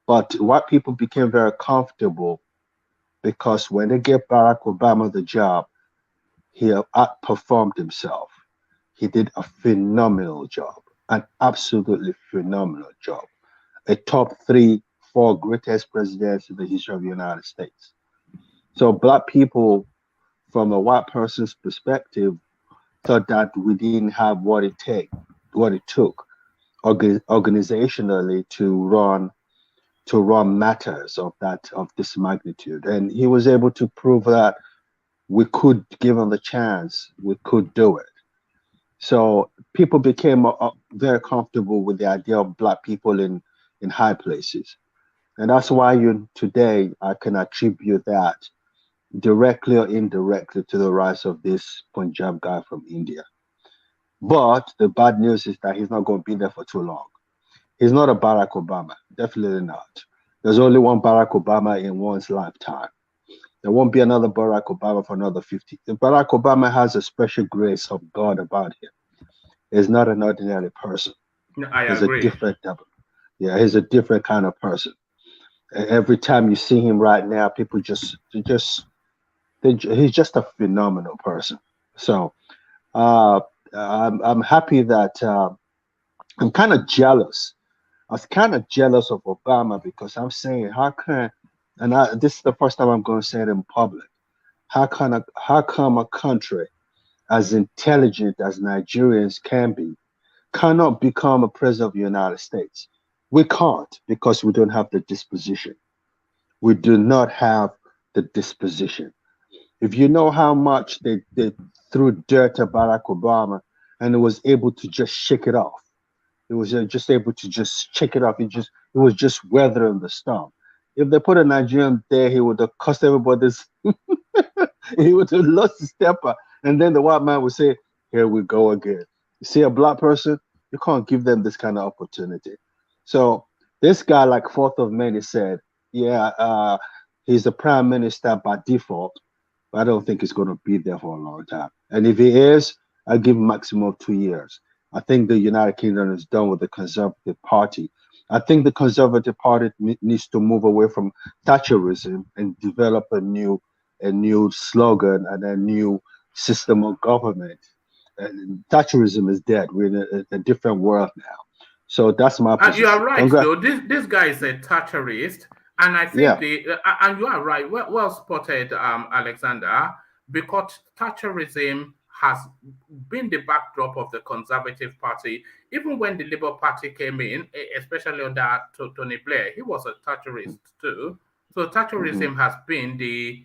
But white people became very comfortable because when they gave Barack Obama the job, he outperformed himself. He did a phenomenal job, an absolutely phenomenal job. A top 3, 4 greatest presidents in the history of the United States. So black people, from a white person's perspective, thought that we didn't have what it took organizationally to run matters of this magnitude. And he was able to prove that we could, given the chance, we could do it. So people became very comfortable with the idea of black people in high places. And that's why today I can attribute that directly or indirectly to the rise of this Punjab guy from India. But the bad news is that he's not going to be there for too long. He's not a Barack Obama, definitely not. There's only one Barack Obama in one's lifetime. There won't be another Barack Obama for another 50. Barack Obama has a special grace of God about him. He's not an ordinary person. He's agree. He's a different kind of person. Every time you see him right now, people he's just a phenomenal person. So I'm happy that I'm kind of jealous. I was kind of jealous of Obama because I'm saying, this is the first time I'm going to say it in public. How come a country as intelligent as Nigerians can be, cannot become a president of the United States. We can't because we don't have the disposition. We do not have the disposition. If you know how much they threw dirt at Barack Obama and he was able to just shake it off. He was just able to just shake it off. He was just weathering the storm. If they put a Nigerian there, he would have cost everybody's he would have lost his temper. And then the white man would say, here we go again. You see a black person, you can't give them this kind of opportunity. So this guy, like Fourth of Many said, yeah, he's the prime minister by default, but I don't think he's going to be there for a long time. And if he is, I give him maximum 2 years. I think the United Kingdom is done with the Conservative Party. I think the Conservative Party needs to move away from Thatcherism and develop a new slogan and a new system of government. And Thatcherism is dead. We're in a different world now. So that's my position. You are right, though. This guy is a Thatcherist, and I think and you are right. Well spotted, Alexander, because Thatcherism has been the backdrop of the Conservative Party. Even when the Labour Party came in, especially under Tony Blair, he was a Thatcherist too. So Thatcherism has been the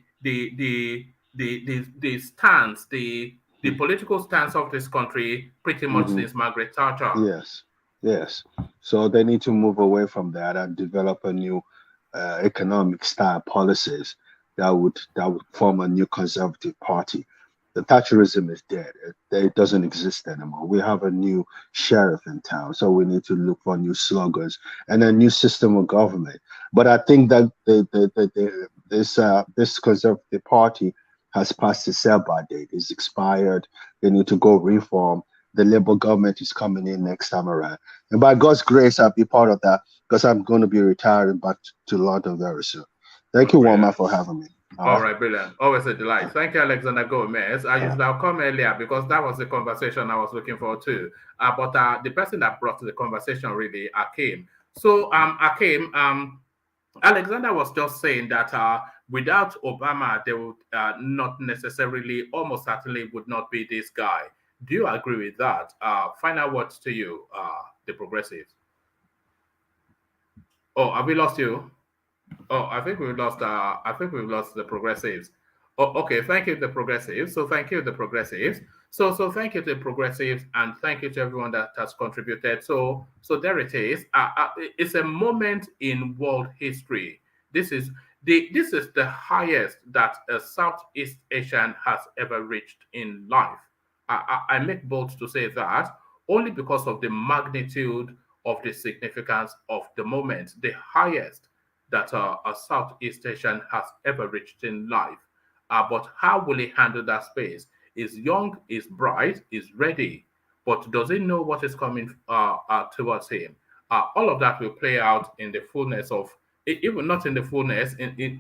stance, the political stance of this country pretty much since Margaret Thatcher. Yes. So they need to move away from that and develop a new economic style policies that would form a new Conservative Party. The Thatcherism is dead. It doesn't exist anymore. We have a new sheriff in town, so we need to look for new slogans and a new system of government. But I think that this Conservative Party has passed its sell-by date. It's expired. They need to go reform. The Labour government is coming in next time around. And by God's grace, I'll be part of that because I'm going to be retiring back to London very soon. Thank you, Wama, for having me. All right, brilliant. Always a delight. Thank you, Alexander Gomez. I used to come earlier because that was the conversation I was looking for too. But the person that brought the conversation really, Akim. So, Akim, Alexander was just saying that without Obama, there would not necessarily, almost certainly would not be this guy. Do you agree with that? Final words to you, the progressives. Oh, have we lost you? Oh, I think we've lost. I think we've lost the progressives. Oh, okay. Thank you, the progressives. So thank you, the progressives. So thank you to the progressives, and thank you to everyone that has contributed. So there it is. It's a moment in world history. This is the highest that a Southeast Asian has ever reached in life. I make bold to say that only because of the magnitude of the significance of the moment, the highest that a Southeast Asian has ever reached in life. But how will he handle that space? Is young, is bright, is ready, but does he know what is coming towards him? All of that will play out in the fullness of, even not in the fullness,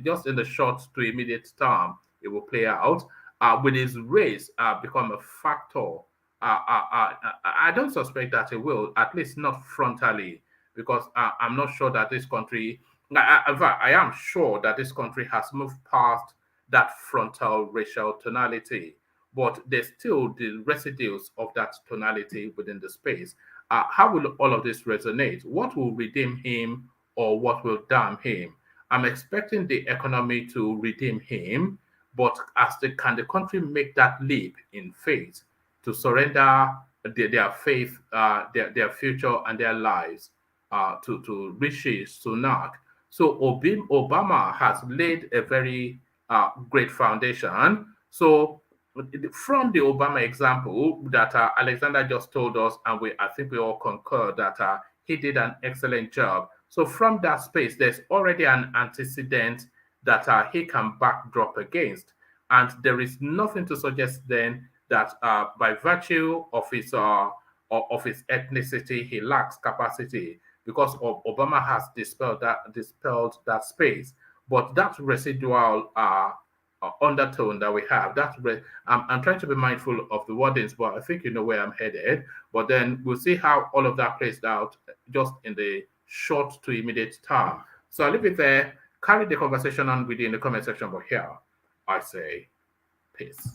just in the short to immediate term, it will play out. Will his race become a factor? I don't suspect that it will, at least not frontally, because I'm not sure that this country, in fact, I am sure that this country has moved past that frontal racial tonality, but there's still the residues of that tonality within the space. How will all of this resonate? What will redeem him or what will damn him? I'm expecting the economy to redeem him, but can the country make that leap in faith to surrender their faith, their future and their lives to Rishi Sunak? So Obama has laid a very great foundation. So from the Obama example that Alexander just told us, and I think we all concur that he did an excellent job. So from that space, there's already an antecedent that he can backdrop against. And there is nothing to suggest then that by virtue of his ethnicity, he lacks capacity, because Obama has dispelled that space. But that residual undertone that we have, I'm trying to be mindful of the wordings, but I think you know where I'm headed. But then we'll see how all of that plays out just in the short to immediate term. So I'll leave it there. Carry the conversation on within the comment section, but here I say peace.